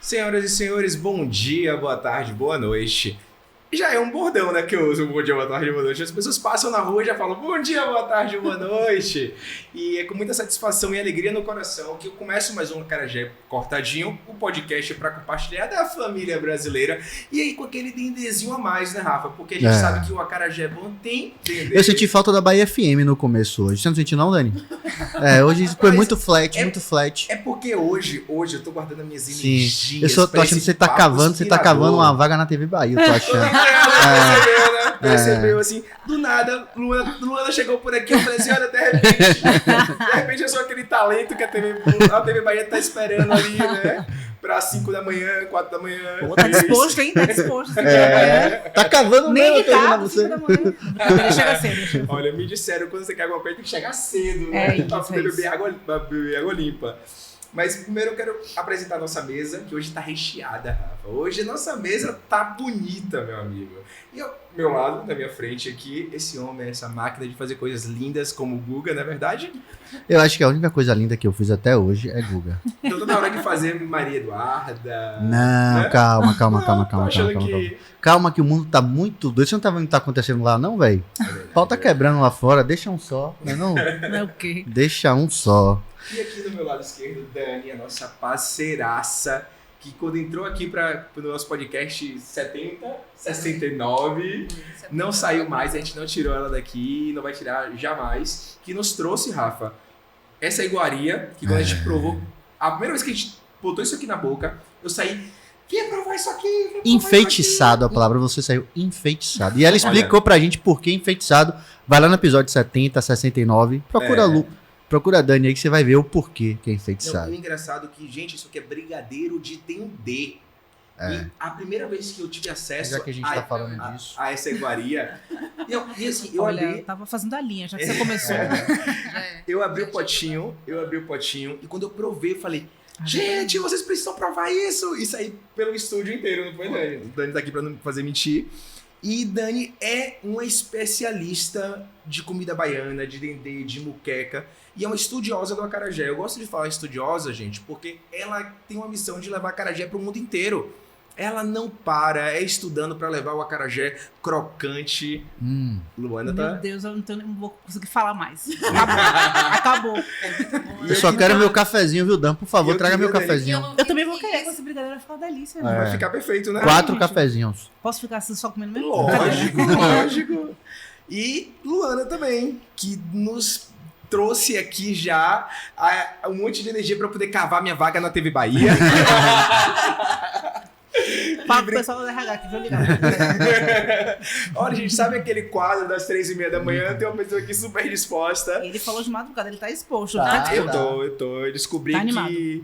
Senhoras e senhores, bom dia, boa tarde, boa noite. Já é um bordão, né, que eu uso, bom dia, boa tarde, boa noite. As pessoas passam na rua e já falam bom dia, boa tarde, boa noite. E é com muita satisfação e alegria no coração que eu começo mais um Acarajé Cortadinho, o podcast para compartilhar da família brasileira. E aí com aquele dendezinho a mais, né, Rafa? Porque a gente sabe que o acarajé bom tem dendê. Eu senti falta da Bahia FM no começo hoje. Você não sentiu não, Dani? Hoje foi muito flat, muito flat. É porque hoje eu tô guardando as minhas energias. Sim, eu tô achando que você tá cavando uma vaga na TV Bahia, eu tô achando. Percebeu, né? Percebeu, assim, do nada, Luana chegou por aqui, eu falei assim, olha, de repente eu sou aquele talento que a TV Bahia tá esperando ali, né? Pra 5 da manhã, 4 da manhã. Pô, tá disposto, hein? Tá disposto. Tá cavando nem mesmo, tá, você. 5 da manhã. Ele chega cedo. Olha, me disseram, quando você quer alguma coisa, tem que chegar cedo, né? Pra poder beber água limpa. Mas primeiro eu quero apresentar a nossa mesa, que hoje tá recheada, Rafa. Hoje a nossa mesa tá bonita, meu amigo. E ao meu lado, na minha frente aqui, esse homem, essa máquina de fazer coisas lindas como o Guga, não é verdade? Eu acho que a única coisa linda que eu fiz até hoje é Guga. Então toda hora de fazer Maria Eduarda... Não, né? calma. Que... Calma que o mundo tá muito doido. Você não tá vendo o que tá acontecendo lá não, velho? O pau tá quebrando lá fora, deixa um só. Não é o quê? Deixa um só. E aqui do meu lado esquerdo, Dani, a nossa parceiraça, que quando entrou aqui para o nosso podcast 69, não saiu mais, a gente não tirou ela daqui, não vai tirar jamais, que nos trouxe, Rafa, essa iguaria, que quando a gente provou, a primeira vez que a gente botou isso aqui na boca, eu saí, vem provar isso aqui, enfeitiçado, a palavra, você saiu enfeitiçado. E ela explicou pra gente por que enfeitiçado. Vai lá no episódio 70, 69, procura a Dani aí que você vai ver o porquê que é enfeitiçado. Não, o engraçado é que, gente, isso aqui é brigadeiro de dendê. E a primeira vez que eu tive acesso já que a gente tá falando disso. A essa iguaria, e assim, eu Olha, abri... eu tava fazendo a linha, já que você começou. Eu abri o potinho, e quando eu provei, eu falei, gente, vocês precisam provar isso! E saí pelo estúdio inteiro, não foi, Dani? O Dani tá aqui pra não fazer mentir. E Dani é uma especialista de comida baiana, de dendê, de muqueca. E é uma estudiosa do acarajé. Eu gosto de falar estudiosa, gente, porque ela tem uma missão de levar acarajé para o mundo inteiro. Ela não para, é estudando para levar o acarajé crocante. Luana tá... Meu Deus, eu não vou conseguir falar mais. Acabou. É muito bom. Eu só quero meu cafezinho, viu, Dan? Por favor, traga meu cafezinho. Eu também vou querer com esse brigadeiro, vai ficar uma delícia. Né? Vai ficar perfeito, né? 4 cafezinhos. Posso ficar assim só comendo mesmo? Lógico. E Luana também, que nos trouxe aqui já um monte de energia para poder cavar minha vaga na TV Bahia. Fala pro pessoal do RH que vou ligar. Olha, gente, sabe aquele quadro das 3h30 da manhã? Tem uma pessoa aqui super disposta. Ele falou de madrugada, ele tá exposto. Eu tô. Eu descobri tá que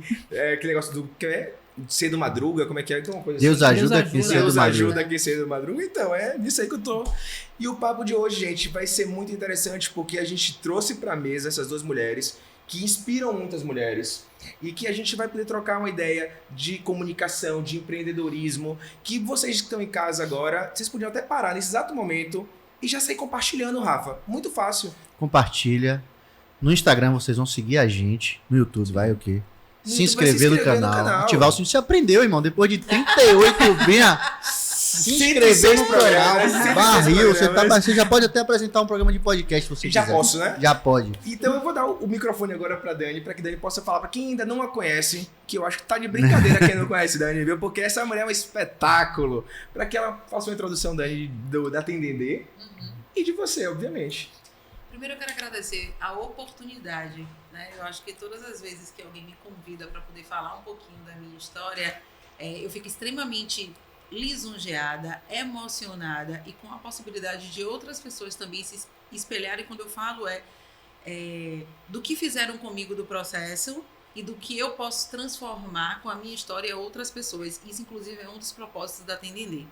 aquele negócio do que é cedo madruga, como é que é? Então, uma coisa Deus assim. ajuda quem cedo Deus madruga. ajuda quem cedo madruga. Então, é nisso aí que eu tô. E o papo de hoje, gente, vai ser muito interessante porque a gente trouxe pra mesa essas duas mulheres que inspiram muitas mulheres e que a gente vai poder trocar uma ideia de comunicação, de empreendedorismo, que vocês que estão em casa agora, vocês podiam até parar nesse exato momento e já sair compartilhando, Rafa. Muito fácil. Compartilha. No Instagram vocês vão seguir a gente. No YouTube vai o quê? Se inscrever no canal. Ativar o sininho. Você aprendeu, irmão. Depois de 38 se inscrever no programa. Barril. Você já pode até apresentar um programa de podcast se você Já quiser. posso, né? Já pode. Então eu vou dar o microfone agora pra Dani, pra que Dani possa falar pra quem ainda não a conhece, que eu acho que tá de brincadeira quem não conhece Dani, viu? Porque essa mulher é um espetáculo. Pra que ela faça uma introdução, Dani, da Tendendê e de você, obviamente. Primeiro eu quero agradecer a oportunidade, né? Eu acho que todas as vezes que alguém me convida para poder falar um pouquinho da minha história, eu fico extremamente lisonjeada, emocionada e com a possibilidade de outras pessoas também se espelharem quando eu falo do que fizeram comigo do processo e do que eu posso transformar com a minha história outras pessoas. Isso, inclusive, é um dos propósitos da Tendendê.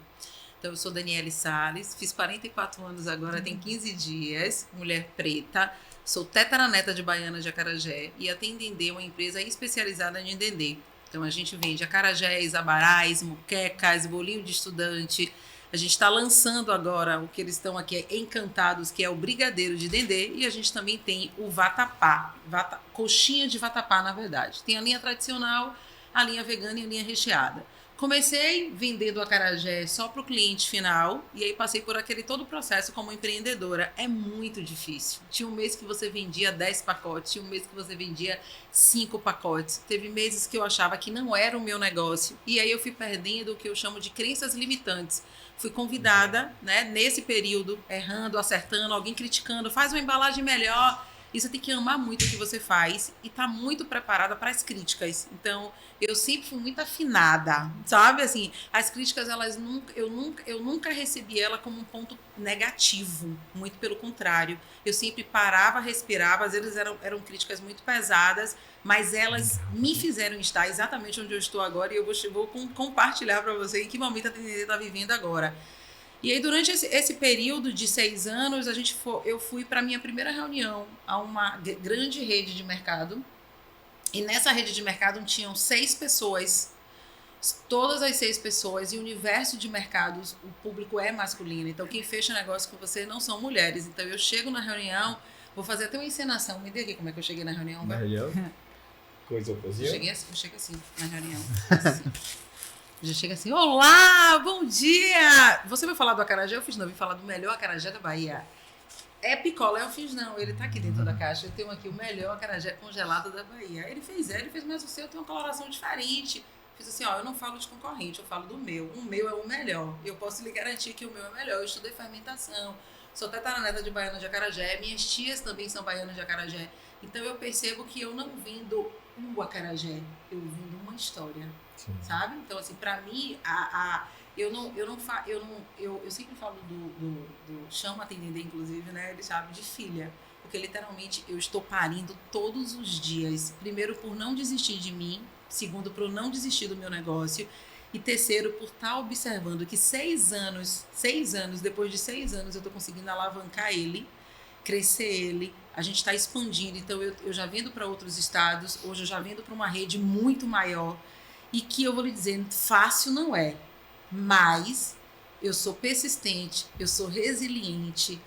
Então, eu sou Daniele Salles, fiz 44 anos agora, tem 15 dias, mulher preta, sou tetaraneta de Baiana de Acarajé e a Tendendê é uma empresa especializada em dendê. Então, a gente vende acarajés, abarás, muquecas, bolinho de estudante. A gente está lançando agora o que eles estão aqui encantados, que é o brigadeiro de dendê, e a gente também tem o vatapá, coxinha de vatapá, na verdade. Tem a linha tradicional, a linha vegana e a linha recheada. Comecei vendendo acarajé só para o cliente final e aí passei por aquele todo o processo como empreendedora. É muito difícil. Tinha um mês que você vendia 10 pacotes, tinha um mês que você vendia 5 pacotes. Teve meses que eu achava que não era o meu negócio e aí eu fui perdendo o que eu chamo de crenças limitantes. Fui convidada, né, nesse período, errando, acertando, alguém criticando, faz uma embalagem melhor. E você tem que amar muito o que você faz e estar muito preparada para as críticas. Então, eu sempre fui muito afinada, sabe? Assim, as críticas, eu nunca recebi ela como um ponto negativo, muito pelo contrário. Eu sempre parava, respirava, às vezes eram críticas muito pesadas, mas elas me fizeram estar exatamente onde eu estou agora e eu vou compartilhar para você em que momento a Tendendê está vivendo agora. E aí, durante esse período de 6 anos, eu fui para a minha primeira reunião a uma grande rede de mercado. E nessa rede de mercado tinham 6 pessoas. Todas as 6 pessoas. E o universo de mercados, o público é masculino. Então, quem fecha negócio com você não são mulheres. Então, eu chego na reunião, vou fazer até uma encenação. Me diga aqui como é que eu cheguei na reunião. Na reunião? Coisa oposia? Eu chego assim, na reunião. Assim. Já chega assim, olá, bom dia! Você vai falar do acarajé? Eu fiz, não, eu vim falar do melhor acarajé da Bahia. É picolé? Eu fiz, não, ele tá aqui dentro da caixa. Eu tenho aqui o melhor acarajé congelado da Bahia. Ele fez, mas o seu tem uma coloração diferente. Fiz assim, ó, eu não falo de concorrente, eu falo do meu. O meu é o melhor. Eu posso lhe garantir que o meu é melhor. Eu estudei fermentação, sou tetaraneta de baiana de acarajé, minhas tias também são baianas de acarajé. Então eu percebo que eu não vindo o acarajé, eu vindo uma história. Sim. Sabe? Então, assim, pra mim, eu sempre falo chamo a Tendendê, inclusive, né? Ele chama de filha. Porque, literalmente, eu estou parindo todos os dias. Primeiro, por não desistir de mim. Segundo, por não desistir do meu negócio. E terceiro, por estar observando que 6 anos, depois de 6 anos, eu estou conseguindo alavancar ele, crescer ele. A gente está expandindo. Então, eu já vendo para outros estados. Hoje, eu já vendo para uma rede muito maior. E que eu vou lhe dizer, fácil não é, mas eu sou persistente, eu sou resiliente,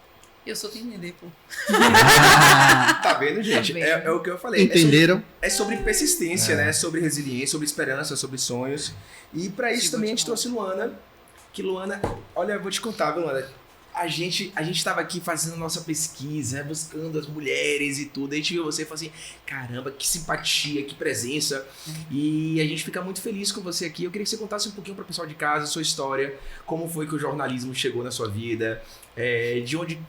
eu sou Tendendê, pô. Tá vendo, gente? Tá vendo? É o que eu falei. Entenderam? É sobre persistência, né? Sobre resiliência, sobre esperança, sobre sonhos. E pra isso também a gente trouxe Luana. Que Luana, olha, eu vou te contar, viu, Luana? A gente tava aqui fazendo nossa pesquisa, buscando as mulheres e tudo. A gente viu você e falou assim, caramba, que simpatia, que presença. E a gente fica muito feliz com você aqui. Eu queria que você contasse um pouquinho para o pessoal de casa a sua história. Como foi que o jornalismo chegou na sua vida.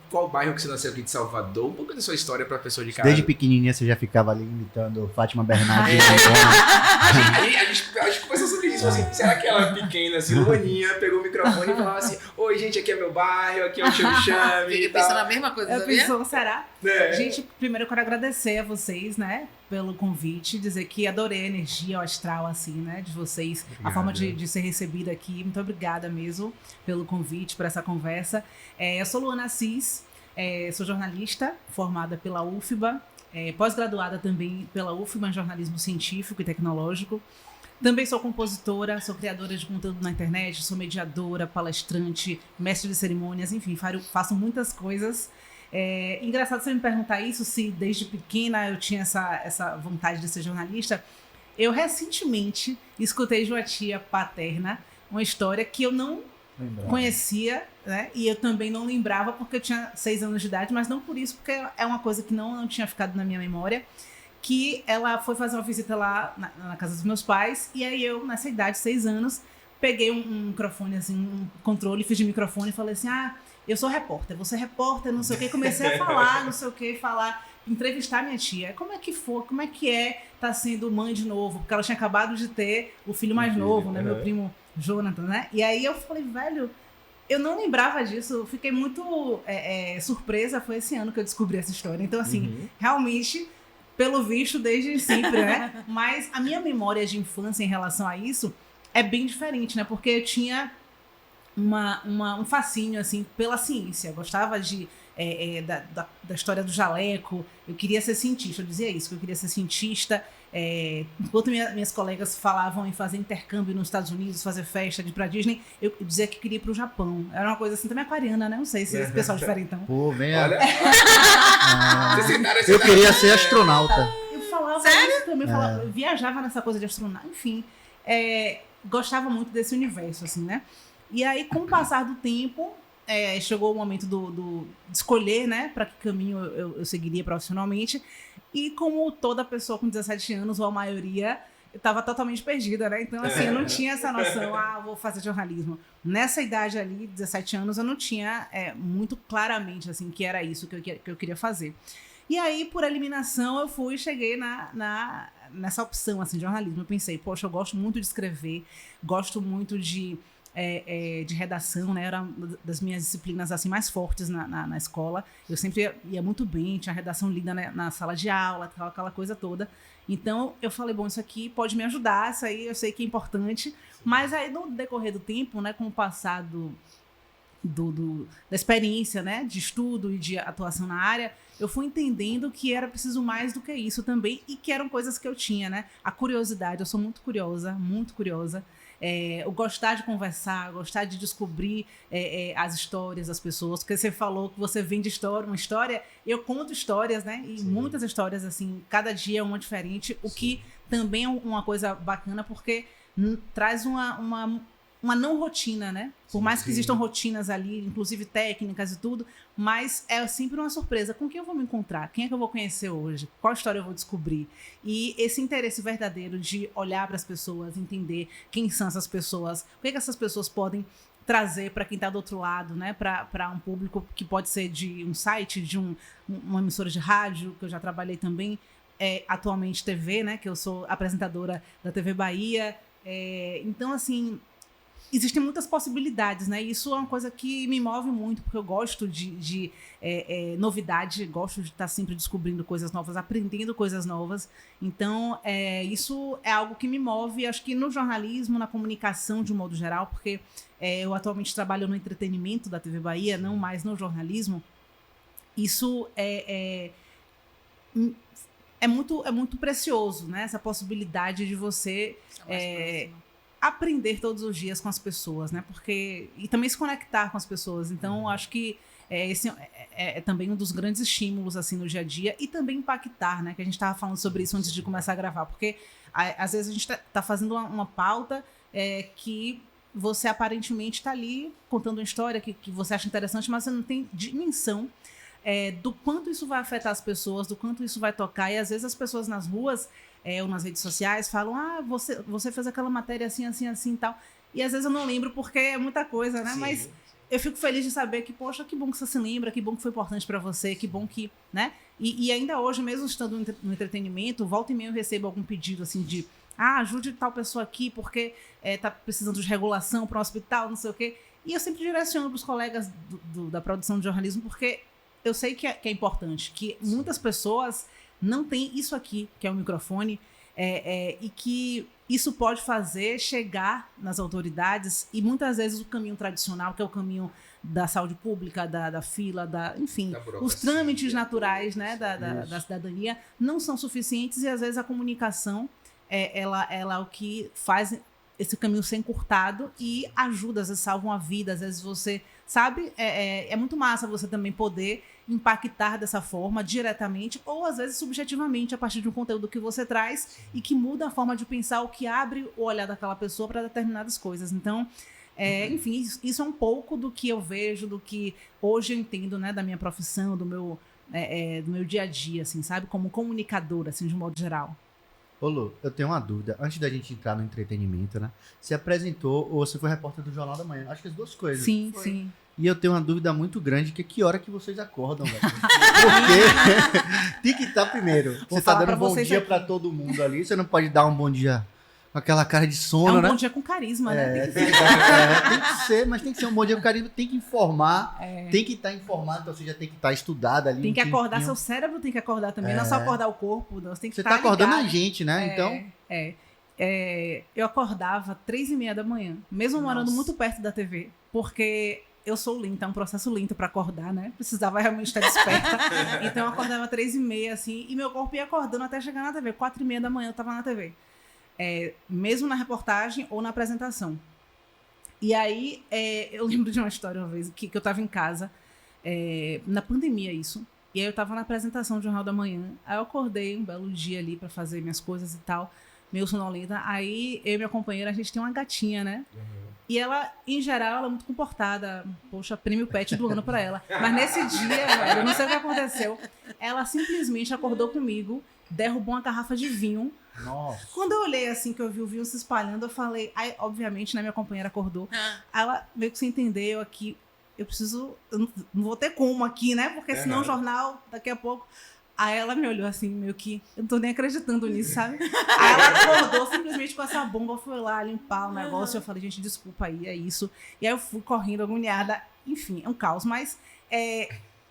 Qual bairro que você nasceu aqui de Salvador. Um pouco da sua história para a pessoa de casa. Desde pequenininha você já ficava ali imitando Fátima Bernardes. A gente conversou sobre isso. Assim, será que ela pequena, assim, Luaninha, pegou o microfone e falava assim, oi gente, aqui é meu bairro, aqui é o Chame. Fiquei pensando a mesma coisa, eu sabia? pensou, será? É. Gente, primeiro eu quero agradecer a vocês, né, pelo convite, dizer que adorei a energia, o astral, assim, né, de vocês, obrigado. A forma de ser recebida aqui. Muito obrigada mesmo pelo convite, por essa conversa. Eu sou Luana Assis, sou jornalista, formada pela UFBA, pós-graduada também pela UFBA em jornalismo científico e tecnológico. Também sou compositora, sou criadora de conteúdo na internet, sou mediadora, palestrante, mestre de cerimônias, enfim, faço muitas coisas. Engraçado você me perguntar isso, se desde pequena eu tinha essa vontade de ser jornalista. Eu recentemente escutei de uma tia paterna uma história que eu não conhecia, né? E eu também não lembrava porque eu tinha 6 anos de idade, mas não por isso, porque é uma coisa que não tinha ficado na minha memória. Que ela foi fazer uma visita lá na casa dos meus pais, e aí eu, nessa idade, 6 anos, peguei um microfone, assim, um controle, fiz de microfone e falei assim, eu sou repórter, você é repórter, não sei o quê, comecei a falar, não sei o quê, entrevistar minha tia, como é que tá sendo mãe de novo, porque ela tinha acabado de ter o filho mais novo, né, meu primo Jonathan, né, e aí eu falei, velho, eu não lembrava disso, eu fiquei muito surpresa, foi esse ano que eu descobri essa história, então assim, realmente... Pelo visto, desde sempre, né? Mas a minha memória de infância em relação a isso é bem diferente, né? Porque eu tinha um fascínio, assim, pela ciência. Eu gostava da história do jaleco. Eu queria ser cientista, eu dizia isso, que eu queria ser cientista. Enquanto minhas colegas falavam em fazer intercâmbio nos Estados Unidos, fazer festa de ir pra Disney, eu dizia que queria ir pro Japão. Era uma coisa assim, também aquariana, né? Não sei se esse pessoal é diferente, então. Pô, vem Olha. eu queria ser astronauta. Eu falava falava Sério? isso também, eu viajava nessa coisa de astronauta, enfim. Gostava muito desse universo, assim, né? E aí, com o passar do tempo, chegou o momento de escolher, né, para que caminho eu seguiria profissionalmente. E como toda pessoa com 17 anos, ou a maioria, eu estava totalmente perdida, né? Então, assim, eu não tinha essa noção, vou fazer jornalismo. Nessa idade ali, 17 anos, eu não tinha muito claramente, assim, que era isso que eu queria fazer. E aí, por eliminação, eu cheguei nessa opção, assim, de jornalismo. Eu pensei, poxa, eu gosto muito de escrever, gosto muito de redação, né? Era uma das minhas disciplinas assim, mais fortes na escola. Eu sempre ia muito bem, tinha redação lida na sala de aula, aquela coisa toda. Então, eu falei, bom, isso aqui pode me ajudar, isso aí eu sei que é importante. Mas aí, no decorrer do tempo, né, com o passar da experiência, né, de estudo e de atuação na área, eu fui entendendo que era preciso mais do que isso também e que eram coisas que eu tinha, né? A curiosidade, eu sou muito curiosa, muito curiosa. O gostar de conversar, gostar de descobrir as histórias das pessoas, porque você falou que você vem de uma história, eu conto histórias, né? E muitas histórias, assim, cada dia é uma diferente, o que também é uma coisa bacana, porque traz uma não rotina, né? Por mais que existam rotinas ali, inclusive técnicas e tudo, mas é sempre uma surpresa. Com quem eu vou me encontrar? Quem é que eu vou conhecer hoje? Qual história eu vou descobrir? E esse interesse verdadeiro de olhar para as pessoas, entender quem são essas pessoas, o que essas pessoas podem trazer para quem está do outro lado, né? Para um público que pode ser de um site, de uma emissora de rádio, que eu já trabalhei também, atualmente TV, né? Que eu sou apresentadora da TV Bahia. Então, assim, existem muitas possibilidades, né? Isso é uma coisa que me move muito, porque eu gosto de novidade, gosto de estar sempre descobrindo coisas novas, aprendendo coisas novas. Então, isso é algo que me move, acho que no jornalismo, na comunicação de um modo geral, porque eu atualmente trabalho no entretenimento da TV Bahia, não mais no jornalismo. Isso é muito precioso, né? Essa possibilidade de você aprender todos os dias com as pessoas, né? E também se conectar com as pessoas. Então, acho que esse é também um dos grandes estímulos, assim, no dia a dia, e também impactar, né? Que a gente estava falando sobre isso antes de começar a gravar, porque às vezes a gente tá fazendo uma pauta que você aparentemente está ali contando uma história que você acha interessante, mas você não tem dimensão do quanto isso vai afetar as pessoas, do quanto isso vai tocar. E às vezes as pessoas nas ruas ou nas redes sociais falam, você fez aquela matéria assim, assim, assim e tal. E às vezes eu não lembro porque é muita coisa, né? Sim. Mas eu fico feliz de saber que, poxa, que bom que você se lembra, que bom que foi importante pra você, que bom que, né? E ainda hoje, mesmo estando no entretenimento, volta e meia eu recebo algum pedido assim de ajude tal pessoa aqui porque tá precisando de regulação para um hospital, não sei o quê. E eu sempre direciono pros colegas da produção de jornalismo, porque eu sei que é importante, que muitas pessoas não têm isso aqui, que é o microfone, e que isso pode fazer chegar nas autoridades, e muitas vezes o caminho tradicional, que é o caminho da saúde pública, da fila, enfim, os trâmites naturais, né, da cidadania, não são suficientes, e às vezes a comunicação ela é o que faz esse caminho ser encurtado e ajuda, às vezes salva uma vida, às vezes você, sabe, é muito massa você também poder impactar dessa forma, diretamente, ou às vezes subjetivamente, a partir de um conteúdo que você traz e que muda a forma de pensar, o que abre o olhar daquela pessoa para determinadas coisas. Então, enfim, isso é um pouco do que eu vejo, do que hoje eu entendo, né, da minha profissão, do meu dia a dia, assim, sabe, como comunicadora, assim, de um modo geral. Ô Lu, eu tenho uma dúvida. Antes da gente entrar no entretenimento, né? Você apresentou ou você foi repórter do Jornal da Manhã? Acho que as duas coisas. Sim, sim. E eu tenho uma dúvida muito grande, que hora que vocês acordam, velho? Porque tem que estar primeiro. Você tá dando um bom dia pra todo mundo ali, você não pode dar um bom dia com aquela cara de sono, né? É um bom dia com carisma, né? Tem que ser, mas tem que ser um bom dia com carisma, tem que informar, tem que estar informado, então você já tem que estar estudado ali. Tem que acordar, seu cérebro tem que acordar também, não é só acordar o corpo, você tem que estar ligado. Você tá acordando a gente, né? Então... eu acordava 3h30 da manhã, mesmo morando muito perto da TV, porque eu sou lenta, é um processo lento pra acordar, né? Precisava realmente estar desperta. Então eu acordava 3h30, assim, e meu corpo ia acordando até chegar na TV. 4h30 da manhã eu tava na TV. Mesmo na reportagem ou na apresentação. E aí, eu lembro de uma história uma vez, que eu tava em casa, na pandemia isso, E aí eu tava na apresentação do Jornal da Manhã, aí eu acordei um belo dia ali pra fazer minhas coisas e tal, meio sonolenta. Aí eu e minha companheira, a gente tem uma gatinha, né? E ela, em geral, ela é muito comportada. Poxa, prêmio pet do ano pra ela. Mas nesse dia, velho, eu não sei o que aconteceu, ela simplesmente acordou comigo, derrubou uma garrafa de vinho. Nossa. Quando eu olhei assim, que eu vi o vinho se espalhando, eu falei... Aí, obviamente, né, minha companheira acordou. Ela meio que se entendeu aqui. Eu não vou ter como aqui, né? Porque senão o jornal, daqui a pouco... Aí ela me olhou assim, meio que... Eu não tô nem acreditando nisso, sabe? Aí ela acordou simplesmente com essa bomba, foi lá limpar o negócio. Eu falei, gente, desculpa aí, é isso. E aí eu fui correndo, agoniada. Enfim, é um caos. Mas,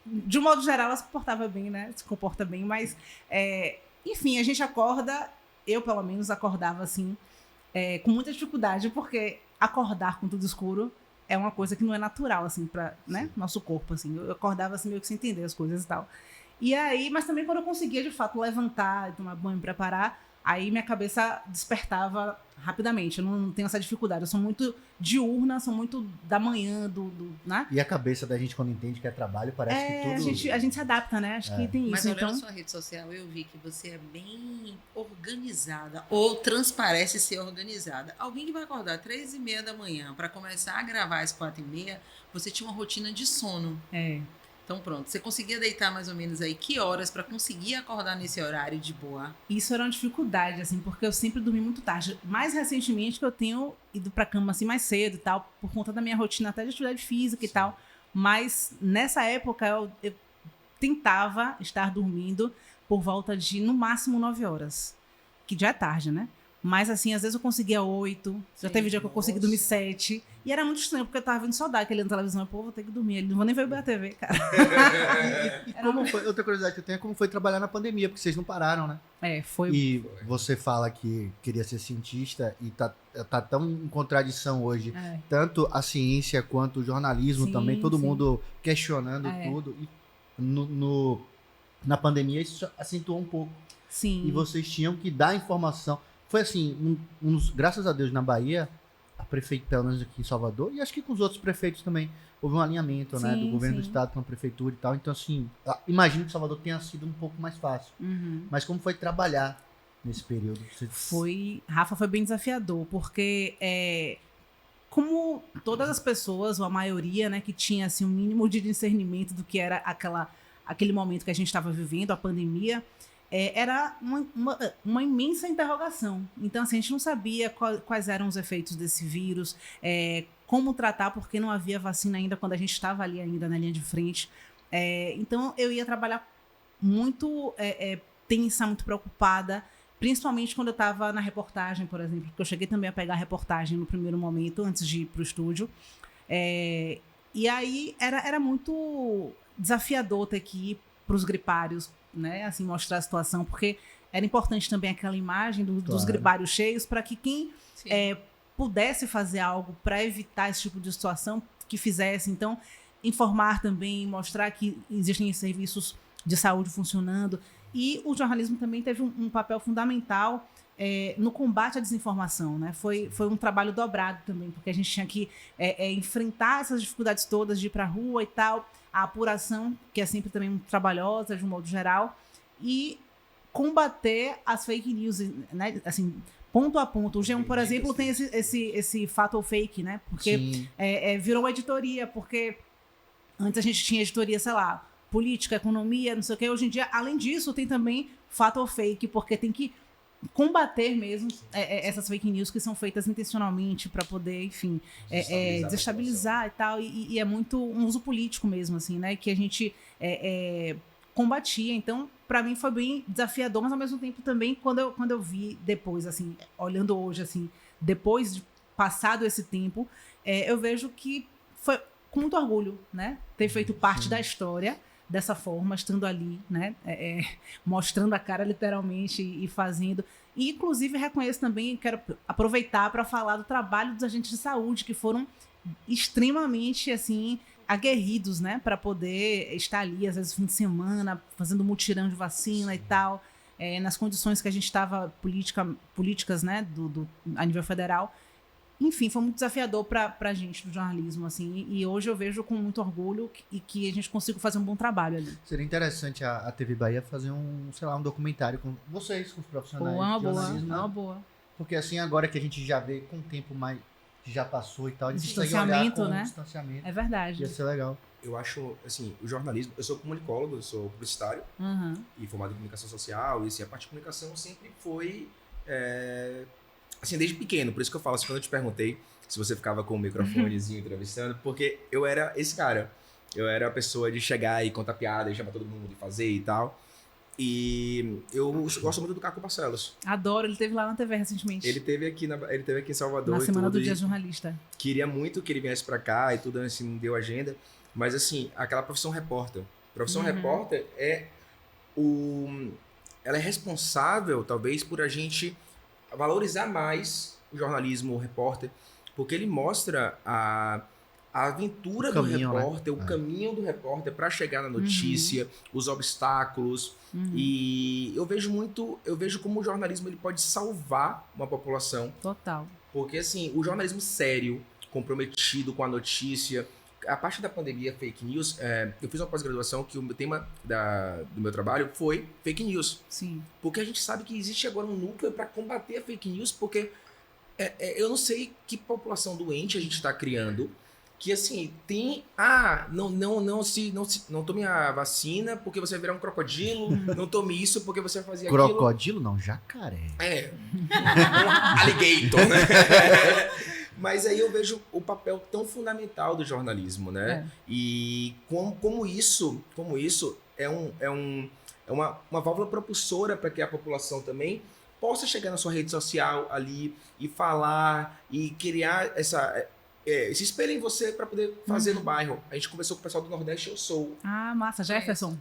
de um modo geral, ela se comportava bem, né? Se comporta bem, mas... enfim, a gente acorda... Eu, pelo menos, acordava assim, com muita dificuldade, porque acordar com tudo escuro é uma coisa que não é natural, assim, para, né, nosso corpo, assim. Eu acordava assim, meio que sem entender as coisas e tal. E aí, mas também quando eu conseguia, de fato, levantar, tomar banho, me preparar, aí minha cabeça despertava rapidamente. Eu não tenho essa dificuldade. Eu sou muito diurna, sou muito da manhã, né? E a cabeça da gente, quando entende que é trabalho, parece que tudo... A gente se adapta, né? Acho que tem isso. Mas olhando sua rede social, eu vi que você é bem organizada, ou transparece ser organizada. Alguém que vai acordar 3h30 da manhã para começar a gravar às 4h30, você tinha uma rotina de sono. Então pronto, você conseguia deitar mais ou menos aí que horas para conseguir acordar nesse horário de boa? Isso era uma dificuldade, assim, porque eu sempre dormi muito tarde. Mais recentemente que eu tenho ido pra cama assim mais cedo e tal, por conta da minha rotina até de atividade física e tal. Mas nessa época eu tentava estar dormindo por volta de, no máximo, 9 horas. Que já é tarde, né? Mas, assim, às vezes eu conseguia 8. Já teve dia que eu consegui dormir 7. E era muito estranho, porque eu tava vendo saudade aquele na televisão. Pô, vou ter que dormir. Não vou nem ver o BATV, cara. E como foi, outra curiosidade que eu tenho é como foi trabalhar na pandemia, porque vocês não pararam, né? Foi. E você fala que queria ser cientista e tá tão em contradição hoje. Tanto a ciência quanto o jornalismo também. Todo mundo questionando tudo. E na pandemia isso acentuou um pouco. Sim. E vocês tinham que dar informação. Foi assim, graças a Deus, na Bahia, a prefeitura, pelo menos aqui em Salvador, e acho que com os outros prefeitos também, houve um alinhamento, né, do governo do estado com a prefeitura e tal. Então, assim, imagino que Salvador tenha sido um pouco mais fácil. Mas como foi trabalhar nesse período? Rafa, foi bem desafiador, porque como todas as pessoas, ou a maioria, né, que tinha assim, um mínimo de discernimento do que era aquele momento que a gente estava vivendo, a pandemia, era uma imensa interrogação. Então, assim, a gente não sabia quais eram os efeitos desse vírus, como tratar, porque não havia vacina ainda quando a gente estava ali ainda na linha de frente. Então, eu ia trabalhar muito tensa, muito preocupada, principalmente quando eu estava na reportagem, por exemplo, porque eu cheguei também a pegar a reportagem no primeiro momento, antes de ir para o estúdio. E aí, era muito desafiador ter que ir para os gripários, né, assim, mostrar a situação, porque era importante também aquela imagem dos gripários cheios para que quem pudesse fazer algo para evitar esse tipo de situação, que fizesse. Então, informar também, mostrar que existem serviços de saúde funcionando. E o jornalismo também teve um papel fundamental no combate à desinformação, né? Foi um trabalho dobrado também, porque a gente tinha que enfrentar essas dificuldades todas de ir para a rua e tal, a apuração, que é sempre também muito trabalhosa, de um modo geral, e combater as fake news, né? Assim, ponto a ponto. O G1, por exemplo, tem esse fato ou fake, né? Porque virou uma editoria, porque antes a gente tinha editoria, sei lá, política, economia, não sei o quê. Hoje em dia, além disso, tem também fato ou fake, porque tem que combater mesmo essas fake news que são feitas intencionalmente para poder, enfim, desestabilizar e tal, e é muito um uso político mesmo, assim, né, que a gente combatia. Então, para mim foi bem desafiador, mas ao mesmo tempo também, quando eu vi depois, assim, olhando hoje, assim, depois de passado esse tempo, eu vejo que foi com muito orgulho, né, ter feito parte da história dessa forma, estando ali, né, mostrando a cara literalmente e fazendo. E, inclusive, reconheço também, quero aproveitar para falar do trabalho dos agentes de saúde, que foram extremamente, assim, aguerridos, né, para poder estar ali, às vezes, fim de semana, fazendo mutirão de vacina e tal, nas condições que a gente estava políticas, né, a nível federal. enfim, foi muito desafiador pra gente do jornalismo, assim. E hoje eu vejo com muito orgulho que a gente consiga fazer um bom trabalho ali. Seria interessante a TV Bahia fazer um documentário com vocês, com os profissionais. Uma boa. Porque assim, agora que a gente já vê com o tempo mais que já passou e tal, a gente consegue olhar com distanciamento. É verdade. Ia ser legal. Eu acho, assim, o jornalismo... Eu sou comunicólogo, eu sou publicitário e formado em comunicação social. E assim, a parte de comunicação sempre foi... assim, desde pequeno. Por isso que eu falo, assim, quando eu te perguntei se você ficava com o microfonezinho entrevistando, porque eu era esse cara. Eu era a pessoa de chegar e contar piada e chamar todo mundo de fazer e tal. E eu gosto muito do Caco Barcelos. Adoro, ele esteve lá na TV recentemente. Ele teve aqui em Salvador. Na semana do Dia do Jornalista. Queria muito que ele viesse pra cá e tudo, assim, não deu agenda. Mas assim, aquela profissão repórter. Profissão repórter ela é responsável, talvez, por a gente valorizar mais o jornalismo repórter, porque ele mostra a aventura do repórter, o caminho do repórter para chegar na notícia, os obstáculos. E eu vejo como o jornalismo ele pode salvar uma população. Total. Porque assim, o jornalismo sério, comprometido com a notícia, a parte da pandemia, fake news, eu fiz uma pós-graduação que o tema do meu trabalho foi fake news. Sim. Porque a gente sabe que existe agora um núcleo para combater a fake news, porque eu não sei que população doente a gente está criando, que assim, tem... não tome a vacina porque você vai virar um crocodilo, não tome isso porque você vai fazer aquilo. Crocodilo não, jacaré. Um alligator, né? Mas aí eu vejo o papel tão fundamental do jornalismo, né? E como isso é uma válvula propulsora para que a população também possa chegar na sua rede social ali e falar e criar se espelha em você para poder fazer no bairro. A gente conversou com o pessoal do Nordeste Eu Sou. Ah, massa. Jefferson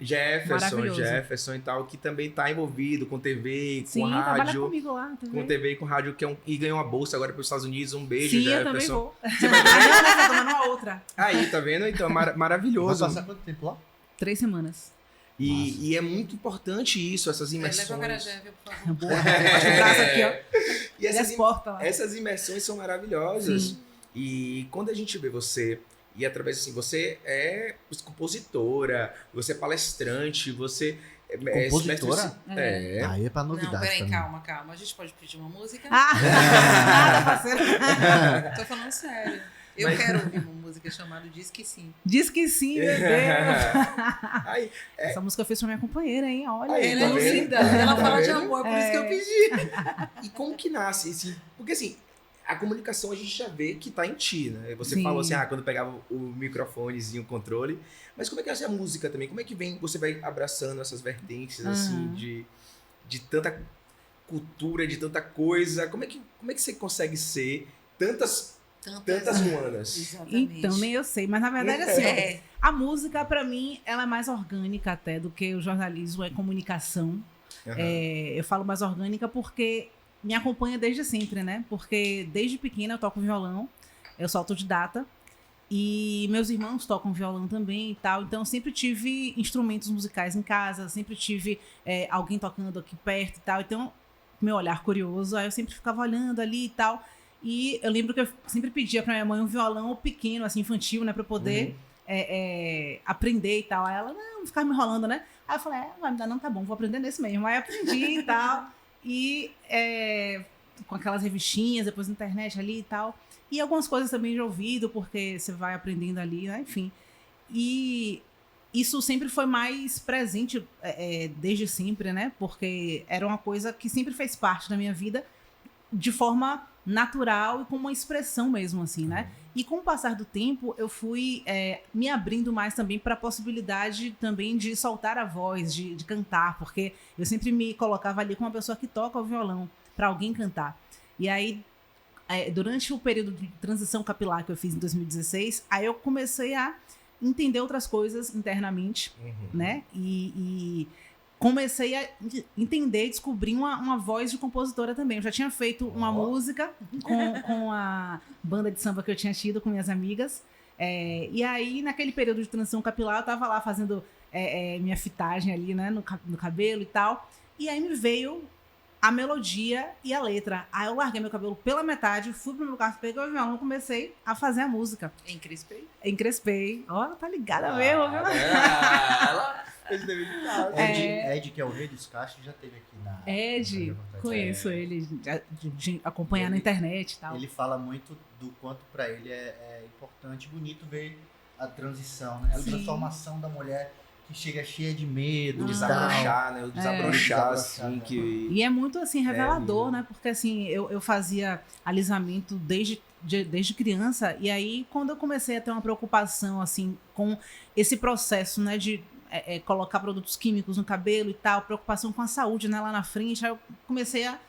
E tal, que também tá envolvido com TV, com Sim, rádio. trabalha comigo lá. Com TV e com rádio, e ganhou uma bolsa agora para os Estados Unidos. Um beijo, Sim, Jefferson. Eu também vou. Você vai também? Não, tá tomando uma outra. Aí, tá vendo? Então, maravilhoso. Vai passar quanto tempo lá? 3 semanas. E é muito importante isso, essas imersões. Leva a Acarajé, por favor. Boa. Bate o braço aqui, ó. E essas imersões são maravilhosas. Sim. E quando a gente vê você, e através assim, você é compositora, você é palestrante, você... Compositora? Aí é pra novidade. Não, peraí, também. calma. A gente pode pedir uma música? Parceiro. Tô falando sério. Eu quero ouvir uma música chamada Diz Que Sim. Diz que sim, meu Deus. Essa música eu fiz pra minha companheira, hein? Olha. Ela é linda. Ela fala de amor, por isso que eu pedi. E como que nasce? Assim, porque assim, a comunicação a gente já vê que tá em ti, né? Você Sim. falou assim, quando pegava o microfonezinho, o controle. Mas como é que é a música também? Como é que você vai abraçando essas vertentes, assim, de tanta cultura, de tanta coisa? Como é que você consegue ser tantas humanas? Exatamente. Então, nem eu sei. Mas, na verdade, assim, a música, pra mim, ela é mais orgânica até do que o jornalismo, é comunicação. Eu falo mais orgânica porque me acompanha desde sempre, né? Porque desde pequena eu toco violão, eu sou autodidata, e meus irmãos tocam violão também e tal. Então, eu sempre tive instrumentos musicais em casa, sempre tive alguém tocando aqui perto e tal. Então, meu olhar curioso, aí eu sempre ficava olhando ali e tal. E eu lembro que eu sempre pedia pra minha mãe um violão pequeno, assim, infantil, né? Pra eu poder aprender e tal. Aí ela, não ficava me enrolando, né? Aí eu falei, vai me dar, não, tá bom, vou aprender nesse mesmo. Aí aprendi e tal. E com aquelas revistinhas, depois na internet ali e tal. E algumas coisas também de ouvido, porque você vai aprendendo ali, né? Enfim. E isso sempre foi mais presente desde sempre, né? Porque era uma coisa que sempre fez parte da minha vida de forma natural e com uma expressão mesmo, assim, né? E com o passar do tempo, eu fui me abrindo mais também para a possibilidade também de soltar a voz, de cantar, porque eu sempre me colocava ali como uma pessoa que toca o violão, para alguém cantar. E aí, durante o período de transição capilar que eu fiz em 2016, aí eu comecei a entender outras coisas internamente, né? E comecei a entender, descobrir uma voz de compositora também. Eu já tinha feito uma música com a banda de samba que eu tinha tido com minhas amigas. E aí, naquele período de transição capilar, eu tava lá fazendo minha fitagem ali, né, no cabelo e tal. E aí me veio a melodia e a letra. Aí eu larguei meu cabelo pela metade, fui pro meu quarto, peguei o violão e comecei a fazer a música. Encrespei. Ó, tá ligada mesmo, viu? Ela fez devido de casa. Ed, que é o rei dos cachos, já teve aqui na... Ed, conheço ele, de acompanhar na internet e tal. Ele fala muito do quanto pra ele é importante, bonito ver a transição, né? A transformação da mulher que chega cheia de medo. O desabrochar, né? O desabrochar, assim, que... E é muito, assim, revelador, né? Porque, assim, eu fazia alisamento desde criança, e aí, quando eu comecei a ter uma preocupação, assim, com esse processo, né, de colocar produtos químicos no cabelo e tal, preocupação com a saúde, né, lá na frente, aí eu comecei a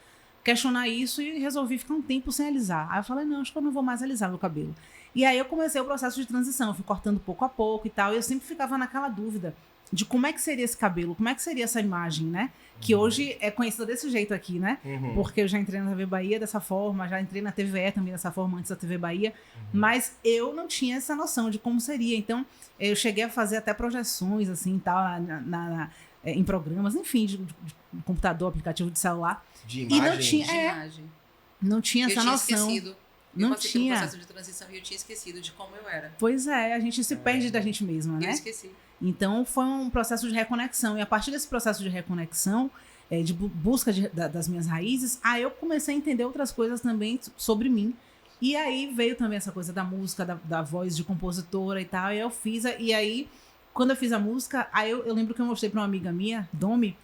questionar isso e resolvi ficar um tempo sem alisar. Aí eu falei, não, acho que eu não vou mais alisar meu cabelo. E aí eu comecei o processo de transição, eu fui cortando pouco a pouco e tal, e eu sempre ficava naquela dúvida de como é que seria esse cabelo, como é que seria essa imagem, né? Que hoje é conhecida desse jeito aqui, né? Porque eu já entrei na TV Bahia dessa forma, já entrei na TVE também dessa forma, antes da TV Bahia, mas eu não tinha essa noção de como seria. Então, eu cheguei a fazer até projeções, assim, tal, em programas, enfim, de computador, aplicativo de celular. De imagem? Não tinha essa noção. Eu passei pelo processo de transição e eu tinha esquecido de como eu era. Pois é, a gente se perde da gente mesma, né? Eu esqueci. Então, foi um processo de reconexão. E a partir desse processo de reconexão, de busca das minhas raízes, aí eu comecei a entender outras coisas também sobre mim. E aí veio também essa coisa da música, da voz de compositora e tal. E eu fiz, e aí, quando eu fiz a música, aí eu lembro que eu mostrei para uma amiga minha, Domi,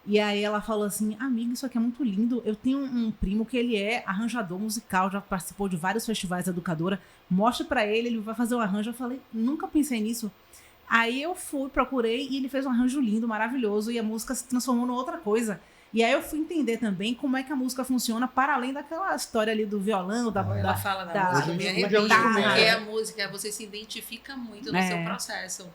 e aí ela falou assim, amiga, isso aqui é muito lindo. Eu tenho um primo que ele é arranjador musical, já participou de vários festivais educadora. Mostra pra ele vai fazer um arranjo. Eu falei, nunca pensei nisso. Aí eu procurei e ele fez um arranjo lindo, maravilhoso. E a música se transformou numa outra coisa. E aí eu fui entender também como é que a música funciona para além daquela história ali do violão, Ela fala da música, me arrepia, porque a música, você se identifica muito no seu processo.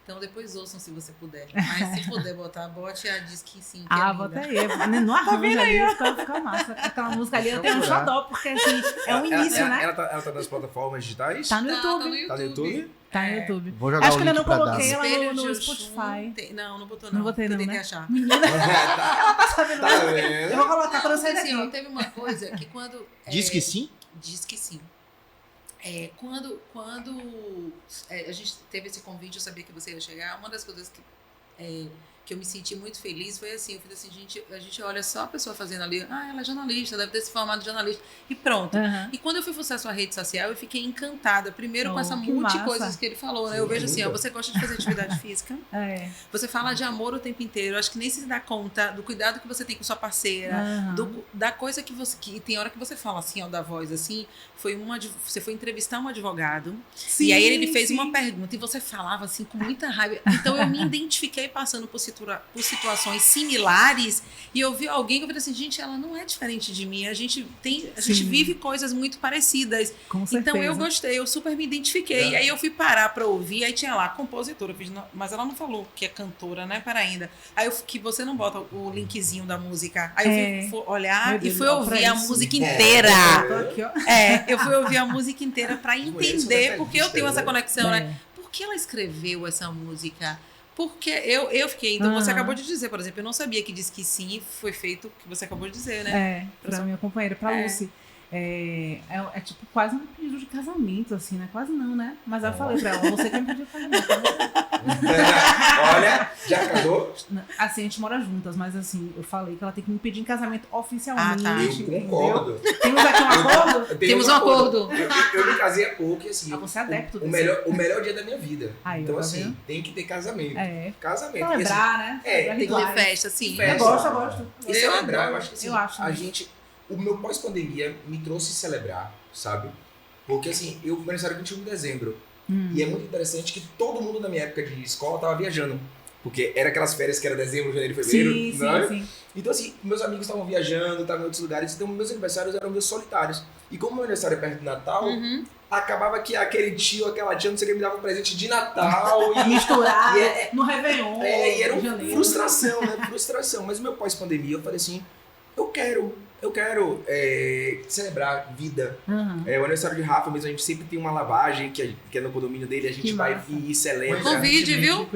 Então depois ouçam se você puder. Mas se puder bote a Disque Sim, que é bota aí. Não arranja ali, fica massa. Aquela música ali eu tenho um xodó, porque assim, é um início, né? Ela tá nas plataformas digitais? Tá no YouTube. Tá no YouTube? Tá no YouTube. Vou jogar acho o que ainda link não pra coloquei dar. ela no Spotify. Não botou não. Não botei não, tem né? que achar. Menina, ela tá sabendo. Tá vendo? Eu vou colocar quando eu sair daqui. Assim, teve uma coisa que quando... Diz que sim? Diz que sim. Quando a gente teve esse convite, eu sabia que você ia chegar, uma das coisas que eu me senti muito feliz foi assim, eu falei assim, a gente olha só a pessoa fazendo ali, ela é jornalista, deve ter se formado de jornalista, e pronto. E quando eu fui fuçar sua rede social, eu fiquei encantada, primeiro com essa multi coisas que ele falou, né? Eu vejo assim, você gosta de fazer atividade física, você fala de amor o tempo inteiro, eu acho que nem se dá conta do cuidado que você tem com sua parceira, da coisa que tem hora que você fala assim, da voz, assim, você foi entrevistar um advogado, e aí ele fez uma pergunta, e você falava assim, com muita raiva, então eu me identifiquei passando por situações similares, e eu vi alguém que eu falei assim, gente, ela não é diferente de mim, a gente vive coisas muito parecidas. Com certeza. Então eu gostei, eu super me identifiquei. E aí eu fui parar pra ouvir, aí tinha lá, compositora, mas ela não falou que é cantora, né, para ainda. Aí que você não bota o linkzinho da música. Aí eu fui olhar e fui ouvir a música inteira. Eu fui ouvir a música inteira pra entender, porque eu tenho essa conexão, né? Por que ela escreveu essa música? Porque eu fiquei... Então, você acabou de dizer, por exemplo, eu não sabia que Diz que Sim foi feito o que você acabou de dizer, né? Pra minha companheira, pra Lucy. É tipo quase um pedido de casamento, assim, né? Quase não, né? Mas eu falei pra ela, você quer me pedir casamento. Olha, já casou? Assim, a gente mora juntas, mas assim, eu falei que ela tem que me pedir em casamento oficialmente. Eu concordo. Temos aqui um acordo? Temos um acordo. Eu me casei há pouco e assim... Você é adepto o melhor dia da minha vida. Aí, então tá assim, vendo? tem que ter casamento. Casamento. Celebrar, né? Tem que ter festa, sim. Eu gosto. E celebrar, eu acho que assim, eu acho, a gente... O meu pós-pandemia me trouxe celebrar, sabe? Porque assim, meu aniversário é 21 de dezembro. E é muito interessante que todo mundo na minha época de escola tava viajando. Porque era aquelas férias que era dezembro, janeiro, fevereiro. Sim. Então assim, meus amigos estavam viajando, estavam em outros lugares. Então meus aniversários eram meus solitários. E como meu aniversário é perto do Natal, acabava que aquele tio, aquela tia, não sei o que, me dava um presente de Natal. E misturar no Réveillon. E era uma frustração, né? Frustração. Mas o meu pós-pandemia, eu falei assim, eu quero celebrar vida. O aniversário de Rafa mesmo, a gente sempre tem uma lavagem que é no condomínio dele, a gente vai e celebra. Convide, viu?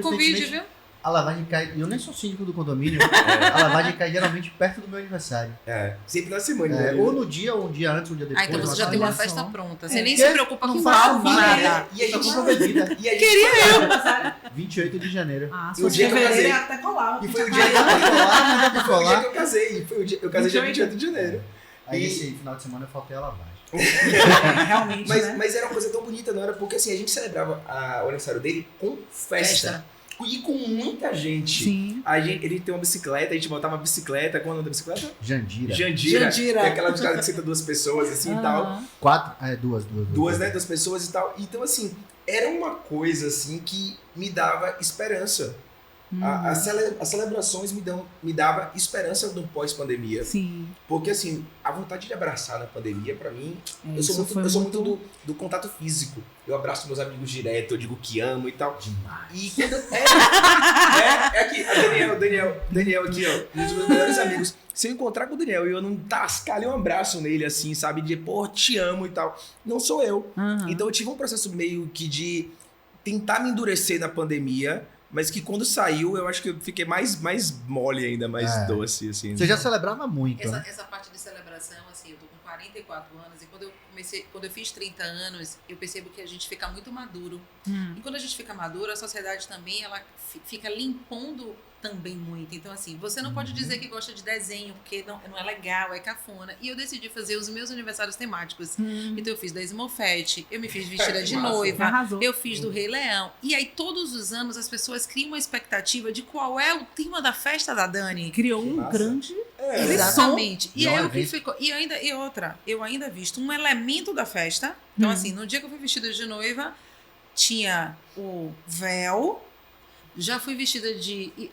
A lavagem cai, eu nem sou síndico do condomínio, a lavagem cai geralmente perto do meu aniversário. Sempre na semana. Ou no dia, ou um dia antes, um dia depois. Então você já tem uma festa pronta. Você nem Porque se preocupa com faço nada. E a gente compra bebida. Queria eu. 28 de janeiro. Se E o dia que eu casei. até colar. E foi o dia que eu casei. Eu casei dia 28 de janeiro. Aí esse final de semana eu faltei a lavagem. Realmente, mas era uma coisa tão bonita, não era? Porque assim, a gente celebrava o aniversário dele com festa. E com muita gente. Sim. Ele tem uma bicicleta, a gente botava a bicicleta. Qual é o nome da bicicleta? Jandira. Que é aquela bicicleta que senta 2 pessoas assim e tal. 4, duas. Duas, né? 2 pessoas e tal. Então, assim, era uma coisa assim que me dava esperança. As celebrações me dava esperança no pós-pandemia. Sim. Porque, assim, a vontade de abraçar na pandemia, pra mim, eu sou muito do contato físico. Eu abraço meus amigos direto, eu digo que amo e tal. Demais. E quando aqui, Daniel aqui, ó, um dos meus melhores amigos. Se eu encontrar com o Daniel e eu não tascar ali um abraço nele, assim, sabe? De, pô, te amo e tal. Não sou eu. Então eu tive um processo meio que de tentar me endurecer na pandemia, mas que quando saiu, eu acho que eu fiquei mais mole ainda, mais doce, assim. Você já celebrava muito, né? Essa parte de celebração, assim, eu tô com 44 anos e quando eu fiz 30 anos, eu percebo que a gente fica muito maduro. E quando a gente fica maduro, a sociedade também, ela fica limpando também muito. Então, assim, você não pode dizer que gosta de desenho, porque não é legal, é cafona. E eu decidi fazer os meus aniversários temáticos. Então, eu fiz da Smurfette, eu me fiz vestida de noiva, eu fiz do Rei Leão. E aí, todos os anos, as pessoas criam uma expectativa de qual é o tema da festa da Dani. Criou um grande... Exatamente. E aí, o que ficou... Eu ainda visto um elemento da festa. Então, assim, no dia que eu fui vestida de noiva, tinha o véu... Já fui vestida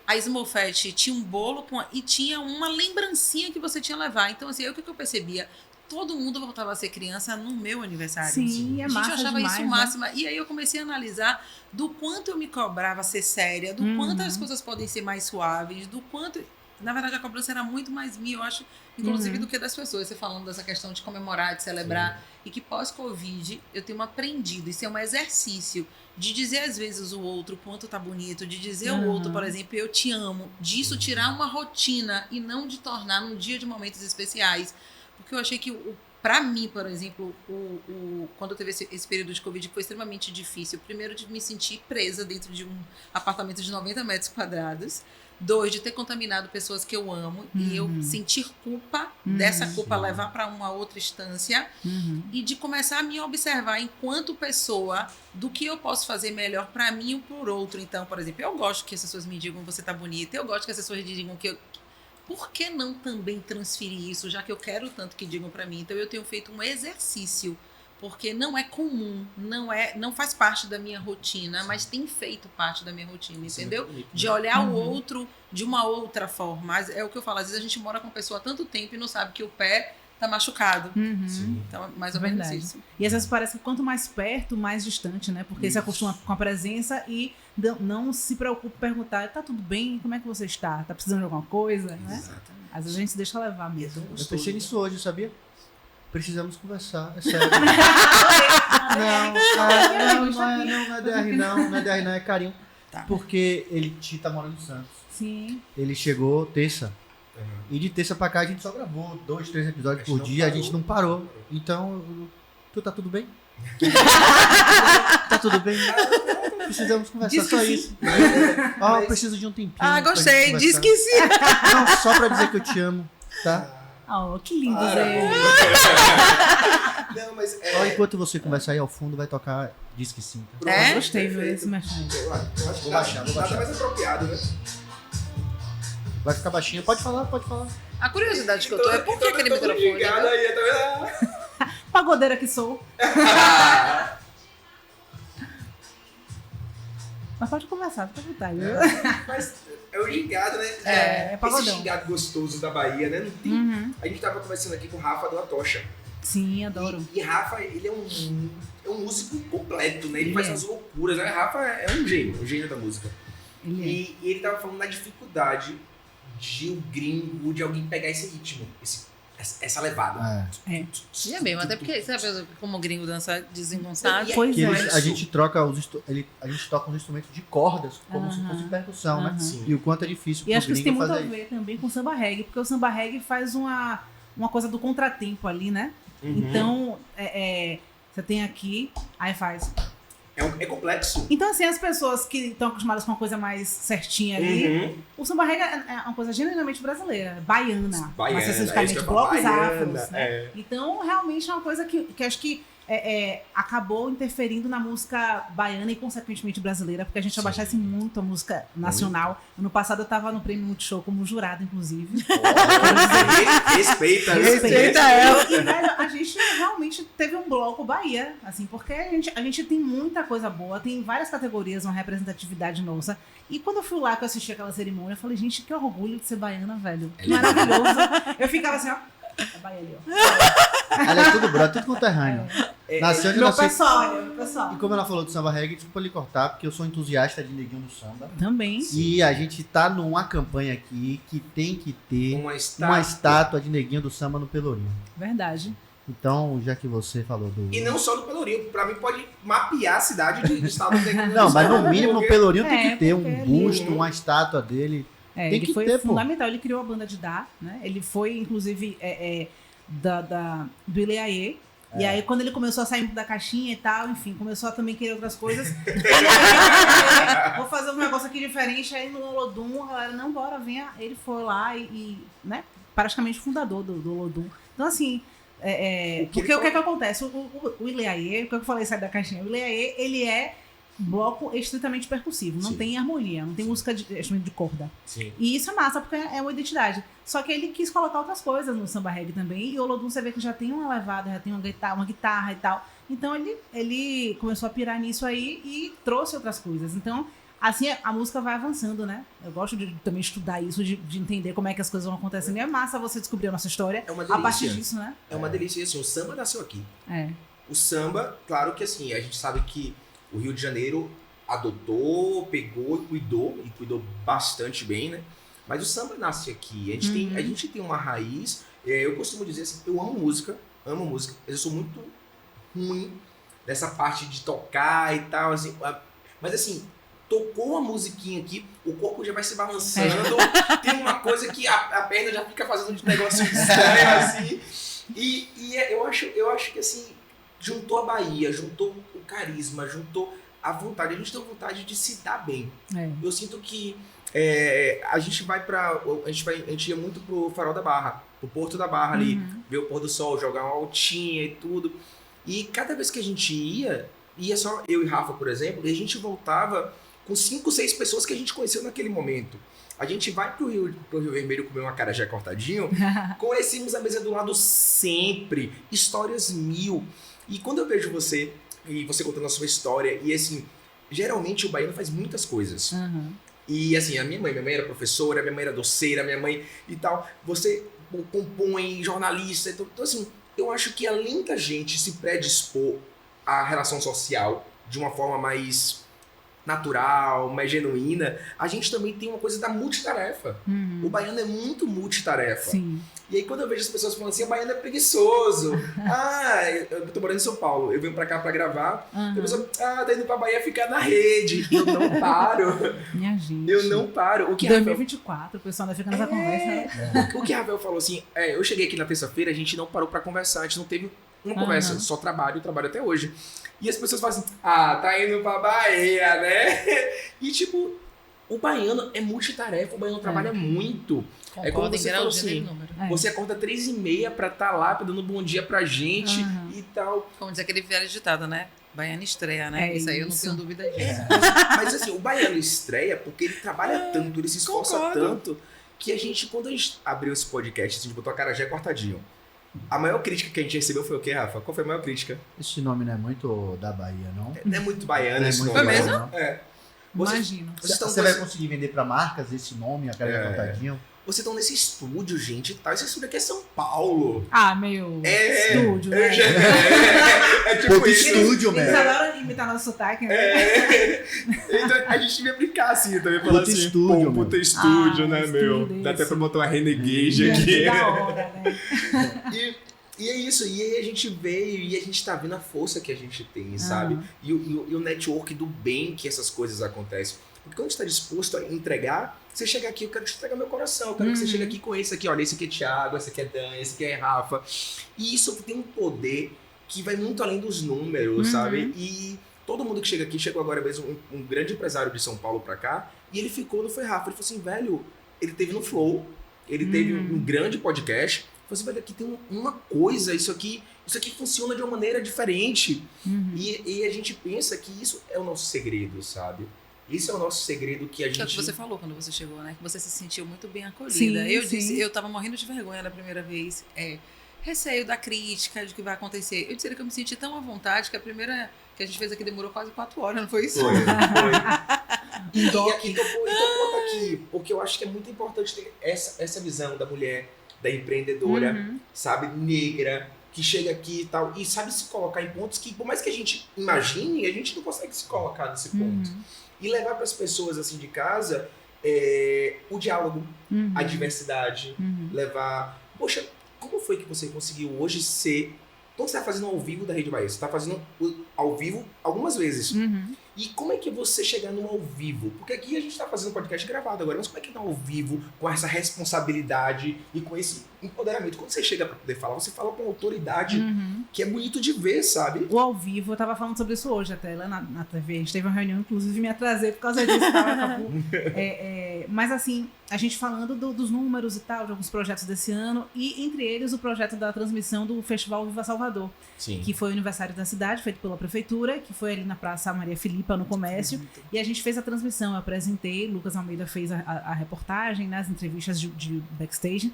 a Smurfette tinha um bolo e tinha uma lembrancinha que você tinha que levar. Então, assim, o que eu percebia? Todo mundo voltava a ser criança no meu aniversário. Sim, é massa. A gente achava demais, isso o máximo. E aí eu comecei a analisar do quanto eu me cobrava ser séria, do quanto as coisas podem ser mais suaves, do quanto... Na verdade, a cobrança era muito mais minha, eu acho, inclusive, do que das pessoas. Você falando dessa questão de comemorar, de celebrar. E que pós-Covid, eu tenho aprendido. Isso é um exercício de dizer, às vezes, o outro quanto tá bonito. De dizer ao outro, por exemplo, eu te amo. Disso tirar uma rotina e não de tornar num dia de momentos especiais. Porque eu achei que, pra mim, por exemplo, quando teve esse período de Covid, foi extremamente difícil. Primeiro, de me sentir presa dentro de um apartamento de 90 metros quadrados. 2, de ter contaminado pessoas que eu amo e eu sentir culpa, dessa culpa levar para uma outra instância e de começar a me observar enquanto pessoa do que eu posso fazer melhor para mim ou por outro. Então, por exemplo, eu gosto que as pessoas me digam você tá bonita, eu gosto que as pessoas digam que por que não também transferir isso, já que eu quero tanto que digam para mim? Então, eu tenho feito um exercício, porque não é comum, não faz parte da minha rotina, mas tem feito parte da minha rotina, entendeu? De olhar o outro de uma outra forma. Mas é o que eu falo, às vezes a gente mora com a pessoa há tanto tempo e não sabe que o pé tá machucado. Então, mais ou menos isso. E às vezes parece que quanto mais perto, mais distante, né? Porque se acostuma com a presença e não se preocupa em perguntar, tá tudo bem? Como é que você está? Tá precisando de alguma coisa? Né? Às vezes a gente se deixa levar mesmo. Eu pensei nisso hoje, sabia? Precisamos conversar, é sério. Não é DR não, é carinho. Porque ele tá morando em Santos. Sim. Ele chegou terça. E de terça pra cá a gente só gravou 2, 3 episódios por dia, a gente não parou. Então, tu tá tudo bem? Tá tudo bem? Precisamos conversar, só isso. Eu preciso de um tempinho. Gostei, diz que sim. Não, só pra dizer que eu te amo, tá? Oh, que lindo, Zé. Não, mas enquanto você conversar aí ao fundo, vai tocar Diz que sim. Tá? Gostei de ver esse mexendo. Eu acho que nada mais apropriado, né? Vai ficar baixinho. Pode falar. A curiosidade que eu tô é por que aquele microfone? Pagodeira que sou. Mas pode conversar, fica à vontade. Mas é o gingado, né? É pagodão. Esse gingado gostoso da Bahia, né? Não tem... A gente tava conversando aqui com o Rafa do Atocha. Sim, adoro. E Rafa, ele é um músico completo, né? Ele faz umas loucuras, né? Rafa é um gênio da música. E ele tava falando da dificuldade de o gringo, de alguém pegar esse ritmo. essa levada. É. E é mesmo, até porque, sabe, como o gringo dança desengonçado. Pois é. A gente troca a gente toca os instrumentos de cordas como se fosse percussão, né? Sim. E o quanto é difícil E acho que isso tem muito a fazer ver também com o samba reggae, porque o samba reggae faz uma coisa do contratempo ali, né? Então, você tem aqui, aí faz. É complexo. Então, assim, as pessoas que estão acostumadas com uma coisa mais certinha ali, o samba reggae é uma coisa genuinamente brasileira, baiana, mais especificamente, blocos afros, né? Então, realmente é uma coisa que acho que acabou interferindo na música baiana e, consequentemente, brasileira, porque a gente abastece muito a música nacional. Ano passado eu tava no Prêmio Multishow como jurado, inclusive. Respeita ela. E, velho, a gente realmente teve um bloco Bahia, assim, porque a gente tem muita coisa boa, tem várias categorias, uma representatividade nossa. E quando eu fui lá, que eu assisti aquela cerimônia, eu falei, gente, que orgulho de ser baiana, velho. Maravilhoso. Eu ficava assim, ó, a Bahia ali, ó. Ela é tudo brother, tudo conterrâneo. Nasceu onde Meu nasceu. pessoal. E como ela falou do samba reggae, desculpa lhe cortar, porque eu sou entusiasta de neguinho do samba. Também. E a gente tá numa campanha aqui que tem que ter uma estátua de neguinho do samba no Pelourinho. Verdade. Então, já que você falou do... E não só no Pelourinho, pra mim pode mapear a cidade de estado do neguinho. Não, mas no mínimo no Pelourinho tem que ter um porque busto, uma estátua dele. Tem ele que foi ter, fundamental. Ele criou a banda de Dá, né? Ele foi, inclusive, do Ileaê. E aí, quando ele começou a sair da caixinha e tal, enfim, começou a também querer outras coisas. Vou fazer um negócio aqui diferente. Aí no Olodum, a galera, não, bora, venha. Ele foi lá né, praticamente fundador do Olodum. Então, assim, porque o que acontece? O Ileaê, o que eu falei, sair da caixinha, o Ileaê, ele é bloco estritamente percussivo, não tem harmonia, não tem música de instrumento de corda. Sim. E isso é massa, porque é uma identidade. Só que ele quis colocar outras coisas no samba reggae também, e o Olodum você vê que já tem uma levada, já tem uma guitarra e tal. Então ele começou a pirar nisso aí e trouxe outras coisas. Então, assim, a música vai avançando, né? Eu gosto de também estudar isso, de entender como é que as coisas vão acontecendo. E é massa você descobrir a nossa história a partir disso, né? É uma delícia. E assim, o samba nasceu aqui. É. O samba, claro que assim, a gente sabe que o Rio de Janeiro adotou, pegou e cuidou bastante bem, né? Mas o samba nasce aqui. A gente tem uma raiz. Eu costumo dizer assim, eu amo música, mas eu sou muito ruim nessa parte de tocar e tal, assim. Mas assim, tocou uma musiquinha aqui, o corpo já vai se balançando, tem uma coisa que a perna já fica fazendo um negócio estranho, assim. Eu acho que assim, juntou a Bahia, juntou o carisma, juntou a vontade. A gente tem vontade de se dar bem. Eu sinto que a gente ia muito pro Farol da Barra, pro Porto da Barra ali, ver o pôr do sol, jogar uma altinha e tudo. E cada vez que a gente ia só eu e Rafa, por exemplo, e a gente voltava com 5, 6 pessoas que a gente conheceu naquele momento. A gente vai pro Rio Vermelho comer uma acarajé cortadinho, conhecemos a mesa do lado sempre, histórias mil. E quando eu vejo você, e você contando a sua história, e assim, geralmente o baiano faz muitas coisas. E assim, a minha mãe era professora, minha mãe era doceira, minha mãe e tal. Você compõe, jornalista, então assim, eu acho que além da gente se predispor à relação social de uma forma mais natural, mais genuína, a gente também tem uma coisa da multitarefa. O baiano é muito multitarefa. Sim. E aí quando eu vejo as pessoas falando assim, o baiano é preguiçoso. Eu tô morando em São Paulo, eu venho pra cá pra gravar. A pessoa, tá indo pra Bahia ficar na rede. Eu não paro. Minha gente. Eu não paro. O que 2024, o pessoal ainda fica nessa conversa. Né? O que Rafael falou assim, eu cheguei aqui na terça-feira, a gente não parou pra conversar, a gente não teve uma conversa, só trabalho até hoje. E as pessoas falam assim, tá indo pra Bahia, né? E tipo, o baiano é multitarefa, o baiano trabalha muito. Concordo, é como você falou assim, você acorda 3h30 pra estar lá, dando bom dia pra gente e tal. Como diz aquele velho ditado, né? Baiano estreia, né? Isso aí eu não tenho dúvida disso. Mas assim, o baiano estreia porque ele trabalha tanto, ele se esforça tanto, que quando a gente abriu esse podcast, a gente botou a acarajé cortadinho. A maior crítica que a gente recebeu foi o quê, Rafa? Qual foi a maior crítica? Esse nome não é muito da Bahia, não? Não é muito baiano esse nome. Foi mesmo? Imagino. Você vai conseguir vender para marcas esse nome, acarajé cortadinho? vocês estão nesse estúdio, gente, e tal. Esse estúdio aqui é São Paulo. Estúdio, né? Tipo isso. Estúdio, Eles velho. adoram imitar nosso sotaque, né? Então, a gente devia brincar assim, também falar Puta assim, estúdio, pô, puta estúdio, né, estúdio, meu? Dá até isso. pra botar uma Renegade aqui. Da hora, né? E é isso, e aí a gente veio e a gente tá vendo a força que a gente tem, sabe? E o network do bem que essas coisas acontecem. Porque quando a gente tá disposto a entregar, você chega aqui, eu quero te entregar meu coração, eu quero que você chegue aqui com esse aqui, olha, esse aqui é Thiago, esse aqui é Dan, esse aqui é Rafa. E isso tem um poder que vai muito além dos números, sabe? E todo mundo que chega aqui, chegou agora mesmo um grande empresário de São Paulo pra cá, e ele ficou, não foi Rafa, ele falou assim, velho, ele teve no Flow, ele teve um grande podcast, ele falou assim, velho, aqui tem uma coisa, isso aqui funciona de uma maneira diferente. E a gente pensa que isso é o nosso segredo, sabe? Isso é o nosso segredo que a gente... É o que você falou quando você chegou, né? Que você se sentiu muito bem acolhida. Sim, Disse, eu tava morrendo de vergonha da primeira vez. Receio da crítica, de que vai acontecer. Eu disse que eu me senti tão à vontade que a primeira que a gente fez aqui demorou quase 4 horas, não foi isso? Foi. E tocou aqui, porque eu acho que é muito importante ter essa visão da mulher, da empreendedora, sabe, negra, que chega aqui e tal, e sabe se colocar em pontos que, por mais que a gente imagine, a gente não consegue se colocar nesse ponto. E levar para as pessoas assim de casa o diálogo, a diversidade, levar... Poxa, como foi que você conseguiu hoje ser... Quando você está fazendo ao vivo da Rede Bahia, você está fazendo ao vivo algumas vezes. E como é que você chegar no ao vivo? Porque aqui a gente está fazendo podcast gravado agora, mas como é que tá ao vivo, com essa responsabilidade e com esse empoderamento? Quando você chega para poder falar, você fala com autoridade, que é bonito de ver, sabe? O ao vivo, eu tava falando sobre isso hoje até lá na TV. A gente teve uma reunião, inclusive me atrasei por causa disso, acabou. Mas assim, a gente falando dos números e tal, de alguns projetos desse ano, e entre eles o projeto da transmissão do Festival Viva Salvador. Sim. Que foi o aniversário da cidade, feito pela prefeitura, que foi ali na Praça Maria Filipa, no comércio, e a gente fez a transmissão, eu apresentei, Lucas Almeida fez a reportagem, né, as entrevistas de backstage,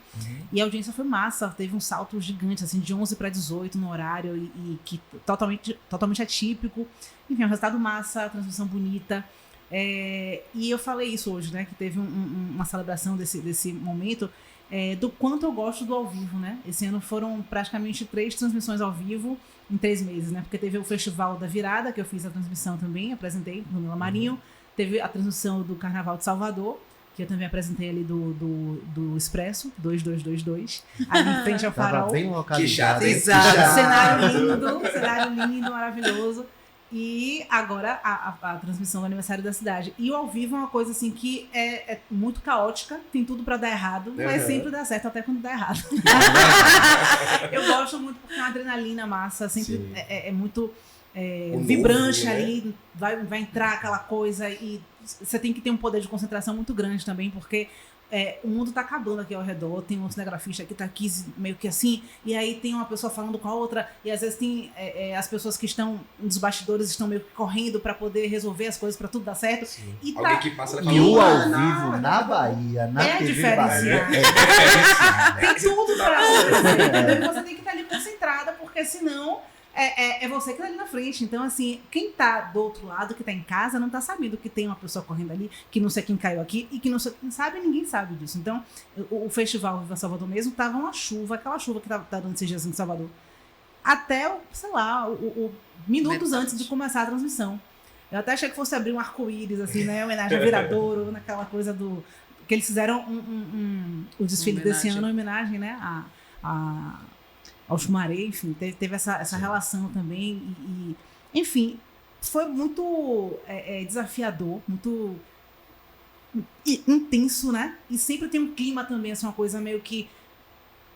e a audiência foi massa, teve um salto gigante, assim, de 11 para 18 no horário, e que totalmente atípico, enfim, um resultado massa, a transmissão bonita, e eu falei isso hoje, né, que teve uma celebração desse momento, do quanto eu gosto do ao vivo, né? Esse ano foram praticamente 3 transmissões ao vivo em 3 meses, né? Porque teve o Festival da Virada, que eu fiz a transmissão também, apresentei no Mila Marinho. Teve a transmissão do Carnaval de Salvador, que eu também apresentei ali do Expresso, 2222, ali em frente ao Farol. Tava bem localizado. Exato. Cenário lindo, maravilhoso. E agora a transmissão do aniversário da cidade. E o ao vivo é uma coisa assim que é muito caótica, tem tudo pra dar errado, mas sempre dá certo até quando dá errado. Eu gosto muito porque é uma adrenalina massa, sempre é muito vibrante novo, ali, né? vai entrar aquela coisa e você tem que ter um poder de concentração muito grande também, porque o mundo tá acabando aqui ao redor, tem um cinegrafista que tá aqui meio que assim, e aí tem uma pessoa falando com a outra, e às vezes tem as pessoas que estão nos bastidores estão meio que correndo pra poder resolver as coisas pra tudo dar certo. Sim. E alguém que passa E o ao vivo na Bahia, na TV Bahia, tem tudo pra acontecer. Você tem que estar ali concentrada, porque senão é você que tá ali na frente. Então, assim, quem tá do outro lado, que tá em casa, não tá sabendo que tem uma pessoa correndo ali, que não sei quem caiu aqui, e que não sei quem sabe, ninguém sabe disso. Então, o Festival Viva Salvador mesmo tava uma chuva, aquela chuva que tá dando esses dias em Salvador, até, sei lá, minutos antes de começar a transmissão. Eu até achei que fosse abrir um arco-íris, assim, né, homenagem ao Viradouro, naquela coisa que eles fizeram o desfile desse ano, em homenagem, né, ao Chumaré, enfim, teve essa relação também, e enfim, foi muito desafiador, muito intenso, né? E sempre tem um clima também, assim, uma coisa meio que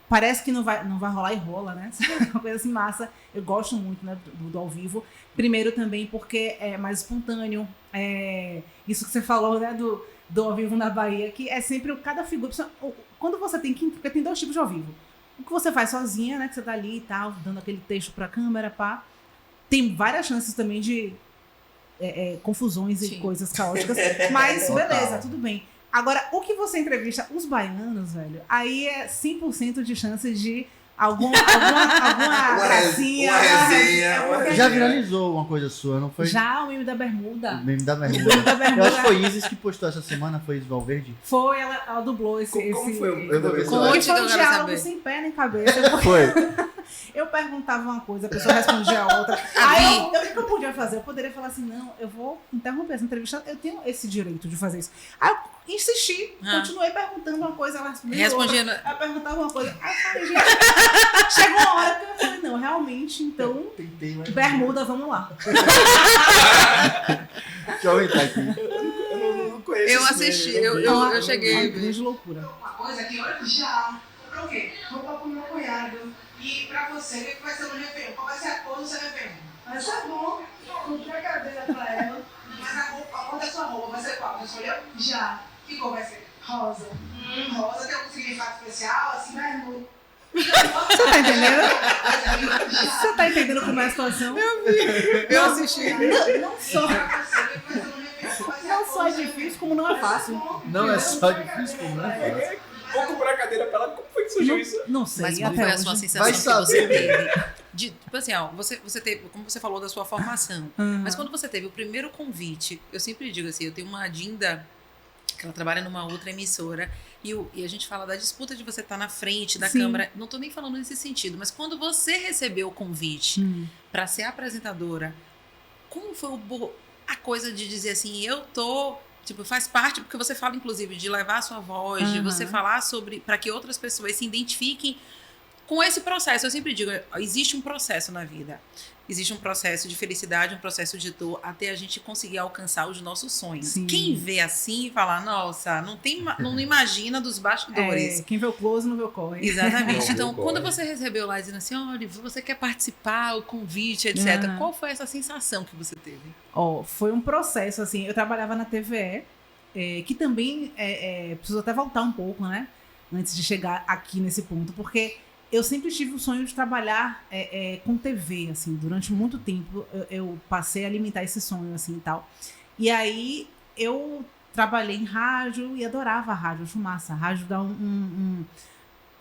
parece que não vai rolar e rola, né? Uma coisa assim massa. Eu gosto muito, né, do ao vivo. Primeiro também porque é mais espontâneo, isso que você falou, né, do ao vivo na Bahia, que é sempre cada figura. Quando você porque tem 2 tipos de ao vivo. O que você faz sozinha, né? Que você tá ali e tal, dando aquele texto pra câmera, pá. Tem várias chances também de confusões e coisas caóticas. Mas beleza, tudo bem. Agora, o que você entrevista os baianos, velho, aí é 100% de chance de Alguma gracinha. Uma resenha. Já viralizou uma coisa sua, não foi? Já o meme da bermuda. O meme da bermuda. Eu acho que foi Isis que postou essa semana, foi Isis Valverde? Foi, ela dublou esse... Como foi? Eu vou ver se foi um diálogo sem pé nem cabeça. Foi. Eu perguntava uma coisa, a pessoa respondia a outra. Aí o que eu podia fazer? Eu poderia falar assim, não, eu vou interromper essa entrevista, eu tenho esse direito de fazer isso. Aí eu insisti, continuei perguntando uma coisa, ela respondia. Aí eu perguntava uma coisa. Aí eu falei, gente, chegou uma hora que eu falei, não, realmente, então, bermuda, vamos lá. Deixa eu aumentar aqui. Eu não conheço. Eu assisti, eu cheguei. Grande loucura. Uma coisa que olha já. Comprou o quê? Roupa pro meu cunhado. E pra você, o que vai ser no Réveillon? Qual vai ser a cor do seu Réveillon? Vai ser bom. Comprei a cadeira pra ela. Mas a cor da sua roupa vai ser qual? Já escolheu? Já. Que cor vai ser? Rosa. Rosa tem algum significado especial? Assim, bermuda. Você tá entendendo? Você tá entendendo como é a situação? Eu assisti. Não só é difícil, como não é fácil. Não é só difícil, como não é fácil. Vou comprar a cadeira pra ela. Como foi que surgiu isso? Não sei. Mas qual até foi a hoje. sua sensação Vai que saber. você teve? Tipo assim, ó, você teve, como você falou da sua formação, mas quando você teve o primeiro convite, eu sempre digo assim, eu tenho uma Dinda, que ela trabalha numa outra emissora, e a gente fala da disputa de você estar na frente da câmera, não tô nem falando nesse sentido, mas quando você recebeu o convite para ser apresentadora, como foi a coisa de dizer assim, eu tô... Tipo, faz parte, porque você fala, inclusive, de levar a sua voz, de você falar sobre... para que outras pessoas se identifiquem com esse processo. Eu sempre digo, existe um processo na vida. Existe um processo de felicidade, um processo de dor, até a gente conseguir alcançar os nossos sonhos. Sim. Quem vê assim e fala, nossa, não imagina dos bastidores. Quem vê o close não vê o corre. Exatamente. Não, Então, não quando corre. você recebeu lá, dizendo assim, olha, você quer participar, o convite, etc. Qual foi essa sensação que você teve? Foi um processo, assim, eu trabalhava na TVE, que também preciso até voltar um pouco, né? Antes de chegar aqui nesse ponto, porque eu sempre tive o sonho de trabalhar com TV, assim, durante muito tempo eu passei a alimentar esse sonho, assim, e tal. E aí eu trabalhei em rádio e adorava a rádio, acho massa. A rádio dá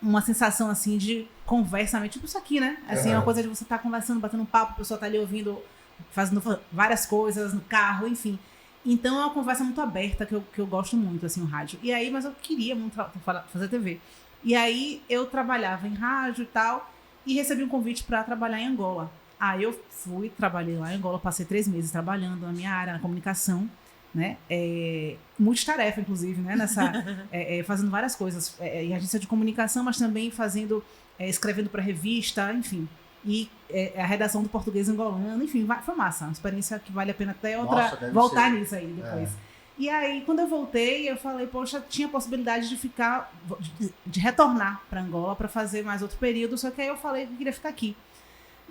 uma sensação, assim, de conversa, tipo isso aqui, né? Assim, uma coisa de você estar conversando, batendo um papo, a pessoa tá ali ouvindo, fazendo várias coisas no carro, enfim. Então é uma conversa muito aberta que eu gosto muito, assim, o rádio. E aí, mas eu queria muito fazer TV. E aí eu trabalhava em rádio e tal, e recebi um convite para trabalhar em Angola. Aí eu trabalhei lá em Angola, passei 3 meses trabalhando na minha área, na comunicação, né? Multitarefa, inclusive, né? Fazendo várias coisas. Em agência de comunicação, mas também escrevendo para revista, enfim. E a redação do português angolano, enfim, foi massa. Uma experiência que vale a pena até voltar nisso aí depois. E aí, quando eu voltei, eu falei, poxa, tinha a possibilidade de retornar para Angola para fazer mais outro período, só que aí eu falei que eu queria ficar aqui.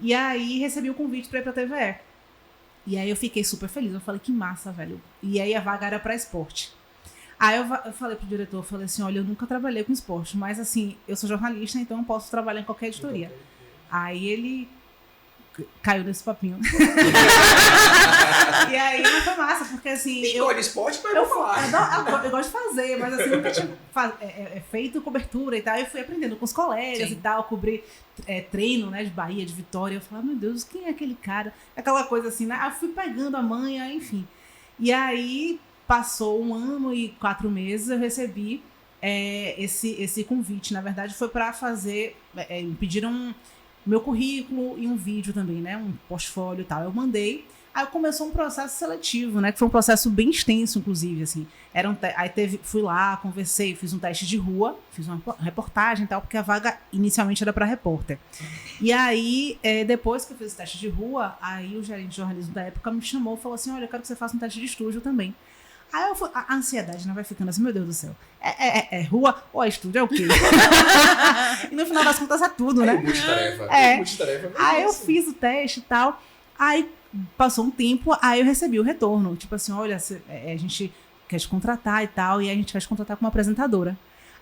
E aí, recebi o convite para ir pra TVE. E aí, eu fiquei super feliz. Eu falei, que massa, velho. E aí, a vaga era para esporte. Aí, eu falei pro diretor, eu falei assim, olha, eu nunca trabalhei com esporte, mas assim, eu sou jornalista, então eu posso trabalhar em qualquer editoria. Aí, ele caiu nesse papinho. E aí, foi massa, porque assim... Escolhe esporte, mas eu vou falar. Eu gosto de fazer, mas assim, nunca tinha feito cobertura e tal. Eu fui aprendendo com os colegas e tal, cobrir treino, né, de Bahia, de Vitória. Eu falei, meu Deus, quem é aquele cara? Aquela coisa assim, né? Eu fui pegando a manha, enfim. E aí, passou 1 ano e 4 meses, eu recebi esse convite. Na verdade, foi para fazer... me pediram meu currículo e um vídeo também, né? Um portfólio e tal. Eu mandei. Aí começou um processo seletivo, né? Que foi um processo bem extenso, inclusive, assim. Fui lá, conversei, fiz um teste de rua, fiz uma reportagem e tal, porque a vaga inicialmente era para repórter. E aí, depois que eu fiz o teste de rua, aí o gerente de jornalismo da época me chamou e falou assim, olha, eu quero que você faça um teste de estúdio também. Aí a ansiedade, né, vai ficando assim, meu Deus do céu. É rua ou é estúdio? É o quê? E no final das contas é tudo, né? Multitarefa. Multitarefa. Aí eu fiz o teste e tal. Aí passou um tempo, aí eu recebi o retorno. Tipo assim, olha, a gente quer te contratar e tal, e a gente vai te contratar como apresentadora.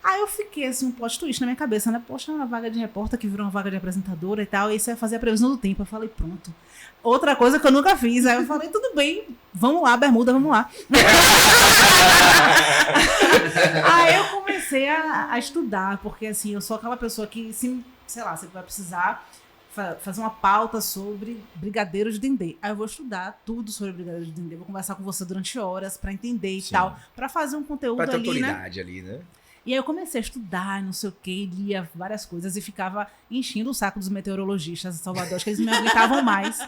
Aí eu fiquei assim, um plot twist na minha cabeça, né? Poxa, uma vaga de repórter que virou uma vaga de apresentadora e tal, e isso vai fazer a previsão do tempo. Eu falei, pronto. Outra coisa que eu nunca fiz. Aí eu falei, tudo bem, vamos lá, bermuda, vamos lá. Aí eu comecei a estudar, porque assim, eu sou aquela pessoa que se sei lá, você vai precisar fazer uma pauta sobre brigadeiro de dendê. Aí eu vou estudar tudo sobre brigadeiro de dendê, vou conversar com você durante horas pra entender e tal, pra fazer um conteúdo pra ter ali, autoridade ali, né? E aí eu comecei a estudar, não sei o que, lia várias coisas e ficava enchendo o saco dos meteorologistas de Salvador, acho que eles me aguentavam mais.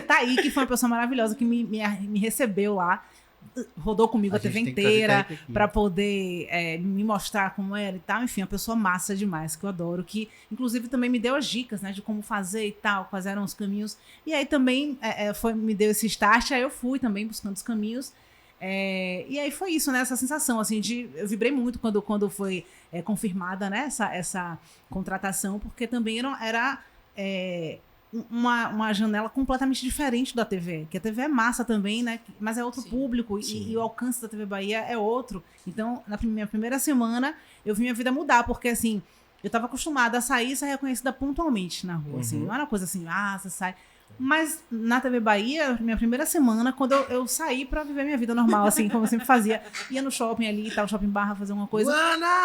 Thaí, que foi uma pessoa maravilhosa que me recebeu lá, rodou comigo a TV inteira para poder me mostrar como era e tal. Enfim, uma pessoa massa demais, que eu adoro, que inclusive também me deu as dicas, né, de como fazer e tal, quais eram os caminhos. E aí também me deu esse start, aí eu fui também buscando os caminhos. E aí foi isso, né? Essa sensação, assim, eu vibrei muito quando foi confirmada, né, essa contratação, porque também era uma janela completamente diferente da TV, que a TV é massa também, né? Mas é outro público e o alcance da TV Bahia é outro. Então, na minha primeira semana, eu vi minha vida mudar, porque assim, eu estava acostumada a sair e ser reconhecida pontualmente na rua, assim, não era uma coisa assim, você sai. Mas na TV Bahia, minha primeira semana, quando eu saí pra viver minha vida normal, assim, como eu sempre fazia, ia no shopping ali, tal, shopping barra, fazer uma coisa.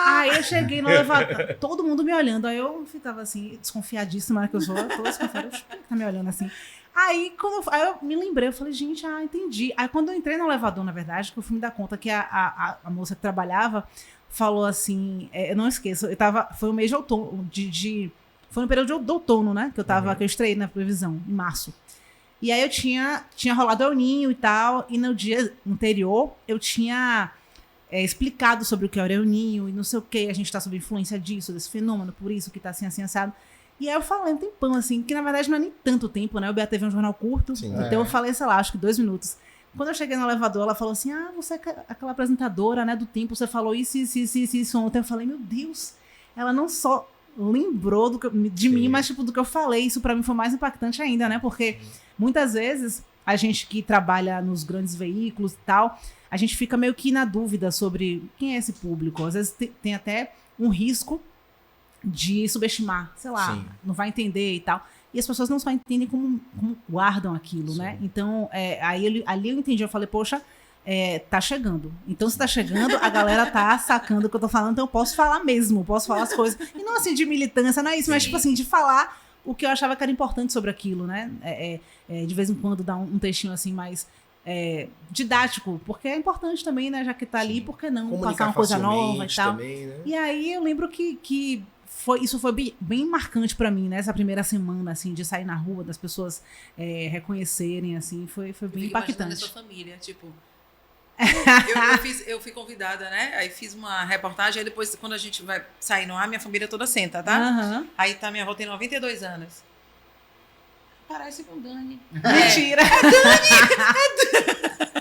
Aí eu cheguei no elevador, todo mundo me olhando, aí eu ficava assim, desconfiadíssima, que eu sou, toda desconfiada, tá me olhando assim. Aí eu me lembrei, eu falei, gente, entendi. Aí quando eu entrei no elevador, na verdade, que eu fui me dar conta que a moça que trabalhava falou assim, eu não esqueço, foi o mês de outono, foi no período de outono, né? Que eu estreiei na previsão, em março. E aí eu tinha rolado o El Ninho e tal, e no dia anterior eu tinha explicado sobre o que era o El Ninho e não sei o que, a gente tá sob influência disso, desse fenômeno, por isso que tá assim, assado. E aí eu falei um tempão, assim, que na verdade não é nem tanto tempo, né? O BATV é um jornal curto, então eu falei, sei lá, acho que 2 minutos. Quando eu cheguei no elevador, ela falou assim, você é aquela apresentadora, né, do Tempo, você falou isso ontem. Eu falei, meu Deus, ela não só lembrou de mim, mas tipo, do que eu falei. Isso pra mim foi mais impactante ainda, né? Porque muitas vezes a gente que trabalha nos grandes veículos e tal, a gente fica meio que na dúvida sobre quem é esse público. Às vezes tem até um risco de subestimar, sei lá, não vai entender e tal. E as pessoas não só entendem como guardam aquilo, né? Então, ali eu entendi, eu falei, poxa, tá chegando. Então, se tá chegando, a galera tá sacando o que eu tô falando, então eu posso falar mesmo, posso falar as coisas. E não assim de militância, não é isso, mas tipo assim, de falar o que eu achava que era importante sobre aquilo, né? De vez em quando dar um textinho assim mais didático, porque é importante também, né? Já que tá ali, por que não passar uma coisa nova e tal? Também, né? E aí eu lembro que isso foi bem marcante pra mim, né? Essa primeira semana, assim, de sair na rua, das pessoas reconhecerem, assim, foi bem impactante. Eu sua família, tipo... eu fui convidada, né? Aí fiz uma reportagem, aí depois, quando a gente vai sair no ar, minha família toda senta, tá? Aí tá, minha avó tem 92 anos. Parece com Dani. Mentira!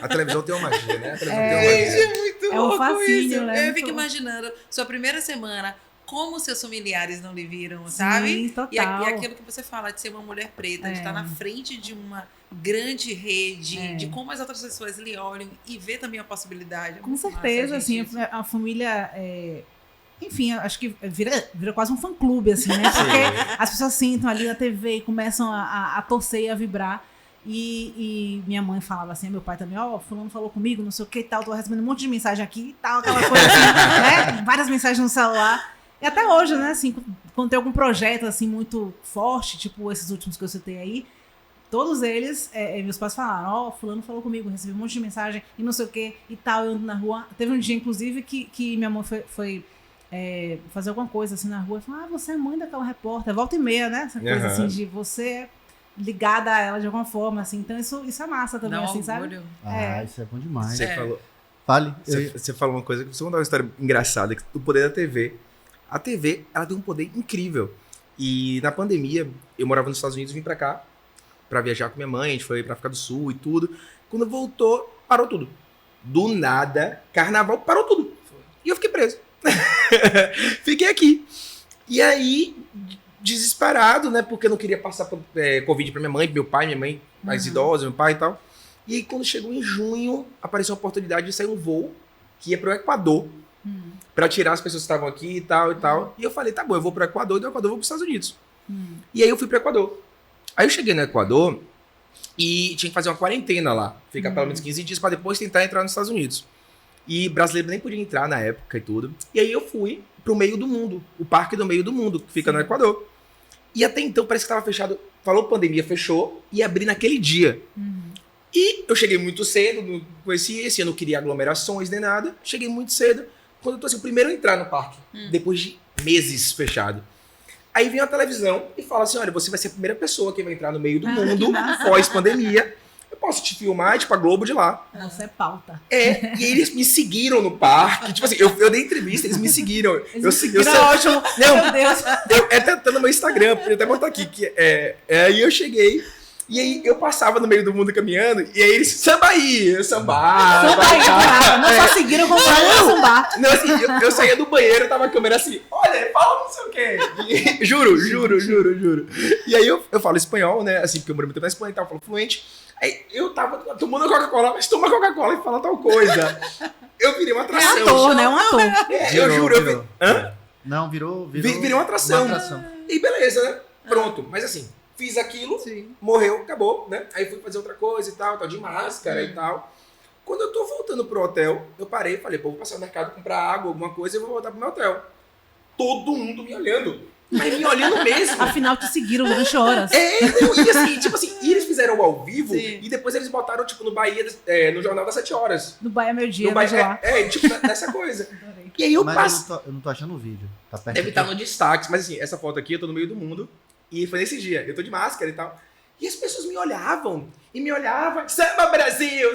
A televisão tem uma magia, né? A televisão tem uma magia. É muito louco fascínio, isso. Né? Eu fico imaginando, sua primeira semana, como seus familiares não lhe viram, sabe? Sim, total. E aquilo que você fala de ser uma mulher preta, de estar na frente de uma grande rede, de como as outras pessoas lhe olham e ver também a possibilidade. Com certeza, assim, a família... Enfim, acho que vira quase um fã-clube, assim, né? Porque as pessoas sentam ali na TV e começam a torcer e a vibrar. E minha mãe falava assim, meu pai também, fulano falou comigo, não sei o que e tal, tô recebendo um monte de mensagem aqui e tal, aquela coisa assim, né? Várias mensagens no celular. E até hoje, né, assim, quando tem algum projeto, assim, muito forte, tipo esses últimos que eu citei aí, todos eles, meus pais falaram, fulano falou comigo, recebi um monte de mensagem e não sei o que e tal, eu ando na rua. Teve um dia, inclusive, que minha mãe foi fazer alguma coisa assim na rua e falou, você é mãe daquela repórter, volta e meia, né? Essa coisa assim de você ligada a ela de alguma forma, assim. Então isso é massa também, assim, orgulho. Sabe? Isso é bom demais. Você falou... Fale. Você falou uma coisa, você contar uma história engraçada, que o poder da TV. A TV, ela tem um poder incrível. E na pandemia, eu morava nos Estados Unidos e vim pra cá pra viajar com minha mãe, a gente foi pra África do Sul e tudo. Quando voltou, parou tudo. Do nada, carnaval, parou tudo. E eu fiquei preso. Fiquei aqui. E aí, desesperado, né? Porque eu não queria passar Covid pra minha mãe, pro meu pai, minha mãe mais idosa, meu pai e tal. E aí, quando chegou em junho, apareceu a oportunidade de sair um voo que ia pro Equador. Pra tirar as pessoas que estavam aqui e tal e tal. E eu falei, tá bom, eu vou pro Equador, e do Equador eu vou pros Estados Unidos. E aí eu fui pro Equador. Aí eu cheguei no Equador e tinha que fazer uma quarentena lá. Ficar pelo menos 15 dias pra depois tentar entrar nos Estados Unidos. E brasileiro nem podia entrar na época e tudo. E aí eu fui pro meio do mundo, o Parque do Meio do Mundo, que fica no Equador. E até então parece que tava fechado. Falou pandemia, fechou. E abri naquele dia. E eu cheguei muito cedo, não conhecia esse, eu não queria aglomerações nem nada. Cheguei muito cedo. Quando eu tô assim, o primeiro a entrar no parque. Depois de meses fechado. Aí vem a televisão e fala assim, olha, você vai ser a primeira pessoa que vai entrar no meio do mundo pós-pandemia. Eu posso te filmar, tipo, a Globo de lá. Você é pauta. E eles me seguiram no parque. Tipo assim, eu dei entrevista, eles me seguiram. Ótimo. Meu Deus. Tá no meu Instagram, podia até botar aqui. Aí eu cheguei, e aí eu passava no meio do mundo caminhando, e aí eles, samba aí, eu sambava. Não só seguiram como sambar. Não, assim, eu saía do banheiro, tava a câmera assim, olha, fala não sei o quê. E, juro. E aí eu falo espanhol, né, assim, porque eu moro muito na Espanha e tal, eu falo fluente. Aí eu tava tomando Coca-Cola, mas toma Coca-Cola e fala tal coisa. Eu virei uma atração. É ator, né? Um ator. Eu juro. Hã? Não, virou virou uma atração. E beleza, né? Pronto. Mas assim, fiz aquilo, morreu, acabou, né? Aí fui fazer outra coisa e tal de máscara e tal. Quando eu tô voltando pro hotel, eu parei e falei, pô, vou passar no mercado, comprar água, alguma coisa e vou voltar pro meu hotel. Todo mundo me olhando. Mas me olhando mesmo. Afinal, te seguiram durante horas. E assim, tipo assim, eles fizeram ao vivo e depois eles botaram, tipo, no Bahia, no Jornal das 7 horas. No Bahia Meu Dia, no Bahia, tipo, nessa coisa. E aí eu passo. Eu não tô achando o vídeo. Tá perto. Deve estar no destaque, mas assim, essa foto aqui, eu tô no meio do mundo. E foi nesse dia, eu tô de máscara e tal. E as pessoas me olhavam. Samba Brasil!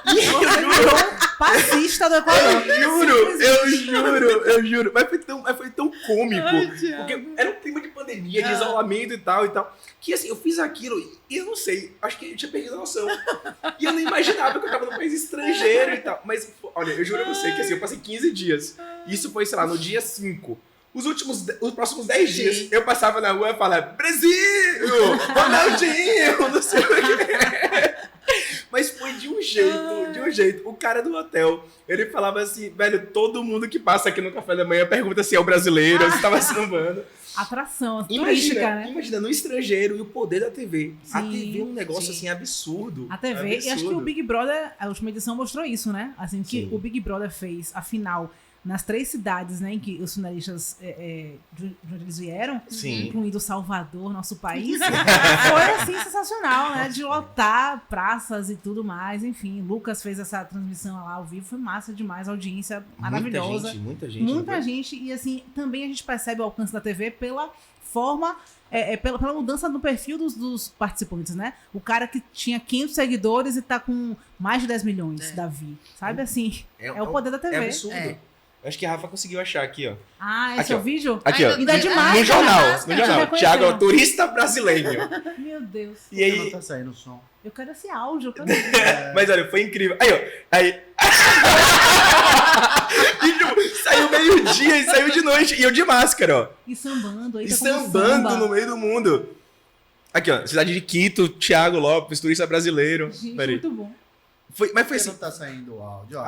E eu juro. Passista do Equador. Eu juro. Mas foi tão cômico. Porque era um clima de pandemia, de isolamento e tal. Que assim, eu fiz aquilo e eu não sei, acho que eu tinha perdido a noção. E eu não imaginava que eu tava num país estrangeiro e tal. Mas, olha, eu juro a você que assim, eu passei 15 dias. Isso foi, sei lá, no dia 5. Os próximos 10 dias, eu passava na rua e falava, Brasil! Ronaldinho! Não sei o quê. Mas foi de um jeito. O cara do hotel, ele falava assim, velho, todo mundo que passa aqui no café da manhã pergunta se é o brasileiro, se tava sambando. Atração, turística, né? Imagina, no estrangeiro e o poder da TV. A TV é um negócio assim absurdo. A TV, e acho que o Big Brother, a última edição mostrou isso, né? Assim, que o Big Brother fez a final nas 3 cidades, né, em que os finalistas de onde eles vieram, incluindo Salvador, nosso país, foi assim sensacional, né, de lotar praças e tudo mais, enfim, Lucas fez essa transmissão lá ao vivo, foi massa demais, a audiência maravilhosa. Muita gente, e assim, também a gente percebe o alcance da TV pela forma, pela mudança no perfil dos participantes, né? O cara que tinha 500 seguidores e tá com mais de 10 milhões, Davi, sabe assim, é o poder da TV. É absurdo. Acho que a Rafa conseguiu achar aqui, ó. Ah, esse aqui, é o vídeo? Aqui, ó. Ainda de máscara. No jornal. Thiago, turista brasileiro. Meu Deus. E aí... Não tá saindo o som. Eu quero esse áudio. Mas olha, foi incrível. Aí, ó. E, tipo, saiu meio-dia e saiu de noite. E eu de máscara, ó. E sambando. E sambando no meio do mundo. Aqui, ó. Cidade de Quito, Thiago Lopes, turista brasileiro. Gente, muito bom. Mas foi assim... não tá saindo o áudio? Eu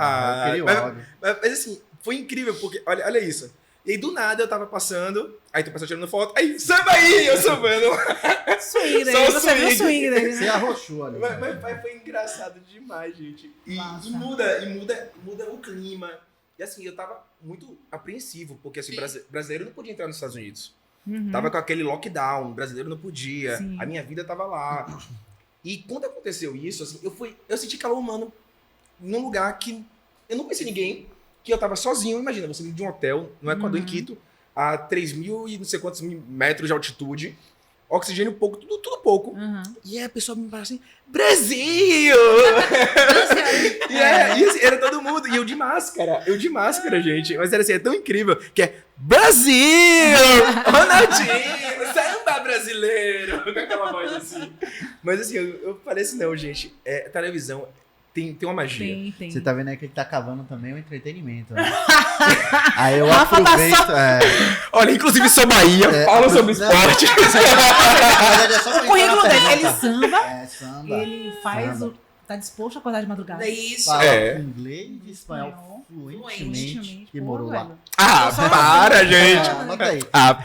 queria o áudio. Mas assim... Foi incrível, porque, olha isso. E aí, do nada, eu tava passando, aí tu passou tirando foto, aí, samba aí, eu sambando. Swing daí, você viu o swing daí. Você arrochou ali. Mas foi engraçado demais, gente. E muda o clima. E assim, eu tava muito apreensivo, porque assim, brasileiro não podia entrar nos Estados Unidos. Tava com aquele lockdown, brasileiro não podia, a minha vida tava lá. E quando aconteceu isso, assim, eu senti calor humano num lugar que eu não conhecia ninguém, que eu tava sozinho. Imagina, você vive de um hotel no Equador, em Quito, a 3.000 e não sei quantos metros de altitude, oxigênio pouco, tudo pouco. E aí a pessoa me fala assim, Brasil! E assim, era todo mundo. E eu de máscara, gente. Mas era assim, é tão incrível, que é Brasil! Ronaldinho! Samba brasileiro! Com aquela voz assim. Mas assim, eu falei assim, não, gente, televisão... Tem uma magia. Tem. Você tá vendo aí que ele tá cavando também o entretenimento, né? Aí eu aproveito... Olha, inclusive sou Bahia, falo sobre esporte. O currículo dele, ele samba, ele faz tá disposto a acordar de madrugada. É isso. Fala inglês e espanhol fluentemente e morou lá. Para, gente. Bota aí. Para.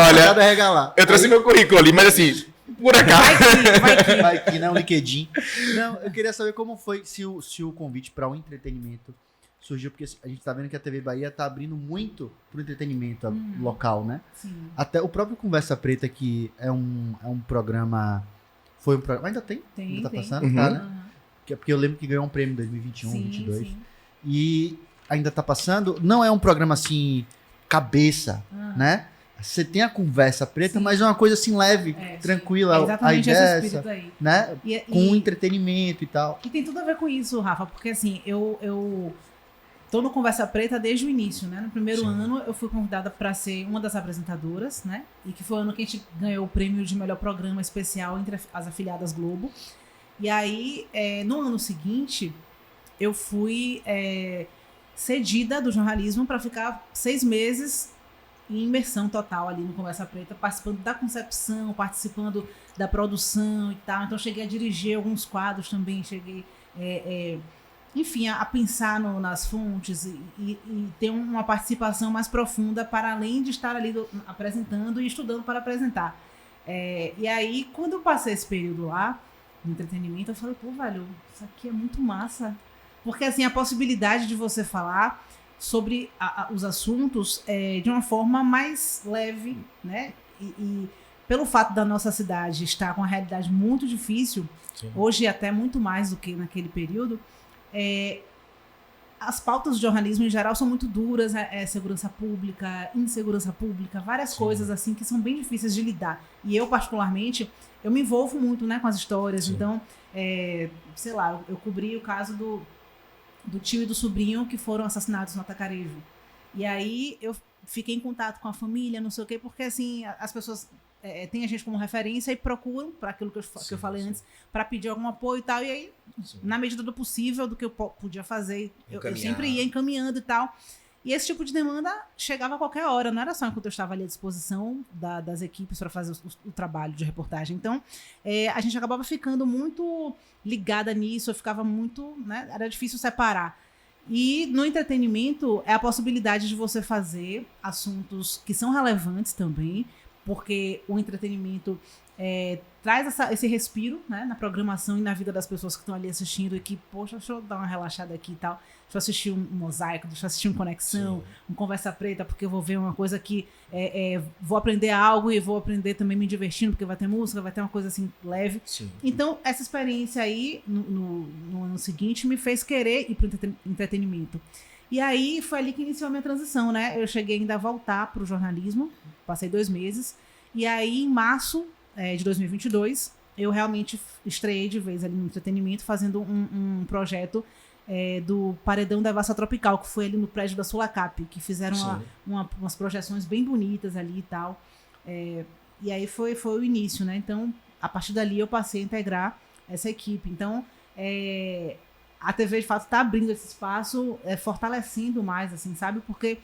Olha, eu trouxe meu currículo ali, mas assim... Por acaso. Vai que, né? Um LinkedIn. Não, eu queria saber como foi, se o convite para um entretenimento surgiu porque a gente tá vendo que a TV Bahia tá abrindo muito pro entretenimento local, né? Sim. Até o próprio Conversa Preta, que é um programa... Foi um programa... Ainda tem? Ainda tá passando? Uhum. Tá, né? Porque eu lembro que ganhou um prêmio em 2021, 2022. Sim. E ainda tá passando. Não é um programa assim, cabeça, né? Você tem a Conversa Preta, mas é uma coisa assim leve, tranquila. É exatamente a ideia esse espírito aí. Né? Com entretenimento e tal. E tem tudo a ver com isso, Rafa, porque assim, eu tô no Conversa Preta desde o início, né? No primeiro ano eu fui convidada para ser uma das apresentadoras, né? E que foi o ano que a gente ganhou o prêmio de melhor programa especial entre as afiliadas Globo. E aí, no ano seguinte, eu fui cedida do jornalismo para ficar 6 meses em imersão total ali no Conversa Preta, participando da concepção, participando da produção e tal. Então, cheguei a dirigir alguns quadros também, cheguei, enfim, a pensar nas fontes e ter uma participação mais profunda para além de estar ali apresentando e estudando para apresentar. E aí, quando eu passei esse período lá, no entretenimento, eu falei, pô, velho, isso aqui é muito massa. Porque, assim, a possibilidade de você falar sobre os assuntos de uma forma mais leve, né? E pelo fato da nossa cidade estar com uma realidade muito difícil, hoje até muito mais do que naquele período, as pautas do jornalismo em geral são muito duras, segurança pública, insegurança pública, várias coisas assim que são bem difíceis de lidar. E eu, particularmente, eu me envolvo muito, né, com as histórias. Então, sei lá, eu cobri o caso do tio e do sobrinho que foram assassinados no Atacarejo. E aí eu fiquei em contato com a família, não sei o quê, porque assim, as pessoas têm a gente como referência e procuram, para aquilo que eu falei antes, para pedir algum apoio e tal. E aí, na medida do possível, do que eu podia fazer, eu sempre ia encaminhando e tal. E esse tipo de demanda chegava a qualquer hora, não era só enquanto eu estava ali à disposição das equipes para fazer o trabalho de reportagem. Então, a gente acabava ficando muito ligada nisso, eu ficava muito, né, era difícil separar. E no entretenimento é a possibilidade de você fazer assuntos que são relevantes também, porque o entretenimento traz esse respiro, né, na programação e na vida das pessoas que estão ali assistindo e que, poxa, deixa eu dar uma relaxada aqui e tal. Deixa eu assistir um Mosaico, deixa eu assistir um Conexão, um Conversa Preta, porque eu vou ver uma coisa que vou aprender algo e vou aprender também me divertindo, porque vai ter música, vai ter uma coisa assim leve. Então, essa experiência aí, no ano seguinte, me fez querer ir para o entretenimento. E aí, foi ali que iniciou a minha transição, né? Eu cheguei ainda a voltar para o jornalismo, passei 2 meses, e aí, em março de 2022, eu realmente estreiei de vez ali no entretenimento, fazendo um projeto do Paredão da Vassa Tropical, que foi ali no prédio da Sulacap, que fizeram umas projeções bem bonitas ali e tal. E aí foi o início, né? Então, a partir dali eu passei a integrar essa equipe. Então, a TV, de fato, está abrindo esse espaço, fortalecendo mais, assim, sabe? Porque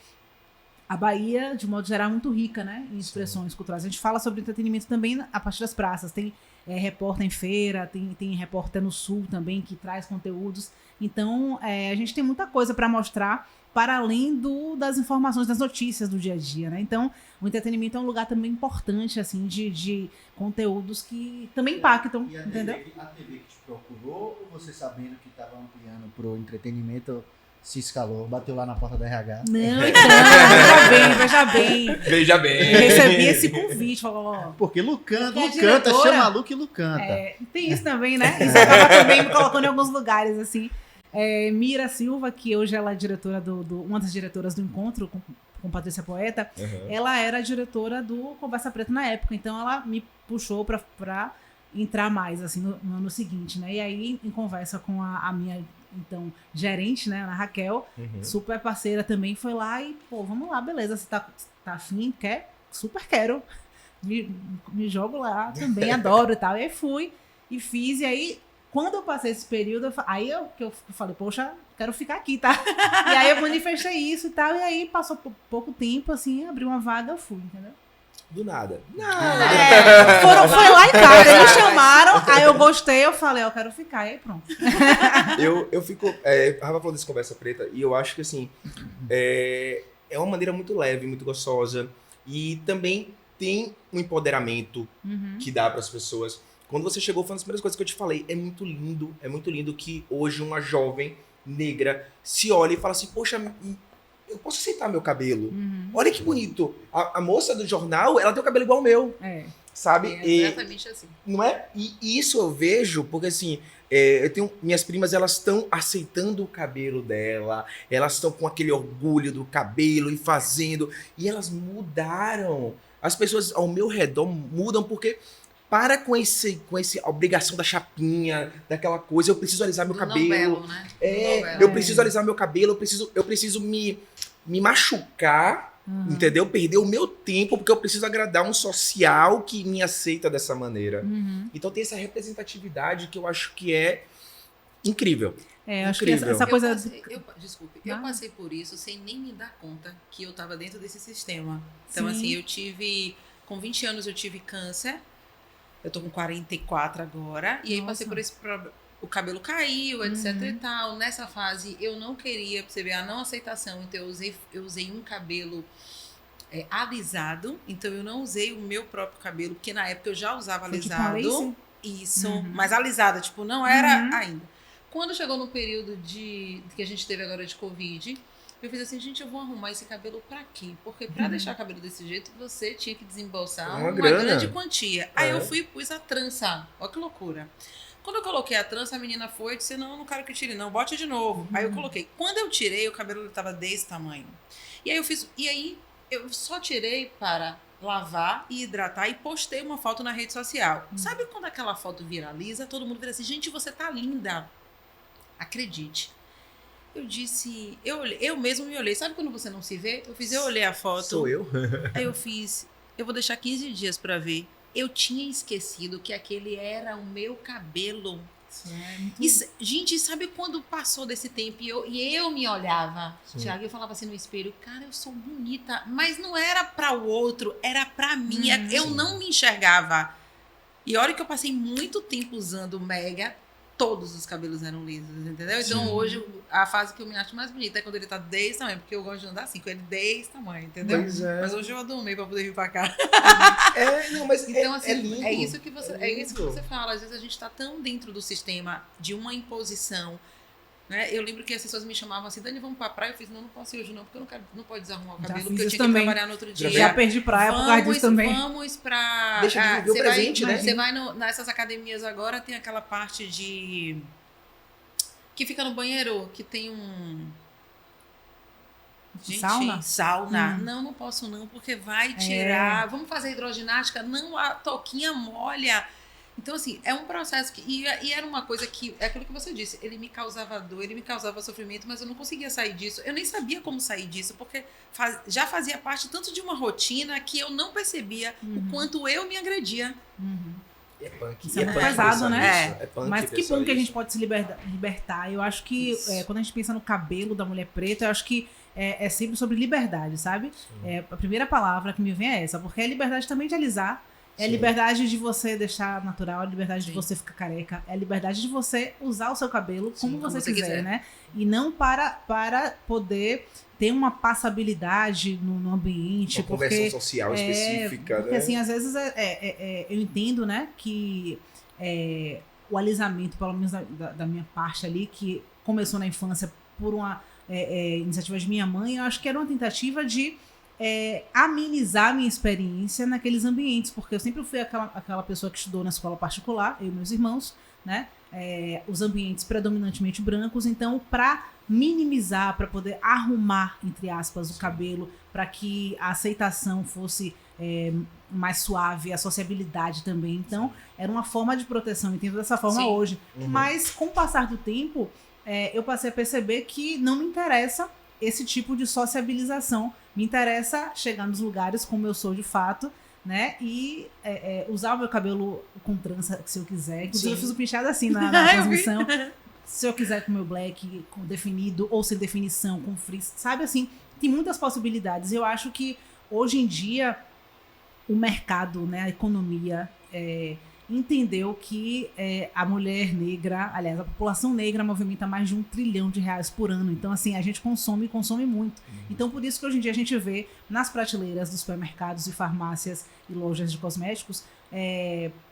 a Bahia, de modo geral, é muito rica, né, em expressões culturais. A gente fala sobre entretenimento também a partir das praças. Tem repórter em feira, tem repórter no Sul também, que traz conteúdos. Então, a gente tem muita coisa para mostrar para além das informações, das notícias do dia a dia, né? Então, o entretenimento é um lugar também importante, assim, de conteúdos que também impactam, entendeu? A TV que te procurou, ou você sabendo que estava ampliando pro entretenimento, se escalou, bateu lá na porta da RH? Não, então, veja bem. Eu recebi esse convite, falou... Porque Lucanta, chama Luca e Lucanta. Tem isso também, né? Isso acaba também me colocando em alguns lugares, assim. Mira Silva, que hoje ela é diretora uma das diretoras do Encontro com Patrícia Poeta, ela era diretora do Conversa Preta na época, então ela me puxou pra entrar mais, assim, no ano seguinte, né? E aí, em conversa com a minha, então, gerente, né, a Raquel, super parceira também, foi lá e, pô, vamos lá, beleza, você tá afim, quer? Super quero. Me jogo lá também, adoro e tal. E aí fui e fiz, e aí, quando eu passei esse período, eu falei, poxa, quero ficar aqui, tá? E aí eu manifestei isso e tal, e aí passou pouco tempo, assim, abri uma vaga, eu fui, entendeu? Do nada. Foi lá em casa, eles me chamaram, aí eu gostei, eu falei, eu quero ficar, e aí pronto. Eu fico... A Rafa falou desse Conversa Preta, e eu acho que, assim, é uma maneira muito leve, muito gostosa, e também tem um empoderamento que dá para as pessoas. Quando você chegou, foi uma das primeiras coisas que eu te falei, é muito lindo que hoje uma jovem negra se olha e fala assim, poxa, eu posso aceitar meu cabelo. Olha que bonito. A moça do jornal, ela tem o cabelo igual ao meu. Sabe? É exatamente assim. Não é? E isso eu vejo, porque assim, eu tenho minhas primas, elas estão aceitando o cabelo dela, elas estão com aquele orgulho do cabelo e fazendo, e elas mudaram. As pessoas ao meu redor mudam porque para com essa obrigação da chapinha, daquela coisa, eu preciso alisar meu cabelo. Belo, né? Eu preciso alisar meu cabelo, eu preciso me machucar, entendeu? Perder o meu tempo, porque eu preciso agradar um social que me aceita dessa maneira. Então tem essa representatividade que eu acho que é incrível. Eu acho que essa coisa... Eu passei por isso sem nem me dar conta que eu estava dentro desse sistema. Então, assim, com 20 anos eu tive câncer, eu tô com 44 agora, e aí passei por esse problema. O cabelo caiu, etc e tal. Nessa fase, eu não queria perceber a não aceitação, então eu usei um cabelo alisado, então eu não usei o meu próprio cabelo, porque na época eu já usava alisado. Tipo isso, mas alisada, tipo, não era ainda. Quando chegou no período que a gente teve agora de Covid, eu fiz assim, gente, eu vou arrumar esse cabelo pra quê? Porque pra deixar o cabelo desse jeito, você tinha que desembolsar uma grande quantia. Aí eu fui e pus a trança. Olha que loucura. Quando eu coloquei a trança, a menina foi e disse, não, não quero que tire não, bote de novo. Aí eu coloquei. Quando eu tirei, o cabelo estava desse tamanho. E aí eu só tirei para lavar e hidratar e postei uma foto na rede social. Sabe quando aquela foto viraliza, todo mundo vira assim, gente, você tá linda. Acredite. Eu disse, eu mesmo me olhei. Sabe quando você não se vê? Eu olhei a foto. Sou eu? Aí eu vou deixar 15 dias pra ver. Eu tinha esquecido que aquele era o meu cabelo. Gente, sabe quando passou desse tempo e eu me olhava, Thiago, eu falava assim no espelho, cara, eu sou bonita, mas não era pra o outro, era pra mim. Eu não me enxergava. E olha que eu passei muito tempo usando Mega, todos os cabelos eram lisos, entendeu? Então hoje a fase que eu me acho mais bonita é quando ele tá desse tamanho, porque eu gosto de andar assim, com ele desse tamanho, entendeu? Mas hoje eu adormei pra poder vir pra cá. Mas então, assim, lindo. é isso que você fala. Às vezes a gente tá tão dentro do sistema de uma imposição, né? Eu lembro que as pessoas me chamavam assim, Dani, vamos pra praia? Eu fiz, não posso ir hoje não, porque eu não pode desarrumar o cabelo, porque eu tinha que trabalhar no outro dia. Já perdi praia por causa disso também. Vamos pra... Deixa de viver o presente, né? Você vai nessas academias agora, tem aquela parte de... que fica no banheiro, que tem um... Gente, sauna. Não posso não, porque vai tirar. Vamos fazer hidroginástica? Não, a toquinha molha. Então, assim, é um processo que... E era uma coisa que... É aquilo que você disse. Ele me causava dor, ele me causava sofrimento, mas eu não conseguia sair disso. Eu nem sabia como sair disso, porque já fazia parte tanto de uma rotina que eu não percebia o quanto eu me agredia. É punk. Isso é muito pesado, né? É punk, mas que bom que a gente pode se libertar. Eu acho que quando a gente pensa no cabelo da mulher preta, eu acho que é sempre sobre liberdade, sabe? A primeira palavra que me vem é essa, porque é liberdade também de alisar. É a liberdade de você deixar natural, a liberdade de você ficar careca, é a liberdade de você usar o seu cabelo como você quiser, né? E não para poder ter uma passabilidade no ambiente. Uma conversão social específica, porque, né? assim, às vezes eu entendo, né, que o alisamento, pelo menos da minha parte ali, que começou na infância por uma iniciativa de minha mãe, eu acho que era uma tentativa de amenizar a minha experiência naqueles ambientes, porque eu sempre fui aquela pessoa que estudou na escola particular, eu e meus irmãos, né? Os ambientes predominantemente brancos, então para minimizar, para poder arrumar, entre aspas, o cabelo, para que a aceitação fosse mais suave, a sociabilidade também, então era uma forma de proteção, entendo dessa forma hoje, mas com o passar do tempo eu passei a perceber que não me interessa esse tipo de sociabilização. Me interessa chegar nos lugares como eu sou de fato, né? E usar o meu cabelo com trança, se eu quiser. Inclusive, eu fiz o penteado assim na transmissão. Se eu quiser com o meu black com definido ou sem definição, com frizz, sabe assim? Tem muitas possibilidades. Eu acho que hoje em dia o mercado, né, a economia entendeu que a mulher negra, aliás, a população negra movimenta mais de R$1 trilhão por ano. Então, assim, a gente consome muito. Então, por isso que hoje em dia a gente vê nas prateleiras dos supermercados e farmácias e lojas de cosméticos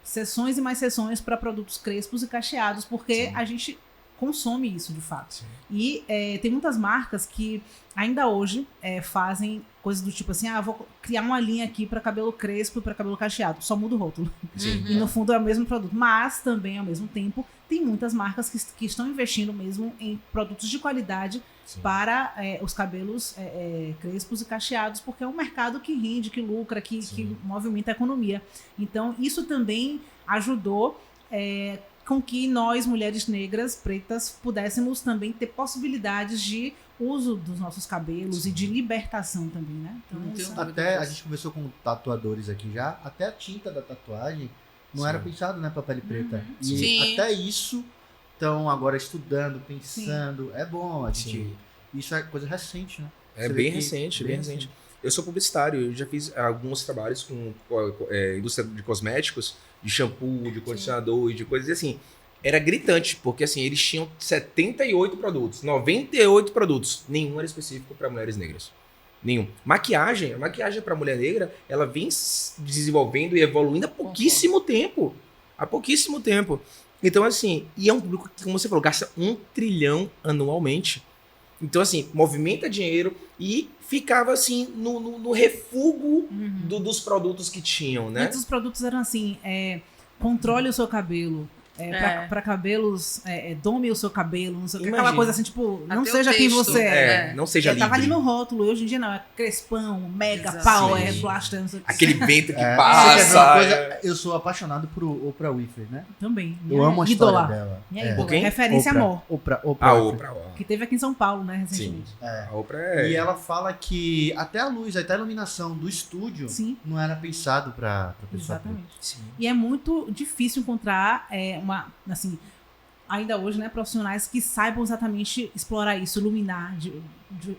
sessões e mais sessões para produtos crespos e cacheados, porque a gente consome isso de fato. Sim. E tem muitas marcas que ainda hoje fazem coisas do tipo assim, vou criar uma linha aqui para cabelo crespo e para cabelo cacheado, só muda o rótulo. Sim. E no fundo é o mesmo produto, mas também ao mesmo tempo tem muitas marcas que estão investindo mesmo em produtos de qualidade para os cabelos crespos e cacheados, porque é um mercado que rende, que lucra, que movimenta a economia. Então isso também ajudou com que nós, mulheres negras, pretas, pudéssemos também ter possibilidades de uso dos nossos cabelos e de libertação também, né? Então, até a gente conversou com tatuadores aqui já, até a tinta da tatuagem não era pensado, né, pra pele preta. E até isso estão agora estudando, pensando. É bom, isso é coisa recente, né? É bem recente, bem recente. Eu sou publicitário, eu já fiz alguns trabalhos com indústria de cosméticos, de shampoo, de condicionador e de coisas assim. Era gritante, porque assim, eles tinham 78 produtos, 98 produtos. Nenhum era específico para mulheres negras. Nenhum. A maquiagem para mulher negra, ela vem se desenvolvendo e evoluindo há pouquíssimo tempo. Há pouquíssimo tempo. Então, assim, e é um público que, como você falou, gasta 1 trilhão anualmente. Então, assim, movimenta dinheiro e ficava, assim, no refúgio dos produtos que tinham, né? Antes os produtos eram assim, controle o seu cabelo. Pra cabelos, dome o seu cabelo, não sei o que. Aquela coisa assim, tipo, não seja quem você é. Não seja livre. Tava ali no rótulo, hoje em dia não, é crespão, mega, power, blaster, não sei o que. Aquele vento que passa. Eu sou apaixonado por Oprah Winfrey, né? Também. Eu amo a história dela. Por quem? Referência amor. Oprah. Que teve aqui em São Paulo, né, recentemente. Sim. A Oprah E ela fala que até a luz, até a iluminação do estúdio não era pensado pra pessoa. Exatamente. E é muito difícil encontrar assim, ainda hoje, né, profissionais que saibam exatamente explorar isso, iluminar de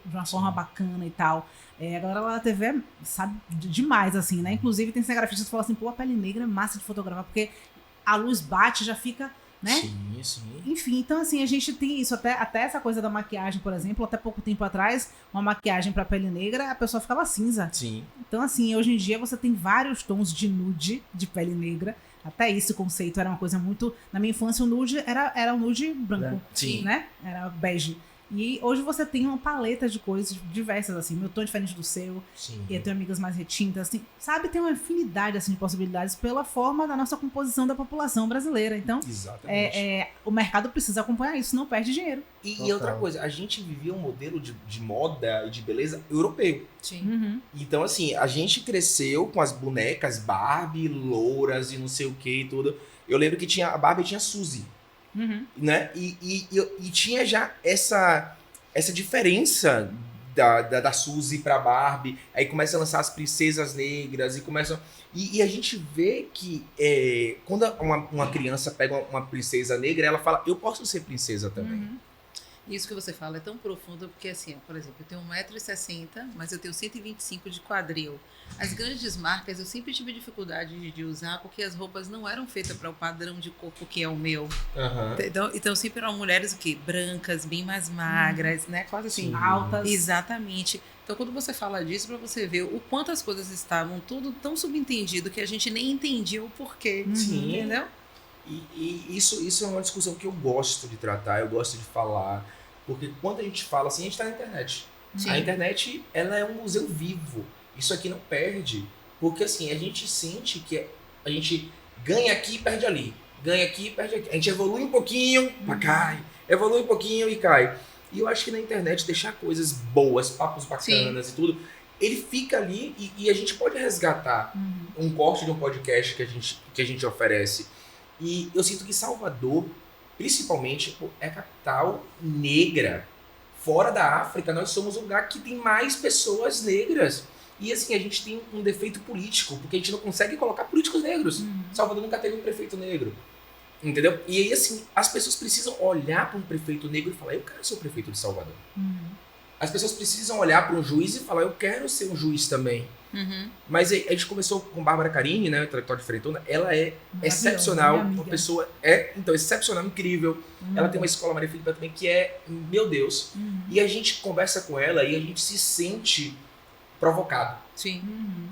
uma forma bacana e tal. Agora a TV sabe demais, assim, né? Inclusive tem cinegrafistas que falam assim, pô, a pele negra é massa de fotografar, porque a luz bate, já fica, né? Sim. Enfim, então assim, a gente tem isso, até essa coisa da maquiagem, por exemplo, até pouco tempo atrás, uma maquiagem pra pele negra, a pessoa ficava cinza. Sim. Então assim, hoje em dia você tem vários tons de nude, de pele negra. Até esse conceito era uma coisa muito... Na minha infância, o nude era um nude branco, né? Era bege. E hoje você tem uma paleta de cores diversas, assim. Meu tom é diferente do seu. E eu tenho amigas mais retintas, assim. Sabe? Tem uma infinidade, assim, de possibilidades pela forma da nossa composição da população brasileira. Então, o mercado precisa acompanhar isso, não perde dinheiro. E outra coisa, a gente vivia um modelo de moda e de beleza europeu. Sim. Então, assim, a gente cresceu com as bonecas Barbie, louras e não sei o que e tudo. Eu lembro que a Barbie tinha Suzy. Né? E tinha já essa diferença da Suzy pra Barbie. Aí começa a lançar as princesas negras e começam... E a gente vê que quando uma criança pega uma princesa negra, ela fala, eu posso ser princesa também. Isso que você fala é tão profundo, porque assim, por exemplo, eu tenho 1,60 m, mas eu tenho 125 de quadril. As grandes marcas eu sempre tive dificuldade de usar, porque as roupas não eram feitas para o padrão de corpo que é o meu. Então sempre eram mulheres brancas, bem mais magras, né? Quase assim, altas. Exatamente. Então quando você fala disso, para você ver o quanto as coisas estavam tudo tão subentendido que a gente nem entendia o porquê. Entendeu? E isso é uma discussão que eu gosto de tratar, eu gosto de falar, porque quando a gente fala assim, a gente está na internet. A internet, ela é um museu vivo. Isso aqui não perde, porque assim, a gente sente que a gente ganha aqui e perde ali, ganha aqui e perde aqui. A gente evolui um pouquinho, mas cai, evolui um pouquinho e cai. E eu acho que na internet deixar coisas boas, papos bacanas e tudo, ele fica ali e a gente pode resgatar um corte de um podcast que a gente oferece. E eu sinto que Salvador, principalmente, é a capital negra. Fora da África, nós somos o lugar que tem mais pessoas negras. E assim, a gente tem um defeito político, porque a gente não consegue colocar políticos negros. Salvador nunca teve um prefeito negro. Entendeu? E aí, assim, as pessoas precisam olhar para um prefeito negro e falar, eu quero ser o prefeito de Salvador. As pessoas precisam olhar para um juiz e falar, eu quero ser um juiz também. Mas a gente começou com Bárbara Carini, né, intelectual diferentona. Ela é excepcional, uma pessoa excepcional, incrível. Ela tem uma escola Maria Filipa também que é, meu Deus. E a gente conversa com ela e a gente se sente provocado.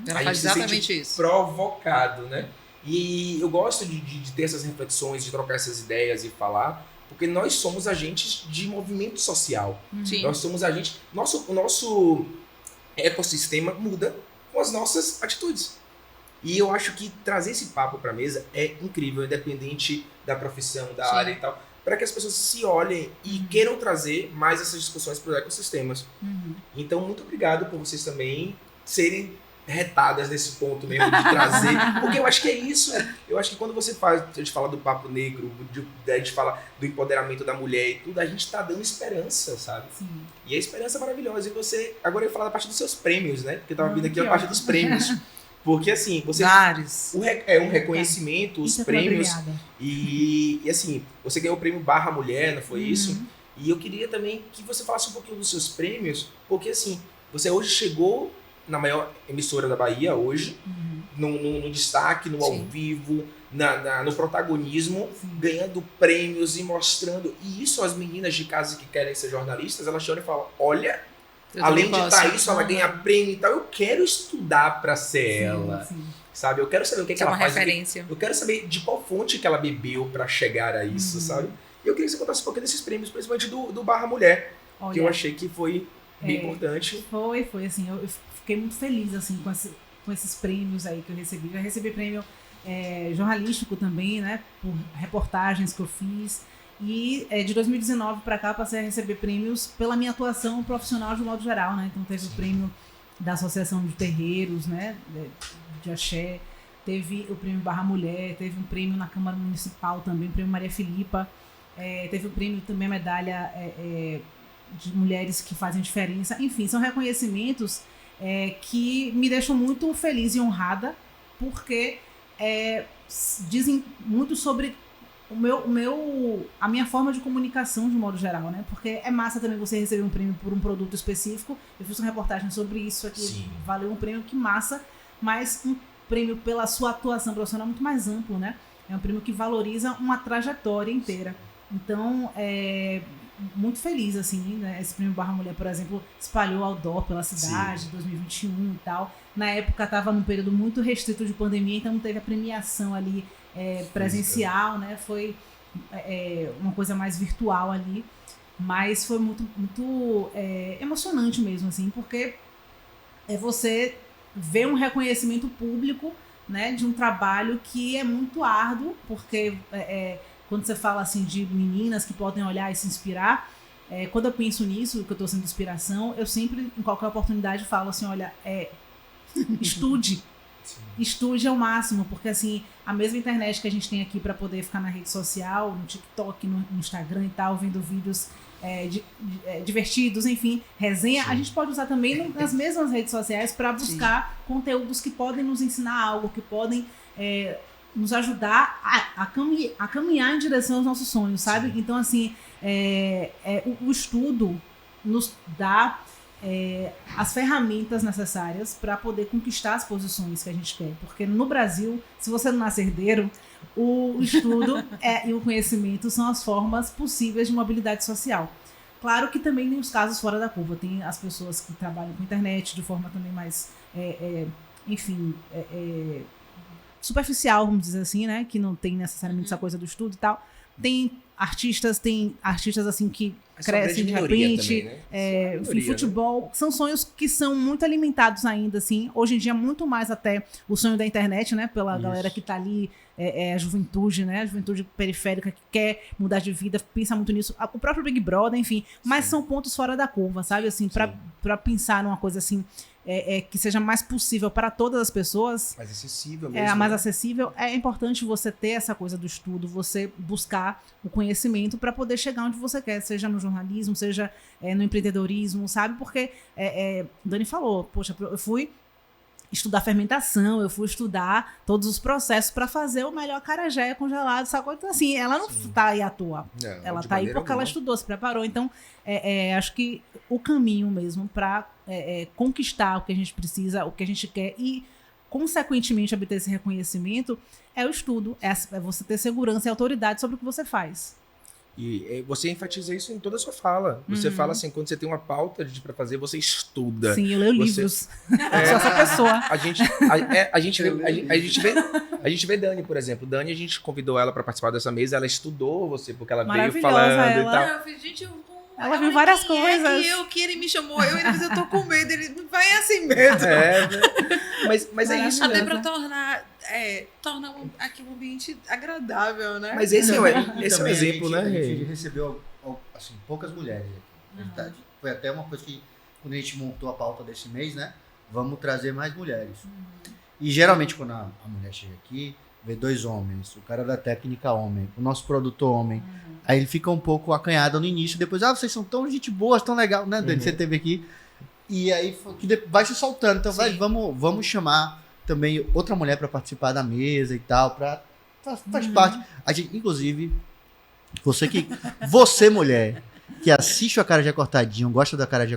Ela faz exatamente isso. Provocado, né? E eu gosto de ter essas reflexões, de trocar essas ideias e falar, Porque nós somos agentes de movimento social. Sim. Nós somos agentes... O nosso ecossistema muda com as nossas atitudes. E eu acho que trazer esse papo para a mesa é incrível, independente da profissão, da área e tal, para que as pessoas se olhem e queiram trazer mais essas discussões para os ecossistemas. Então, muito obrigado por vocês também serem retadas nesse ponto mesmo de trazer, porque eu acho que é isso. Eu acho que quando a gente fala do papo negro, a gente fala do empoderamento da mulher e tudo, a gente tá dando esperança, sabe? Sim. E a esperança é maravilhosa. E você, agora eu ia falar da parte dos seus prêmios, né? Porque eu tava vindo aqui a parte dos prêmios. Porque assim, você... Vários. um reconhecimento, os prêmios. E assim, você ganhou o prêmio Barra Mulher, não foi isso? E eu queria também que você falasse um pouquinho dos seus prêmios, porque assim, você hoje chegou na maior emissora da Bahia hoje, no destaque, no ao vivo, no protagonismo, ganhando prêmios e mostrando. E isso as meninas de casa que querem ser jornalistas, elas choram e falam, olha, além de estar isso, ela ganha prêmio e tal, eu quero estudar pra ser ela. Sabe? Eu quero saber o que ela faz. Referência. Eu quero saber de qual fonte que ela bebeu pra chegar a isso, sabe? E eu queria que você contasse um pouquinho desses prêmios, principalmente do Barra Mulher, que eu achei que foi bem importante. Foi assim, eu fiquei muito feliz assim com esses prêmios aí que eu recebi. Já recebi prêmio jornalístico também, né, por reportagens que eu fiz. E de 2019 para cá passei a receber prêmios pela minha atuação profissional de modo geral, né? Então teve o prêmio da Associação de Terreiros, né, de Axé, teve o prêmio Barra Mulher, teve um prêmio na Câmara Municipal também, o prêmio Maria Filipa, teve o prêmio também, a medalha de mulheres que fazem diferença. Enfim, são reconhecimentos que me deixam muito feliz e honrada, porque dizem muito sobre a minha forma de comunicação de modo geral, né? Porque é massa também você receber um prêmio por um produto específico. Eu fiz uma reportagem sobre isso aqui, valeu um prêmio, que massa, mas um prêmio pela sua atuação profissional muito mais amplo, né? É um prêmio que valoriza uma trajetória inteira. Então, muito feliz, assim, né? Esse prêmio Barra Mulher, por exemplo, espalhou outdoor pela cidade, 2021 e tal. Na época estava num período muito restrito de pandemia, então não teve a premiação ali presencial, né? Foi uma coisa mais virtual ali, mas foi muito, muito emocionante mesmo, assim, porque você vê um reconhecimento público, né, de um trabalho que é muito árduo, porque quando você fala assim de meninas que podem olhar e se inspirar, quando eu penso nisso, que eu estou sendo inspiração, eu sempre, em qualquer oportunidade, falo assim, olha, estude. Estude ao máximo, porque assim, a mesma internet que a gente tem aqui para poder ficar na rede social, no TikTok, no Instagram e tal, vendo vídeos divertidos, enfim, resenha, a gente pode usar também nas mesmas redes sociais para buscar conteúdos que podem nos ensinar algo, que podem nos ajudar a caminhar em direção aos nossos sonhos, sabe? Então, assim, o estudo nos dá as ferramentas necessárias para poder conquistar as posições que a gente quer. Porque no Brasil, se você não nasce herdeiro, o estudo e o conhecimento são as formas possíveis de mobilidade social. Claro que também tem os casos fora da curva. Tem as pessoas que trabalham com internet de forma também mais, superficial, vamos dizer assim, né? Que não tem necessariamente essa coisa do estudo e tal. Tem artistas assim que crescem de repente, também, né? Enfim, futebol, né? São sonhos que são muito alimentados ainda, assim, hoje em dia muito mais até o sonho da internet, né, pela galera que tá ali, a juventude, né, a juventude periférica que quer mudar de vida, pensa muito nisso, o próprio Big Brother, enfim, mas são pontos fora da curva, sabe, assim, pra pensar numa coisa assim, que seja mais possível para todas as pessoas, mais acessível mesmo, mais acessível, é importante você ter essa coisa do estudo, você buscar o conhecimento para poder chegar onde você quer, seja no jornalismo, seja no empreendedorismo, sabe? Porque Dani falou, poxa, eu fui estudar fermentação, eu fui estudar todos os processos para fazer o melhor acarajé congelado, sabe? Então, assim, ela não tá aí à toa. Ela tá aí porque ela estudou, se preparou. Então, acho que o caminho mesmo para conquistar o que a gente precisa, o que a gente quer e, consequentemente, obter esse reconhecimento é o estudo, é você ter segurança e autoridade sobre o que você faz. E você enfatiza isso em toda a sua fala. Você fala assim, quando você tem uma pauta para fazer, você estuda. Sim, eu leio livros. Eu sou essa pessoa. A gente vê Dani, por exemplo. Dani, a gente convidou ela para participar dessa mesa, ela estudou você, porque ela veio falando e tal. Eu falei, gente, ela viu várias coisas. Que ele me chamou, eu tô com medo, ele não vai assim mesmo. Mas é isso, até né? pra tornar aqui um ambiente agradável, né? Mas esse é o exemplo, né? A gente recebeu assim, poucas mulheres aqui. Na verdade, foi até uma coisa que, quando a gente montou a pauta desse mês, né? Vamos trazer mais mulheres. E geralmente, quando a mulher chega aqui, vê 2 homens, o cara da técnica homem, o nosso produtor homem. Aí ele fica um pouco acanhado no início, depois, vocês são tão gente boa, tão legal, né, Dani? Você teve aqui. E aí vai se soltando. Então vamos chamar também outra mulher para participar da mesa e tal, faz parte. A gente, inclusive, você mulher, que assiste o Acarajé Cortadinho, gosta do Acarajé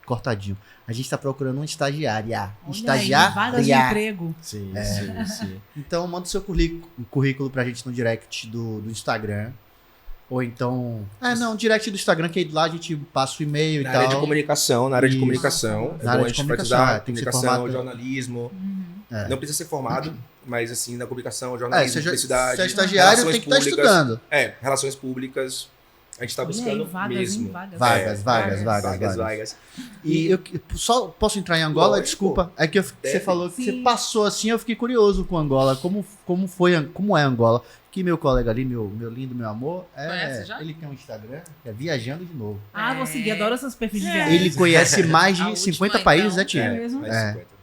Cortadinho, a gente está procurando uma estagiária. Vagas de emprego. Sim. Então, manda o seu currículo pra gente no direct do Instagram. Ou então... direct do Instagram, que aí lá a gente passa o e-mail e tal. Na área de comunicação. Na área de comunicação, tem que ser formado. Jornalismo. Não precisa ser formado, mas assim, na comunicação, jornalismo, publicidade. Se é estagiário, tem que estar estudando. Relações públicas. A gente está buscando mesmo. Vagas. E eu só posso entrar em Angola? Lógico. Desculpa. É que você falou que você passou assim, eu fiquei curioso com Angola. Como é Angola? Que meu colega ali, meu lindo, meu amor, ele tem um Instagram, que é Viajando de Novo. Vou seguir, adoro esses perfis de viagem. Ele conhece mais de 50 países, né, Tio? É mesmo?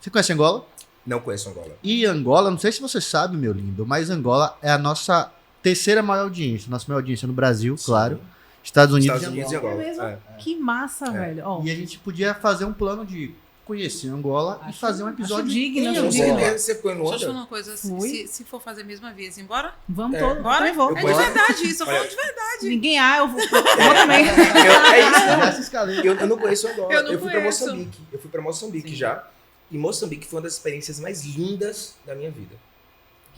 Você conhece Angola? Não conheço Angola. E Angola, não sei se você sabe, meu lindo, mas Angola é a nossa 3ª maior audiência. Nossa maior audiência no Brasil, claro. Estados Unidos e Angola. É mesmo? Que massa, velho. E a gente podia fazer um plano de conhecer Angola e fazer um episódio digno. Você foi no Deixa eu te falar uma coisa, se for fazer a mesma vez, embora? Vamos todos, bora? eu vou. É de verdade isso, eu falo de verdade. Ninguém eu vou também. Já se escalei. Eu não conheço Angola. Eu fui pra Moçambique já. E Moçambique foi uma das experiências mais lindas da minha vida.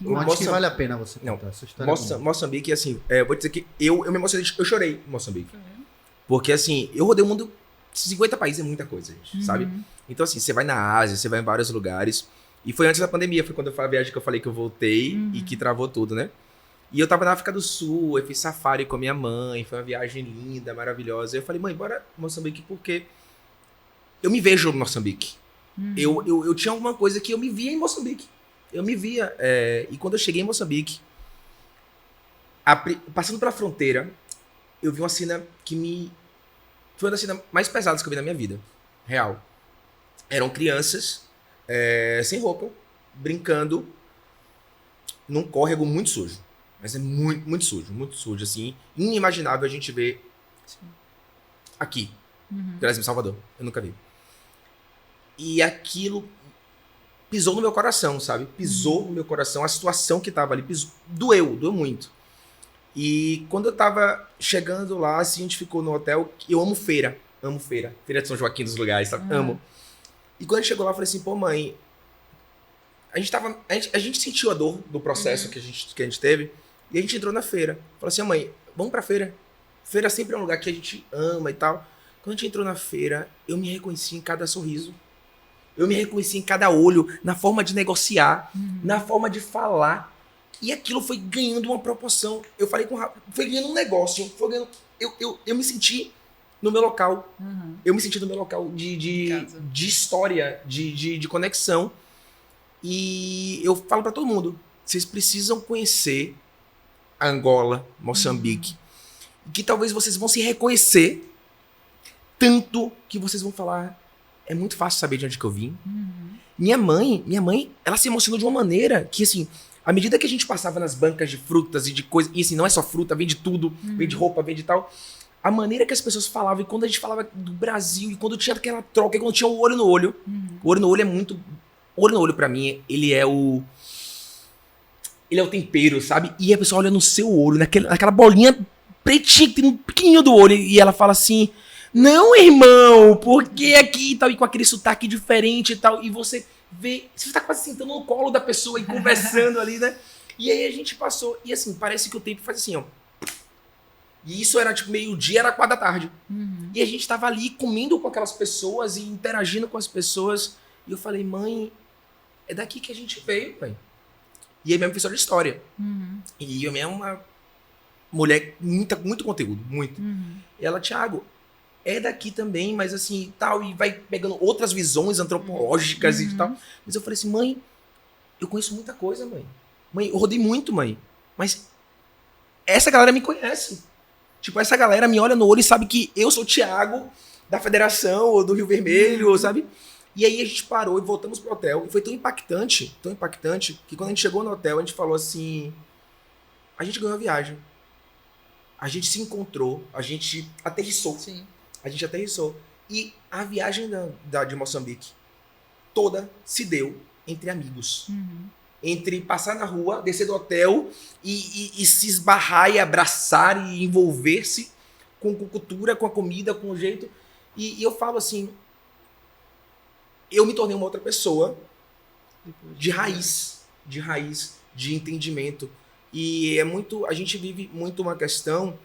Eu acho que vale a pena você contar essa história. Moçambique, assim, vou dizer que eu me emocionei, eu chorei em Moçambique. Porque, assim, eu rodei o mundo, 50 países é muita coisa, gente, sabe? Então, assim, você vai na Ásia, você vai em vários lugares. E foi antes da pandemia, foi quando eu falei a viagem que eu falei que eu voltei e que travou tudo, né? E eu tava na África do Sul, eu fiz safari com a minha mãe, foi uma viagem linda, maravilhosa. Eu falei, mãe, bora Moçambique, porque eu me vejo em Moçambique. Eu tinha alguma coisa que eu me via em Moçambique. Eu me via. E quando eu cheguei em Moçambique, passando pela fronteira, eu vi uma cena que foi uma das cenas mais pesadas que eu vi na minha vida. Real. Eram crianças sem roupa, brincando num córrego muito sujo. Mas é muito, muito sujo, assim. Inimaginável a gente ver aqui. Em Salvador. Eu nunca vi. E aquilo pisou no meu coração, sabe? Pisou no meu coração. A situação que tava ali doeu muito. E quando eu tava chegando lá, assim, a gente ficou no hotel. Eu amo feira. Feira de São Joaquim dos lugares, sabe? Amo. E quando a gente chegou lá, eu falei assim, pô, mãe, a gente sentiu a dor do processo que a gente teve. E a gente entrou na feira. Falou assim, mãe, vamos pra feira. Feira sempre é um lugar que a gente ama e tal. Quando a gente entrou na feira, eu me reconheci em cada sorriso. Eu me reconheci em cada olho, na forma de negociar, na forma de falar. E aquilo foi ganhando uma proporção. Eu falei com o Rafa, foi ganhando um negócio. Eu me senti no meu local. Eu me senti no meu local de história, de conexão. E eu falo pra todo mundo, vocês precisam conhecer Angola, Moçambique. Que talvez vocês vão se reconhecer tanto que vocês vão falar... É muito fácil saber de onde que eu vim. Minha mãe, ela se emocionou de uma maneira que, assim, à medida que a gente passava nas bancas de frutas e de coisas, e assim, não é só fruta, vem de tudo, vem de roupa, vem de tal. A maneira que as pessoas falavam, e quando a gente falava do Brasil, e quando tinha aquela troca, e quando tinha o olho no olho, o olho no olho é muito... O olho no olho, pra mim, ele é o tempero, sabe? E a pessoa olha no seu olho, naquela bolinha pretinha que tem um pequenininho do olho, e ela fala assim... Não, irmão, porque aqui e tal, e com aquele sotaque diferente e tal, e você vê, você tá quase sentando no colo da pessoa e conversando ali, né? E aí a gente passou, e assim, parece que o tempo faz assim, ó. E isso era tipo meio-dia, era 4 da tarde. E a gente tava ali comendo com aquelas pessoas e interagindo com as pessoas. E eu falei, mãe, é daqui que a gente veio, mãe. E aí minha professora de história. E eu mesmo é uma mulher muito conteúdo, muito. E ela, Thiago, é daqui também, mas assim, tal, e vai pegando outras visões antropológicas e tal. Mas eu falei assim, mãe, eu conheço muita coisa, mãe. Mãe, eu rodei muito, mãe. Mas essa galera me conhece. Tipo, essa galera me olha no olho e sabe que eu sou o Thiago da Federação ou do Rio Vermelho, sabe? E aí a gente parou e voltamos pro hotel. E foi tão impactante, que quando a gente chegou no hotel, a gente falou assim, a gente ganhou a viagem. A gente se encontrou, a gente aterrissou. Sim. A gente aterrissou. E a viagem de Moçambique toda se deu entre amigos. Entre passar na rua, descer do hotel e se esbarrar e abraçar e envolver-se com cultura, com a comida, com o jeito. E eu falo assim, eu me tornei uma outra pessoa de raiz, de entendimento. E é muito, a gente vive muito uma questão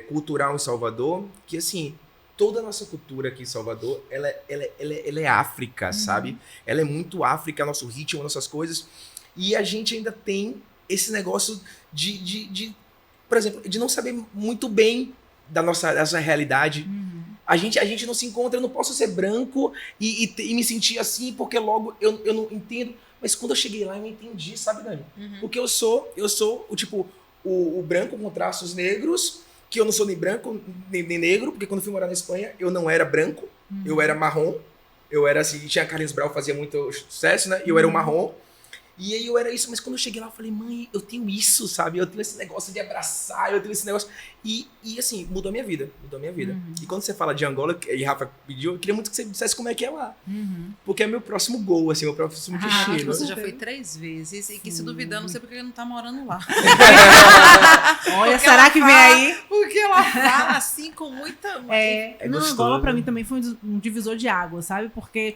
cultural em Salvador, que assim, toda a nossa cultura aqui em Salvador, ela é África, sabe? Ela é muito África, nosso ritmo, nossas coisas. E a gente ainda tem esse negócio por exemplo, de não saber muito bem dessa realidade. A gente não se encontra, eu não posso ser branco e me sentir assim, porque logo eu não entendo. Mas quando eu cheguei lá, eu entendi, sabe, Dani? Porque eu sou o tipo, o branco com traços negros, que eu não sou nem branco nem negro, porque quando eu fui morar na Espanha, eu não era branco, eu era marrom. Eu era assim, tinha Carlinhos Brau, fazia muito sucesso, né? E eu era o marrom. E aí eu era isso, mas quando eu cheguei lá, eu falei, mãe, eu tenho isso, sabe? Eu tenho esse negócio de abraçar, eu tenho esse negócio... E assim, mudou a minha vida. E quando você fala de Angola, e Rafa pediu, eu queria muito que você dissesse como é que é lá. Porque é meu próximo gol, assim, meu próximo destino. Você já foi 3 vezes, e que se duvidar, não sei porque ele não tá morando lá. Olha, porque será que vem aí? Porque ela fala assim, com muita... No Angola, pra mim, também foi um divisor de água, sabe? Porque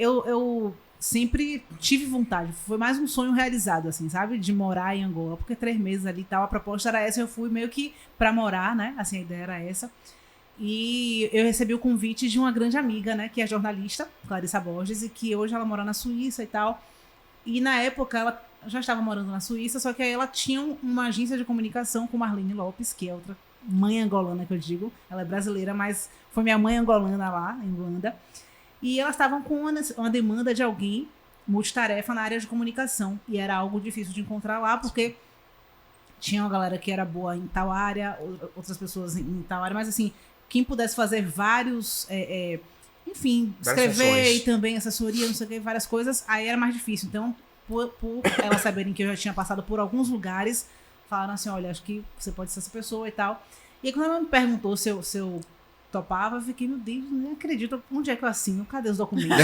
eu sempre tive vontade, foi mais um sonho realizado, assim, sabe? De morar em Angola, porque 3 meses ali e tal, a proposta era essa, eu fui meio que pra morar, né? Assim, a ideia era essa. E eu recebi o convite de uma grande amiga, né? Que é jornalista, Clarissa Borges, e que hoje ela mora na Suíça e tal. E na época ela já estava morando na Suíça, só que aí ela tinha uma agência de comunicação com Marlene Lopes, que é outra mãe angolana que eu digo. Ela é brasileira, mas foi minha mãe angolana lá, em Luanda. E elas estavam com uma demanda de alguém multitarefa na área de comunicação. E era algo difícil de encontrar lá, porque tinha uma galera que era boa em tal área, outras pessoas em tal área. Mas assim, quem pudesse fazer vários... enfim, escrever e também assessoria, não sei o que, várias coisas, aí era mais difícil. Então, por elas saberem que eu já tinha passado por alguns lugares, falaram assim, olha, acho que você pode ser essa pessoa e tal. E aí, quando ela me perguntou se eu topava, eu fiquei, meu Deus, nem acredito, onde é que eu assino? Cadê os documentos?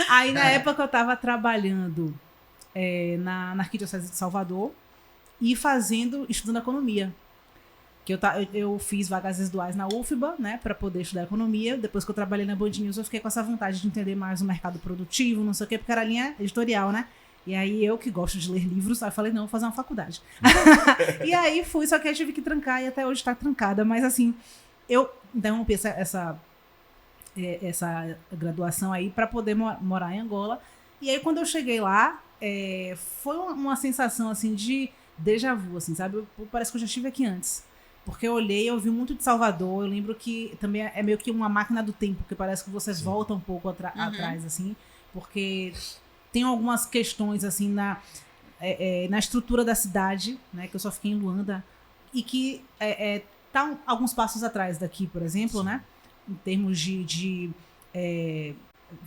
Aí, na época, eu estava trabalhando na Arquidiocese de Salvador e estudando economia. Que eu fiz vagas residuais na UFBA, né, para poder estudar economia. Depois que eu trabalhei na Band News, eu fiquei com essa vontade de entender mais o mercado produtivo, não sei o quê, porque era linha editorial, né? E aí eu, que gosto de ler livros, aí falei, não, vou fazer uma faculdade. E aí fui, só que eu tive que trancar e até hoje está trancada. Mas assim, eu interrompi essa graduação aí para poder morar em Angola. E aí quando eu cheguei lá, foi uma sensação assim de déjà vu, assim, sabe? Parece que eu já estive aqui antes. Porque eu olhei, eu vi muito de Salvador, eu lembro que também é meio que uma máquina do tempo, porque parece que você volta um pouco atrás, assim, porque tem algumas questões, assim, na estrutura da cidade, né, que eu só fiquei em Luanda, e que tá alguns passos atrás daqui, por exemplo, né, em termos de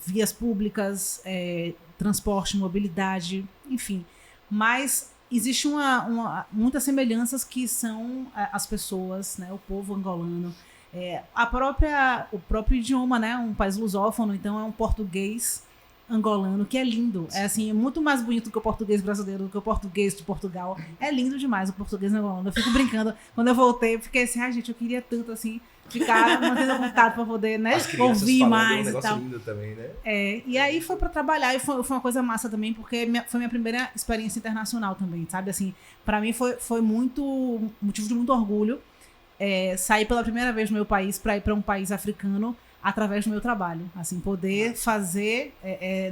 vias públicas, transporte, mobilidade, enfim, mas existe muitas semelhanças que são as pessoas, né, o povo angolano, o próprio idioma, né, um país lusófono, então é um português angolano, que é lindo. É assim, muito mais bonito do que o português brasileiro, do que o português de Portugal. É lindo demais o português angolano. Eu fico brincando. Quando eu voltei, eu fiquei assim, gente, eu queria tanto assim, ficar mantendo contato pra poder, né, ouvir mais e tal. Lindo também, né? E aí foi pra trabalhar e foi uma coisa massa também, porque foi minha primeira experiência internacional também, sabe? Assim, pra mim foi muito motivo de muito orgulho sair pela primeira vez do meu país pra ir pra um país africano através do meu trabalho. Assim, poder fazer,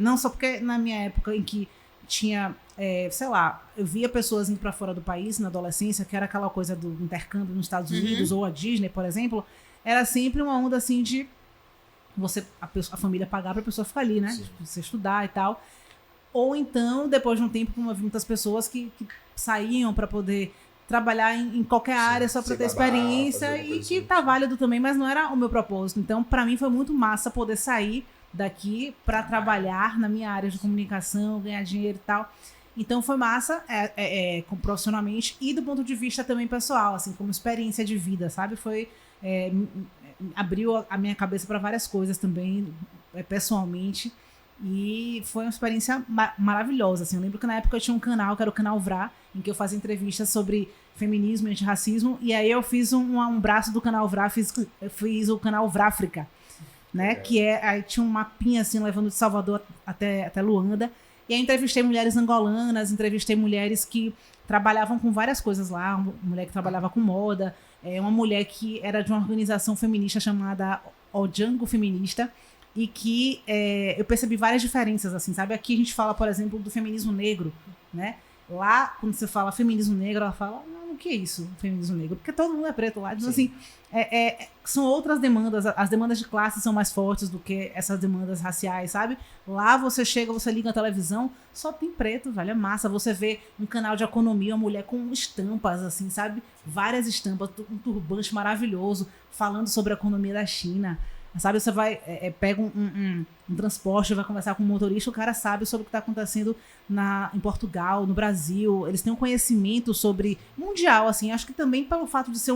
não só porque na minha época em que tinha, sei lá, eu via pessoas indo pra fora do país na adolescência, que era aquela coisa do intercâmbio nos Estados Unidos ou a Disney, por exemplo, era sempre uma onda assim de a família pagar pra pessoa ficar ali, né? Sim. Você estudar e tal. Ou então, depois de um tempo, como eu vi muitas pessoas que saíam pra poder trabalhar em qualquer área só pra ter experiência e que tá válido também, mas não era o meu propósito. Então, pra mim foi muito massa poder sair daqui pra trabalhar na minha área de comunicação, ganhar dinheiro e tal. Então foi massa profissionalmente e do ponto de vista também pessoal, assim, como experiência de vida, sabe? Foi abriu a minha cabeça para várias coisas também, pessoalmente, e foi uma experiência maravilhosa, assim. Eu lembro que na época eu tinha um canal, que era o Canal Vrá, em que eu fazia entrevistas sobre feminismo e antirracismo, e aí eu fiz um braço do Canal Vrá, fiz o Canal Vráfrica, né? Que aí tinha um mapinha assim, levando de Salvador até Luanda, e aí entrevistei mulheres angolanas, entrevistei mulheres que trabalhavam com várias coisas lá, uma mulher que trabalhava com moda, uma mulher que era de uma organização feminista chamada Ojango Feminista, e que eu percebi várias diferenças, assim, sabe? Aqui a gente fala, por exemplo, do feminismo negro, né? Lá, quando você fala feminismo negro, ela fala, não, o que é isso, feminismo negro? Porque todo mundo é preto lá. Então, assim, são outras demandas. As demandas de classe são mais fortes do que essas demandas raciais, sabe? Lá você chega, você liga a televisão, só tem preto, velho, é massa. Você vê um canal de economia, uma mulher com estampas, assim, sabe? Várias estampas, um turbante maravilhoso, falando sobre a economia da China. Sabe, você vai, pega um transporte, vai conversar com um motorista, o cara sabe sobre o que está acontecendo em Portugal, no Brasil. Eles têm um conhecimento sobre mundial, assim. Acho que também pelo fato de ser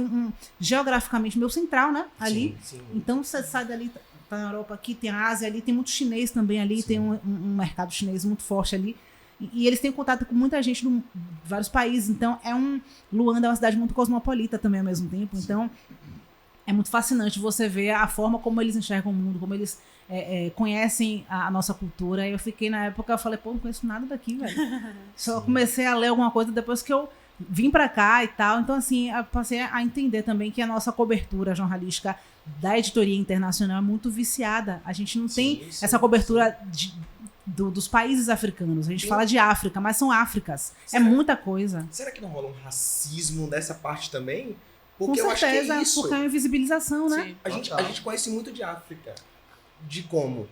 geograficamente meio central, né? Ali. Sim. Então você sai dali, tá na Europa aqui, tem a Ásia ali, tem muito chinês também ali, sim. Tem um mercado chinês muito forte ali. E eles têm contato com muita gente de vários países. Então Luanda é uma cidade muito cosmopolita também ao mesmo tempo. Sim. Então é muito fascinante você ver a forma como eles enxergam o mundo, como eles conhecem a nossa cultura. E eu fiquei, na época, eu falei, pô, não conheço nada daqui, velho. Só comecei a ler alguma coisa depois que eu vim pra cá e tal. Então, assim, eu passei a entender também que a nossa cobertura jornalística da editoria internacional é muito viciada. A gente não tem essa cobertura dos países africanos. A gente fala de África, mas são Áfricas. Muita coisa. Será que não rola um racismo nessa parte também? Porque com certeza, eu acho que é isso. Porque é uma invisibilização, né? Sim, a gente conhece muito de África. De como?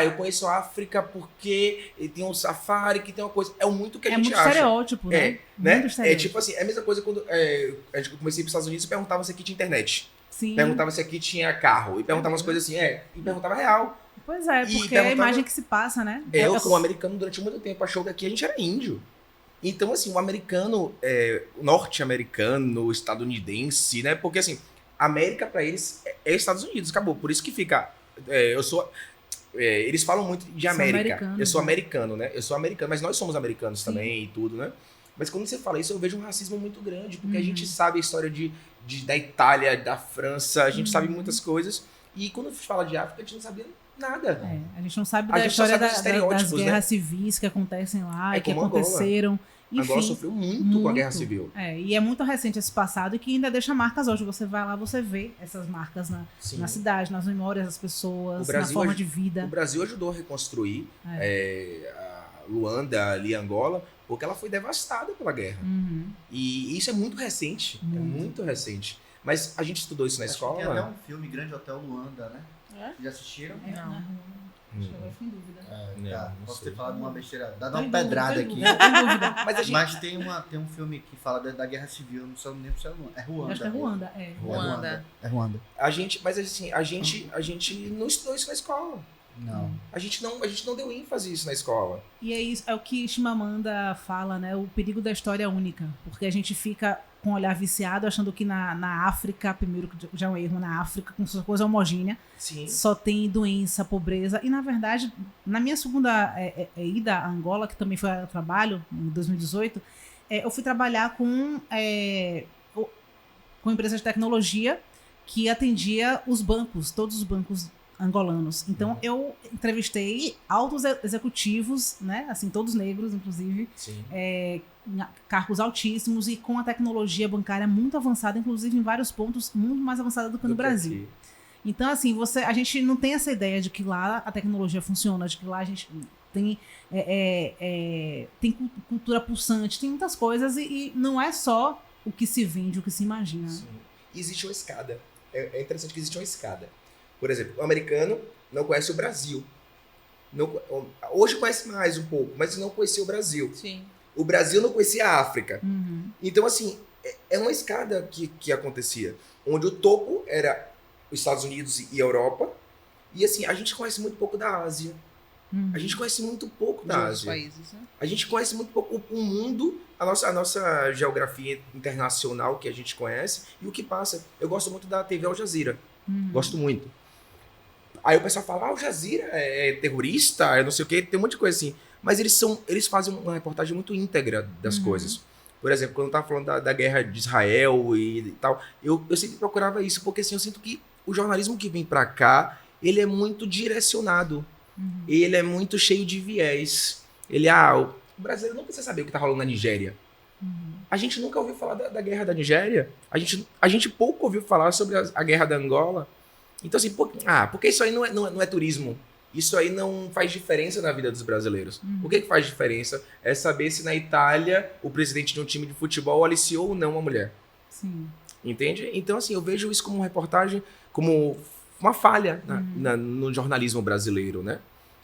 Eu conheço a África porque tem um safari, que tem uma coisa. É muito que a gente acha. É muito estereótipo, né? Muito estereótipo. Tipo assim, é a mesma coisa quando a gente comecei para os Estados Unidos e perguntava se aqui tinha internet. Sim. Perguntava se aqui tinha carro. E perguntava umas coisas assim, e perguntava real. Pois é, porque é a imagem que se passa, né? O americano durante muito tempo achou que aqui a gente era índio. Então, assim, o americano, norte-americano, estadunidense, né? Porque, assim, América pra eles é Estados Unidos, acabou. Por isso que fica... eles falam muito de América. Eu sou americano, né? Eu sou americano, mas nós somos americanos também e tudo, né? Mas quando você fala isso, eu vejo um racismo muito grande, porque a gente sabe a história da Itália, da França, a gente sabe muitas coisas. E quando a gente fala de África, a gente não sabia nada. A gente não sabe da história das guerras civis que acontecem lá e que aconteceram. Enfim, Angola sofreu muito com a Guerra Civil. E é muito recente esse passado e que ainda deixa marcas hoje. Você vai lá, você vê essas marcas na cidade, nas memórias das pessoas, na forma de vida. O Brasil ajudou a reconstruir a Luanda, ali, Angola, porque ela foi devastada pela guerra. E isso é muito recente. É muito recente. Mas a gente estudou isso na escola. Tem até um filme, Grande Hotel Luanda, né? Já assistiram? Não. Acho que eu fico em dúvida. Posso ter falado uma besteira. Dá uma pedrada aqui. Mas tem um filme que fala da Guerra Civil, não lembro se é Luanda. É Ruanda. Acho que é Ruanda, É Ruanda. Mas assim, a gente não estudou isso na escola. Não. A gente não deu ênfase isso na escola. E é isso, é o que Chimamanda fala, né? O perigo da história única. Porque a gente fica com o olhar viciado, achando que na África, primeiro que já é um erro, na África, com sua coisa homogênea, Sim. só tem doença, pobreza. E, na verdade, na minha segunda ida a Angola, que também foi a trabalho, em 2018, eu fui trabalhar com empresa de tecnologia que atendia os bancos, todos os bancos angolanos. Então, eu entrevistei altos executivos, né? Assim, todos negros, inclusive, cargos altíssimos e com a tecnologia bancária muito avançada, inclusive em vários pontos muito mais avançada do que no Brasil. Aqui. Então, assim, a gente não tem essa ideia de que lá a tecnologia funciona, de que lá a gente tem cultura pulsante, tem muitas coisas e não é só o que se vende, o que se imagina. Sim. Existe uma escada. É interessante que existe uma escada. Por exemplo, o americano não conhece o Brasil. Hoje conhece mais um pouco, mas não conhecia o Brasil. Sim. O Brasil não conhecia a África. Uhum. Então, assim, é uma escada que acontecia. Onde o topo era os Estados Unidos e Europa. E, assim, a gente conhece muito pouco da Ásia. Uhum. A gente conhece muito pouco da Ásia. Países, né? A gente conhece muito pouco o mundo, a nossa geografia internacional que a gente conhece e o que passa. Eu gosto muito da TV Al Jazeera. Gosto muito. Aí o pessoal fala, Al Jazeera é terrorista, é não sei o quê, tem um monte de coisa assim. Mas eles fazem uma reportagem muito íntegra das coisas. Por exemplo, quando eu tava falando da guerra de Israel e tal, eu sempre procurava isso, porque assim, eu sinto que o jornalismo que vem pra cá, ele é muito direcionado. Ele é muito cheio de viés. O brasileiro não precisa saber o que tá rolando na Nigéria. A gente nunca ouviu falar da guerra da Nigéria. A gente pouco ouviu falar sobre a guerra da Angola. Então assim, porque isso aí não é turismo. Isso aí não faz diferença na vida dos brasileiros. O que faz diferença é saber se na Itália o presidente de um time de futebol aliciou ou não uma mulher. Sim. Entende? Então assim, eu vejo isso como uma reportagem, como uma falha no jornalismo brasileiro, né?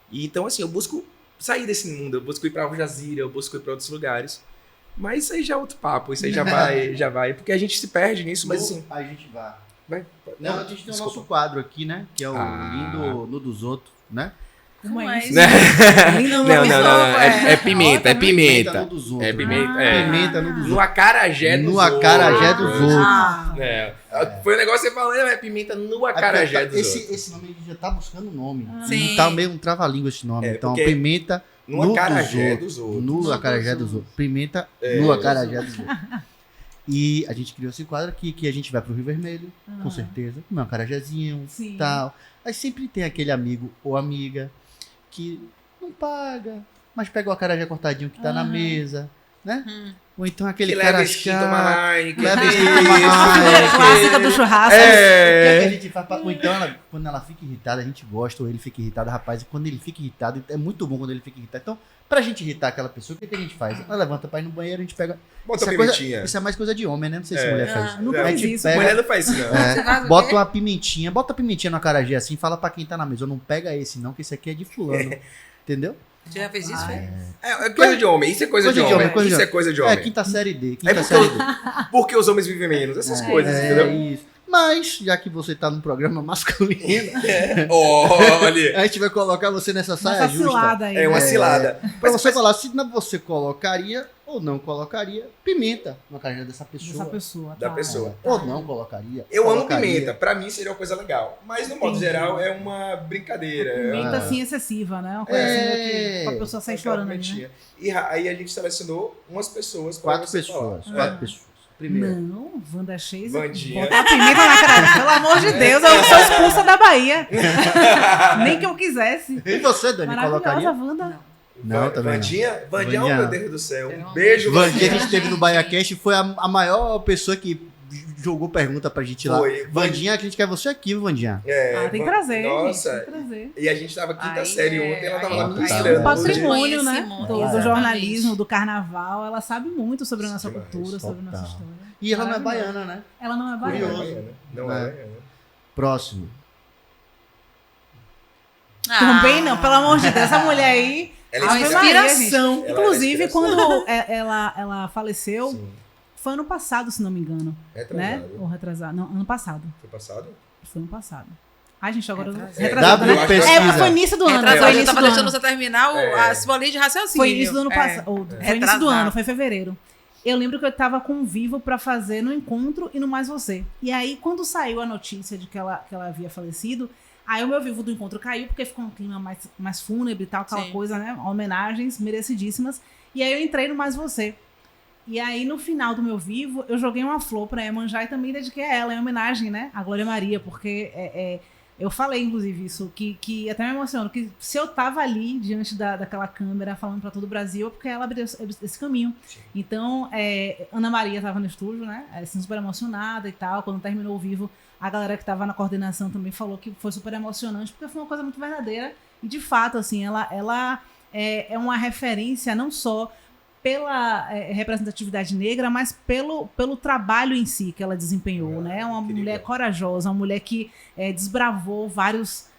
E então assim, eu busco sair desse mundo, eu busco ir para Al Jazeera, eu busco ir para outros lugares. Mas isso aí já é outro papo, isso aí já vai, porque a gente se perde nisso, mas assim... A gente vai. Não, a gente tem o nosso quadro aqui, né? Que é o Lindo no dos outros, né? Como é isso? Não. É pimenta, é pimenta. No dos outros. É pimenta, Pimenta no dos outros. No acarajé dos No outros. acarajé dos outros. Foi um negócio que você falou, é pimenta no acarajé dos outros. Esse nome já tá buscando um nome. Sim. Tá meio um trava-língua esse nome. Então, pimenta no acarajé dos outros. No acarajé dos outros. Pimenta no acarajé dos outros. E a gente criou esse quadro aqui, que a gente vai pro Rio Vermelho, com certeza, comer um acarajézinho e tal. Aí sempre tem aquele amigo ou amiga que não paga, mas pega o acarajé cortadinho que tá na mesa, né? Ou então aquele cara leva esquinto, uma Heineken. leva A clássica do churrasco. O que é que a gente faz? Ou então, quando ela fica irritada, a gente gosta, ou ele fica irritado, rapaz, e quando ele fica irritado, é muito bom quando ele fica irritado. Então, pra gente irritar aquela pessoa, o que a gente faz? Ela levanta pra ir no banheiro, a gente pega... Bota uma Isso pimentinha. é mais coisa de homem, né? Não sei se mulher faz isso. Nunca A fiz gente isso. pega- Mulher não faz isso, não. Você faz o Bota quê? uma pimentinha, bota a pimentinha no acarajé assim, fala pra quem tá na mesa, não pega esse não, que esse aqui é de fulano. Entendeu? Você já fez isso, Fê? É coisa de homem, isso é coisa de homem. Isso é coisa de homem. É quinta série D, É quinta série D. porque os homens vivem menos, essas coisas, entendeu? Isso. Mas, já que você tá num programa masculino, Olha, a gente vai colocar você nessa saia Essa justa. cilada aí. é uma né? cilada. Pra você falar se você colocaria ou não colocaria pimenta no acarajé dessa pessoa. Dessa pessoa. Da tá. pessoa. Ou não colocaria. Eu amo colocaria. pimenta, pra mim seria uma coisa legal. Mas no modo Entendi. geral é uma brincadeira. Pimenta Ah. assim excessiva, né? Uma coisa assim que pra pessoa sair Aquela chorando ali, né? pimentinha. E aí a gente selecionou umas pessoas pra 4 você pessoas. falar. 4 pessoas. Primeiro. Não, Wanda Chase. Vandinha. Botar pimenta na cara. Pelo amor de Deus, eu sou expulsa da Bahia. Nem que eu quisesse. E você, Dani, Maravilhosa, colocaria? Wanda. Não, também não. Vandinha, Vandinha. oh meu Deus do céu. Não. Beijo, Vandinha, a Vandinha. gente teve no BaiaCast, foi a maior pessoa que jogou pergunta pra gente lá. Foi. Vandinha, a gente quer você aqui, Vandinha. Ah, tem que trazer, Nossa. gente. Tem que trazer. E a gente tava quinta Aí série é- ontem, ela tava aí lá é ministrando. um Patrimônio, né? Conhecimento, Do exatamente. jornalismo, do carnaval. Ela sabe muito sobre a nossa Demais, cultura, sobre a nossa total. história. E ela não é Maravilhosa. baiana, né? Ela não é Não é baiana. Curioso. baiana. Não É. é baiana. Próximo. Também não, pelo amor de Deus. Essa mulher aí. Ela Ave é Maria, inspiração. gente. Ela é Inclusive, inspiração. quando ela faleceu, Sim. foi ano passado, se não me engano. É Né? atrasado. Ou retrasado. Não, ano passado. Foi passado? Foi ano passado. Ai, gente, agora Retrasado, né? Foi início do ano. Eu tava deixando você terminar a sua linha de raciocínio. Foi início do ano passado. Foi início do ano, foi fevereiro. Eu lembro que eu tava com um Vivo pra fazer no Encontro e no Mais Você. E aí, quando saiu a notícia de que ela havia falecido, aí o meu Vivo do Encontro caiu, porque ficou um clima mais fúnebre e tal, aquela coisa, né? Homenagens merecidíssimas. E aí eu entrei no Mais Você. E aí, no final do meu Vivo, eu joguei uma flor pra Iemanjá e também dediquei a ela, em homenagem, né? A Glória Maria, porque eu falei, inclusive, isso, que até me emociono, que se eu tava ali, diante daquela câmera, falando pra todo o Brasil, é porque ela abriu esse caminho. Sim. Então, Ana Maria tava no estúdio, né? Assim, super emocionada e tal. Quando terminou o Vivo, a galera que tava na coordenação também falou que foi super emocionante, porque foi uma coisa muito verdadeira. E, de fato, assim, ela é uma referência não só pela representatividade negra, mas pelo trabalho em si que ela desempenhou, né? É uma mulher corajosa, uma mulher que desbravou várias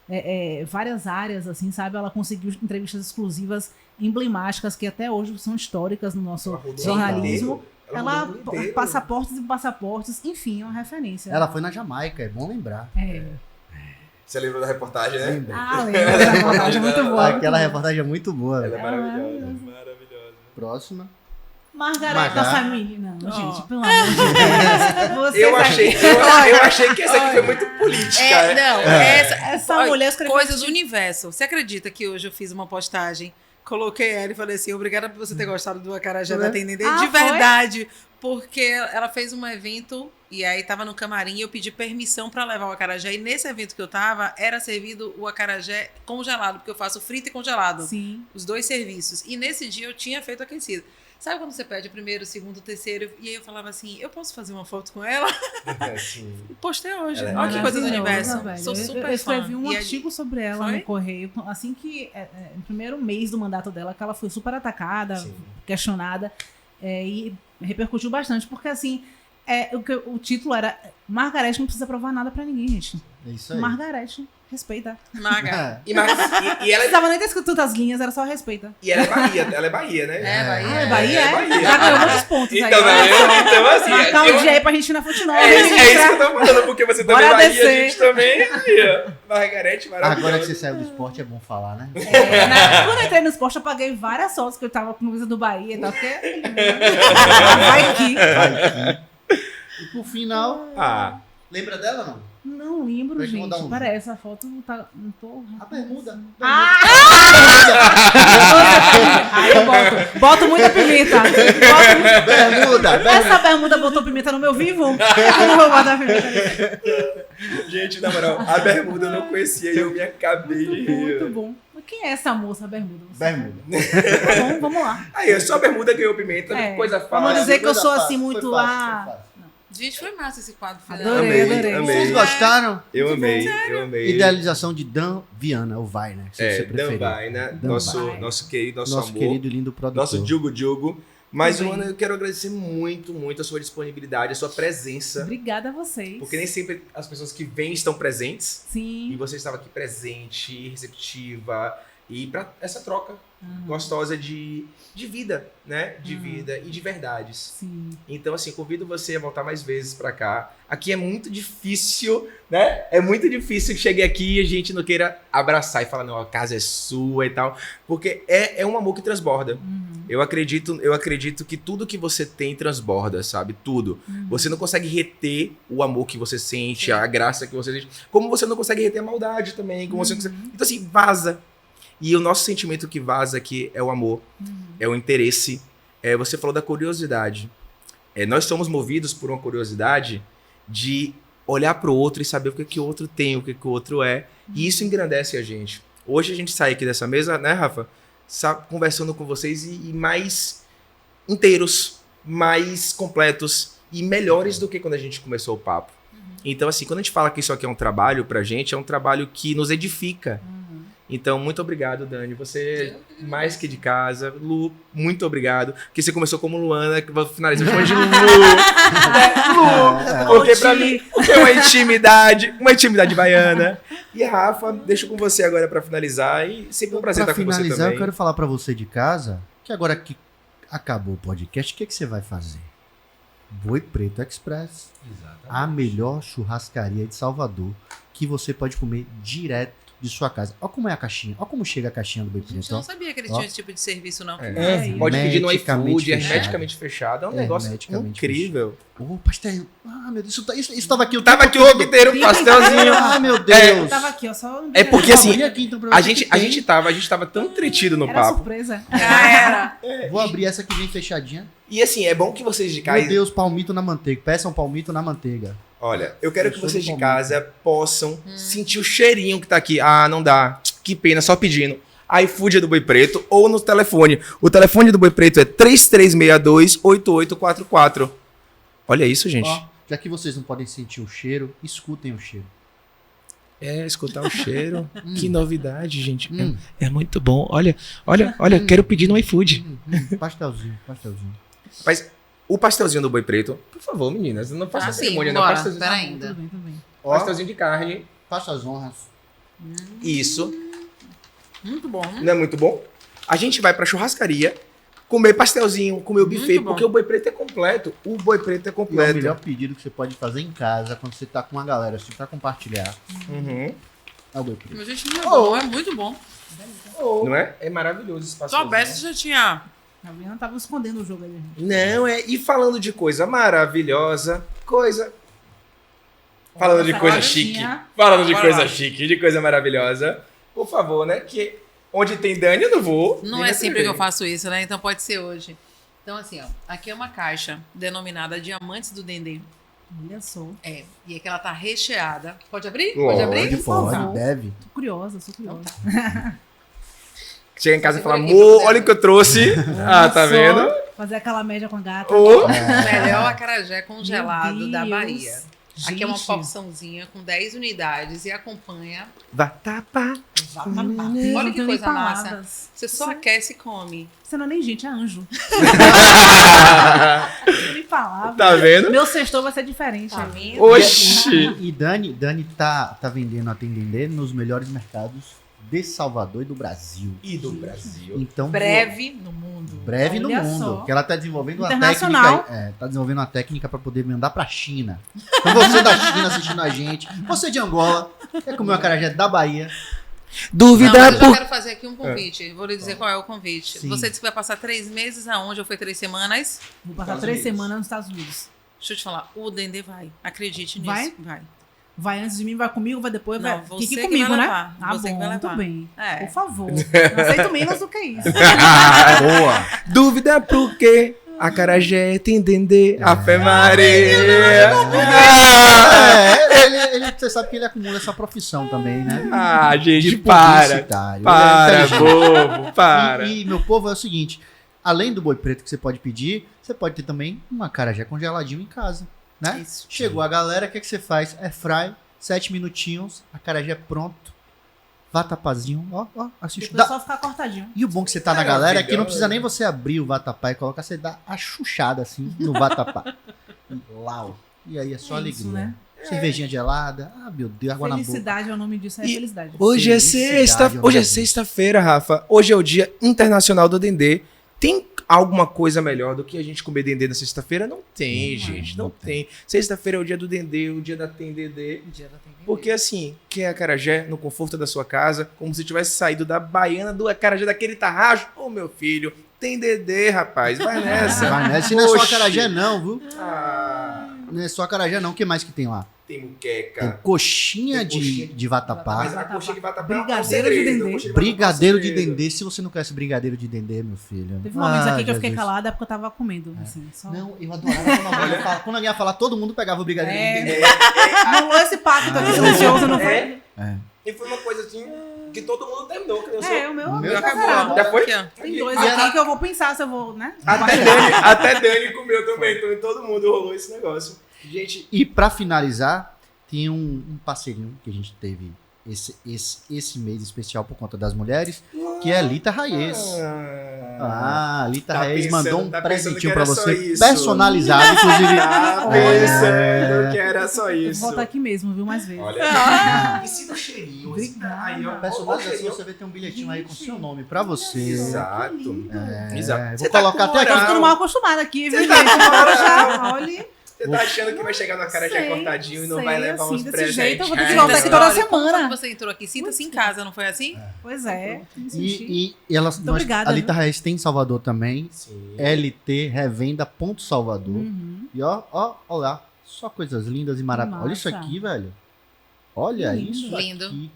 áreas, assim, sabe? Ela conseguiu entrevistas exclusivas, emblemáticas, que até hoje são históricas no nosso jornalismo. Ela passaportes e passaportes, enfim, é uma referência. Ela foi na Jamaica, é bom lembrar. Você lembrou da reportagem, né? Lembro. Lembro da reportagem, muito boa. Aquela reportagem é muito boa. Ela é maravilhosa. Próxima. Margareta Samir. Não, gente, pelo amor de Deus. Eu achei que essa aqui foi muito política. Essa mulher escreveu coisas do universo. Você acredita que hoje eu fiz uma postagem, coloquei ela e falei assim, obrigada por você ter gostado do acarajé da Atendente. De verdade, porque ela fez um evento e aí tava no camarim e eu pedi permissão pra levar o acarajé. E nesse evento que eu tava, era servido o acarajé congelado, porque eu faço frito e congelado. Sim. Os dois serviços. E nesse dia eu tinha feito aquecido. Sabe quando você pede o primeiro, o segundo, o terceiro? E aí eu falava assim, eu posso fazer uma foto com ela? Sim. E postei hoje. Olha que coisa do universo. Sou super fã. Eu escrevi um artigo sobre ela no Correio. Assim que, no primeiro mês do mandato dela, que ela foi super atacada, questionada. E repercutiu bastante. Porque, assim, o título era Margarete não precisa provar nada pra ninguém, gente. É isso aí. Margarete. Respeita. E ela não precisava nem ter escrito tantas linhas, era só respeita. E ela é Bahia, né? É Bahia? Já ganhou muitos pontos então, aí. Então, assim... Marcar um dia aí pra gente ir na Futebol. É isso que eu tô falando, porque você também é Bahia, a gente também é Bahia. Margarete, maravilhosa. Agora que você saiu do esporte, é bom falar, né? Quando eu entrei no esporte, eu paguei várias fotos que eu tava com camisa do Bahia e tal, porque... Vai que... E por final... Lembra dela, não? Não lembro, gente. Peraí, essa foto não tá... Não tô... A bermuda. Aí eu boto muita pimenta. Bermuda. Essa bermuda botou pimenta no meu Vivo? Eu não vou botar pimenta. Gente, na moral, a bermuda eu não conhecia e eu me acabei de rir. Muito bom. Quem é essa moça, bermuda? Bermuda. Tá bom, vamos lá. Aí, só a bermuda ganhou pimenta, coisa fácil. Vamos dizer que eu sou assim muito... Gente, foi massa esse quadro. Adorei. Vocês gostaram? Eu amei. Idealização de Dan Viana, o Vai, né? Dan Vai, né? Nosso querido amor. Querido e lindo produtor. Nosso Djugo. Mas, Luana, eu quero agradecer muito a sua disponibilidade, a sua presença. Obrigada a vocês. Porque nem sempre as pessoas que vêm estão presentes. Sim. E você estava aqui presente, receptiva. E para essa troca gostosa de vida, né? De vida e de verdades. Sim. Então, assim, convido você a voltar mais vezes para cá. Aqui é muito difícil, né? É muito difícil que chegue aqui e a gente não queira abraçar e falar, não, a casa é sua e tal. Porque é um amor que transborda. Eu acredito que tudo que você tem transborda, sabe? Tudo. Você não consegue reter o amor que você sente, a graça que você sente. Como você não consegue reter a maldade também. Como você não consegue... Então, assim, vaza. E o nosso sentimento que vaza aqui é o amor, é o interesse. Você falou da curiosidade. Nós somos movidos por uma curiosidade de olhar para o outro e saber o que o outro tem, o que o outro é. E isso engrandece a gente. Hoje a gente sai aqui dessa mesa, né, Rafa? Conversando com vocês e mais inteiros, mais completos e melhores do que quando a gente começou o papo. Então, assim, quando a gente fala que isso aqui é um trabalho pra gente, é um trabalho que nos edifica. Então, muito obrigado, Dani. Você é mais que de casa. Lu, muito obrigado. Porque você começou como Luana, que vou finalizar chamando de Lu. Lu, porque pra mim é uma intimidade baiana. E Rafa, deixo com você agora pra finalizar. E sempre um prazer estar com você também. Eu quero falar pra você de casa, que agora que acabou o podcast, o que você vai fazer? Boi Preto Express. Exatamente. A melhor churrascaria de Salvador, que você pode comer direto de sua casa. Olha como é a caixinha. Olha como chega a caixinha do Boi Gente, Preto. eu não sabia que eles tinham esse tipo de serviço, não. Pode pedir no Hermeticamente iFood, fechado. hermeticamente fechado. É um negócio Hermeticamente incrível. Ô, pastel. Ah, meu Deus. Isso tava aqui o Tava tempo aqui o tempo inteiro, pastelzinho. Ah, meu Deus. Eu tava aqui, ó, só... É porque assim, Abri aqui, então, pra a ver o gente, que a tem. gente tava tão entretido no Era papo. surpresa. Era. Vou abrir essa que vem fechadinha. E assim, é bom que vocês de Meu casa... Deus, palmito na manteiga. Peçam palmito na manteiga. Olha, eu quero Eu que sou vocês do de palmito. casa possam sentir o cheirinho que tá aqui. Ah, não dá. Que pena, só pedindo. iFood é do Boi Preto ou no telefone. O telefone do Boi Preto é 3362-8844. Olha isso, gente. Ó, já que vocês não podem sentir o cheiro, escutem o cheiro. É, escutar o cheiro. Que novidade, gente. Hum. É muito bom. Olha, quero pedir no iFood. Pastelzinho. Mas o pastelzinho do Boi Preto, por favor, meninas, não faça Ah, sim, cerimônia, não. bora. Pastelzinho, Pera ainda. Tudo bem. Ó, pastelzinho de carne. faça as honras. Isso. Muito bom. Não é muito bom? A gente vai pra churrascaria comer pastelzinho, comer o buffet, Muito bom. porque o Boi Preto é completo. O Boi Preto é E é o completo. melhor pedido que você pode fazer em casa, quando você tá com uma galera, assim, pra compartilhar. Uhum. É o Boi Preto. Mas, gente, não é bom, é muito bom. Não é? É maravilhoso esse Se pastelzinho. soubesse, já tinha. A Viana tava escondendo o jogo ali. Não, e falando de coisa maravilhosa, falando de Essa coisa caixinha. chique, falando de Bora coisa lá. chique, de coisa maravilhosa, por favor, né, que onde tem Dani eu não vou. Não nem é sempre atrever. que eu faço isso, né? Então pode ser hoje. Então, assim, ó. Aqui é uma caixa denominada Diamantes do Dendê. Olha só. É. E aqui ela tá recheada. Pode abrir? Pode abrir? Pode, Por favor. deve. Tô curiosa, sou curiosa. Chega em casa e fala, Segura aqui, amor, pra olha o que eu trouxe. Ah, tá Olha só, vendo? Fazer aquela média com a gata. Ô. Melhor acarajé congelado Meu da Deus. Bahia. Aqui é uma Gente, porçãozinha com 10 unidades e acompanha. Vatapá. Olha que não tem coisa massa. palavras. Você só aquece e come. Você não é nem gente, é anjo. Nem palavras. Tá vendo? Meu sextor vai ser diferente. Tá aí. vendo? Oxi. E Dani tá vendendo a Tendendê nos melhores mercados de Salvador e do Brasil. E do Brasil. Então, Breve no mundo. breve no Olha mundo. só. Que ela tá desenvolvendo uma Internacional. técnica. Tá desenvolvendo uma técnica para poder mandar pra China. Então você da China assistindo a gente, você de Angola, quer comer uma acarajé da Bahia. Não, Dúvida mas eu já por... quero fazer aqui um convite. Vou lhe dizer qual é o convite. Sim. Você disse que vai passar 3 meses aonde? Eu fui 3 semanas. Vou passar Estados 3 Unidos. semanas nos Estados Unidos. Deixa eu te falar, o Dendê vai. Acredite nisso. Vai? Vai. Vai antes de mim, vai comigo, vai depois, Não, vai. você Kiki que comigo, vai né? levar. Ah, Você que bom, vai muito levar. bem. É. Por favor. Não aceito menos do que isso. Boa! Dúvida por quê? Acarajé tem Dendê, a fé Maria. Você sabe que ele acumula essa profissão também, né? Ah, gente, De para. publicitário. Para, Ele é inteligente. bobo, para. E, meu povo, é o seguinte: além do Boi Preto que você pode pedir, você pode ter também um acarajé congeladinho em casa, né? Isso. Chegou a galera, o que você faz? É fry, 7 minutinhos, acarajé pronto, vatapazinho, ó, assiste. Depois é Dá- só ficar cortadinho. E o bom que você tá na galera é que não Maravilhoso. precisa nem você abrir o vatapá e colocar, você dá a chuchada assim no vatapá. E lau. E aí é só É alegria. isso, né? Cervejinha gelada, meu Deus, água na boca. Felicidade é o nome disso, é E felicidade. Hoje é Felicidade, hoje é amor. sexta-feira, Rafa. Hoje é o Dia Internacional do Dendê. Tem alguma coisa melhor do que a gente comer dendê na sexta-feira? Não tem, gente, não tem. Sexta-feira é o dia do dendê, o dia da Tendendê. Porque assim, quer acarajé no conforto da sua casa, como se tivesse saído da baiana do acarajé daquele tarrajo. Ô, meu filho, tem Dendê, rapaz, vai nessa. Vai, né? Se não é só Oxi. acarajé não, viu? Ah, Não é só acarajé não, o que mais que tem lá? tem Tem muqueca. coxinha Tem coxinha de vatapá. Mas a coxinha que vai tapar Brigadeiro de dendê. Brigadeiro de dendê. Se você não conhece brigadeiro de dendê, meu filho. Teve momentos aqui que eu fiquei Jesus. calada porque eu tava comendo. Assim, só... Não, eu adorava quando alguém ia falar, todo mundo pegava o brigadeiro É. de dendê. Não rolou esse pacto aqui silencioso, não foi? E foi uma coisa assim que todo mundo terminou. Que eu sou... É, o meu O meu já acabou. acabou. Já foi? Aqui, ó. Tem 2 E aqui que eu vou pensar se eu vou, né? Até Dani comeu também, então todo mundo rolou esse negócio. Gente, E pra finalizar, tem um parceirinho que a gente teve esse mês especial por conta das mulheres, que é a Lita Raiz. A Lita Tá Raiz pensando- mandou um tá pensando presentinho que pra era só você, isso. personalizado, inclusive. tá pensando que era só Eu isso. vou voltar aqui mesmo, viu? Mais vezes. Olha, e sinta o cheirinho. Obrigada. Aí, ó, Personalizado, assim, você vai ter um bilhetinho aí com seu nome pra você. Exato. É, Exato. vou Você tá colocar com até aqui. Tô moral. ficando mal acostumada aqui, viu, gente? tá com Agora moral. já, olha. Você tá achando que vai chegar na cara já cortadinho e não vai levar uns presentes. Desse jeito, eu vou ter que voltar aqui toda semana. Quando você entrou aqui, sinta-se em casa, não foi assim? Pois é. E ela, obrigada, a Lita Reis tem em Salvador também. Sim. LT Revenda.Salvador. Uhum. E ó lá. Só coisas lindas e maravilhosas. Olha isso Massa. aqui, velho. Olha Lindo. isso Lindo. aqui.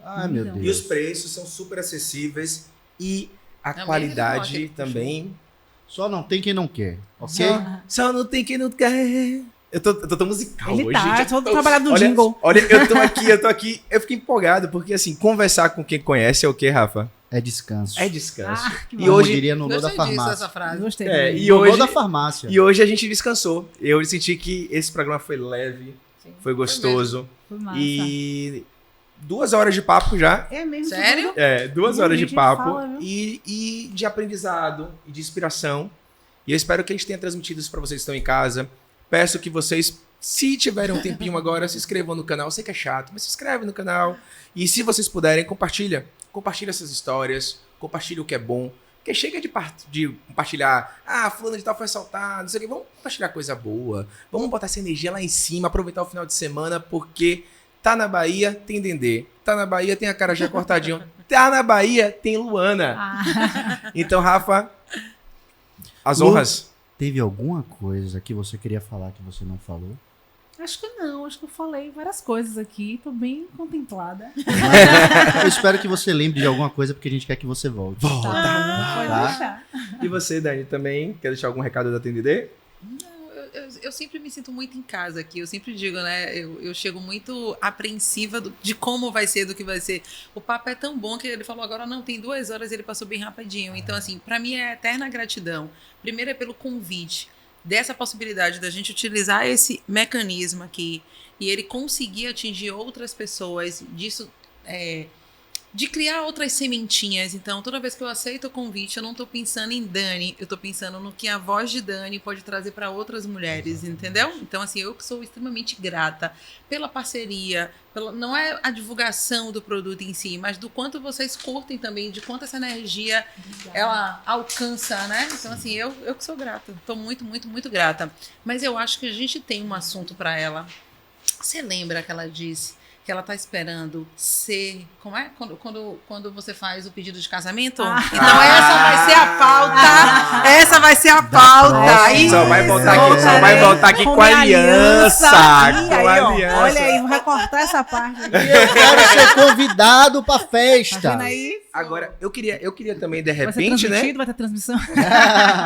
Ai, meu Lindo. Deus. E os preços são super acessíveis e a Também qualidade ele coloca, também. Só não tem quem não quer, ok? Só não tem quem não quer. Eu tô tão musical Ele hoje, tá, gente. todo trabalhado no olha, jingle. Olha, eu tô aqui, eu fiquei empolgado, porque assim, conversar com quem conhece é o quê, Rafa? É descanso. É descanso. Que E bom. Como hoje- diria no Lô da Gostei disso, farmácia. essa frase. Gostei. É, também. e No Lô hoje- da farmácia. E hoje a gente descansou. Eu senti que esse programa foi leve, Sim, foi gostoso. Foi massa. E 2 horas de papo já. É mesmo? Sério? 2 horas de Realmente papo fala, viu? e de aprendizado e de inspiração. E eu espero que a gente tenha transmitido isso para vocês que estão em casa. Peço que vocês, se tiverem um tempinho agora, se inscrevam no canal. Eu sei que é chato, mas se inscreve no canal. E se vocês puderem, compartilha. Compartilha essas histórias. Compartilha o que é bom. Porque chega de compartilhar. Ah, fulano de tal foi assaltado, não sei o quê. Vamos compartilhar coisa boa. Vamos botar essa energia lá em cima, aproveitar o final de semana, porque tá na Bahia, tem Dendê. Tá na Bahia, tem acarajé cortadinho. Tá na Bahia, tem Luana. Ah, Então, Rafa, as Lu- honras. Teve alguma coisa que você queria falar que você não falou? acho que não. Acho que eu falei várias coisas aqui. Tô bem contemplada. Eu espero que você lembre de alguma coisa, porque a gente quer que você volte. Tá, pode Tá. deixar. E você, Dani, também quer deixar algum recado da TND? Eu sempre me sinto muito em casa aqui. Eu sempre digo, né? Eu chego muito apreensiva de como vai ser, do que vai ser. O papo é tão bom que ele falou agora, não, tem 2 horas, ele passou bem rapidinho. Então, assim, pra mim é eterna gratidão. Primeiro é pelo convite, dessa possibilidade da gente utilizar esse mecanismo aqui e ele conseguir atingir outras pessoas, disso. De criar outras sementinhas. Então, toda vez que eu aceito o convite, eu não tô pensando em Dani, eu tô pensando no que a voz de Dani pode trazer para outras mulheres, entendeu? Então, assim, eu que sou extremamente grata pela parceria, não é a divulgação do produto em si, mas do quanto vocês curtem também, de quanto essa energia ela alcança, né? Então, assim, eu que sou grata. Tô muito, muito, muito grata. Mas eu acho que a gente tem um assunto para ela. Você lembra que ela disse que ela tá esperando ser... Como é? Quando você faz o pedido de casamento? Então essa vai ser a pauta. Essa vai ser a pauta. Ih, Só vai voltar aqui com a aliança. Ih, Com aí, a ó, aliança. olha aí, vou recortar essa parte aqui. Eu quero ser convidado pra Tá festa. vendo aí? Agora, eu queria também, de Vai ser repente, né? transmitido, vai ter transmissão.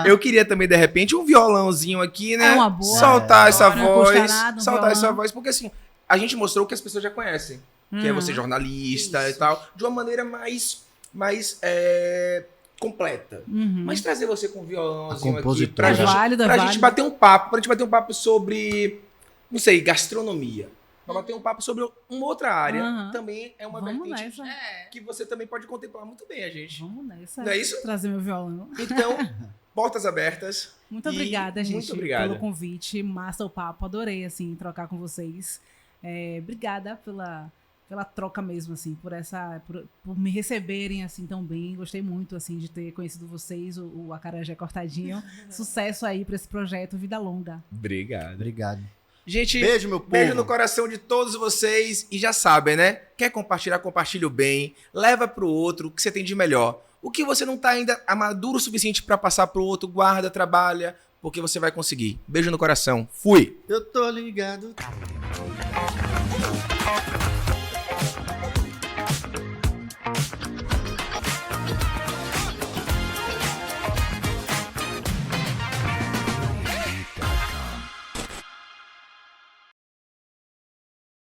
Eu queria também, de repente, um violãozinho aqui, né? É uma boa. Soltar essa Não custa voz. nada, um Soltar violão. essa voz, porque assim, a gente mostrou o que as pessoas já conhecem. Que é você jornalista e tal. De uma maneira mais completa. Uhum. Mas trazer você com um violãozinho A aqui compositora. pra gente, Válido, é pra válido. gente bater um papo. Pra gente bater um papo sobre, não sei, gastronomia. Pra bater um papo sobre uma outra área. Aham. Também é uma Vamos vertente nessa. que você também pode contemplar muito bem a gente. Vamos nessa. Não é isso? Trazer meu violão. Então, portas abertas. Muito E obrigada, gente, muito obrigada. pelo convite. Massa o papo. Adorei, assim, trocar com vocês. Obrigada pela troca mesmo, assim, por me receberem, assim, tão bem. Gostei muito, assim, de ter conhecido vocês, o Acarajé Cortadinho. Sucesso aí pra esse projeto Vida Longa. Obrigado. Obrigado. Gente, Beijo, meu povo. beijo no coração de todos vocês. E já sabem, né? Quer compartilhar, compartilha o bem. Leva pro outro o que você tem de melhor. O que você não tá ainda maduro o suficiente pra passar pro outro, guarda, trabalha, porque você vai conseguir. Beijo no coração. Fui! Eu tô ligado.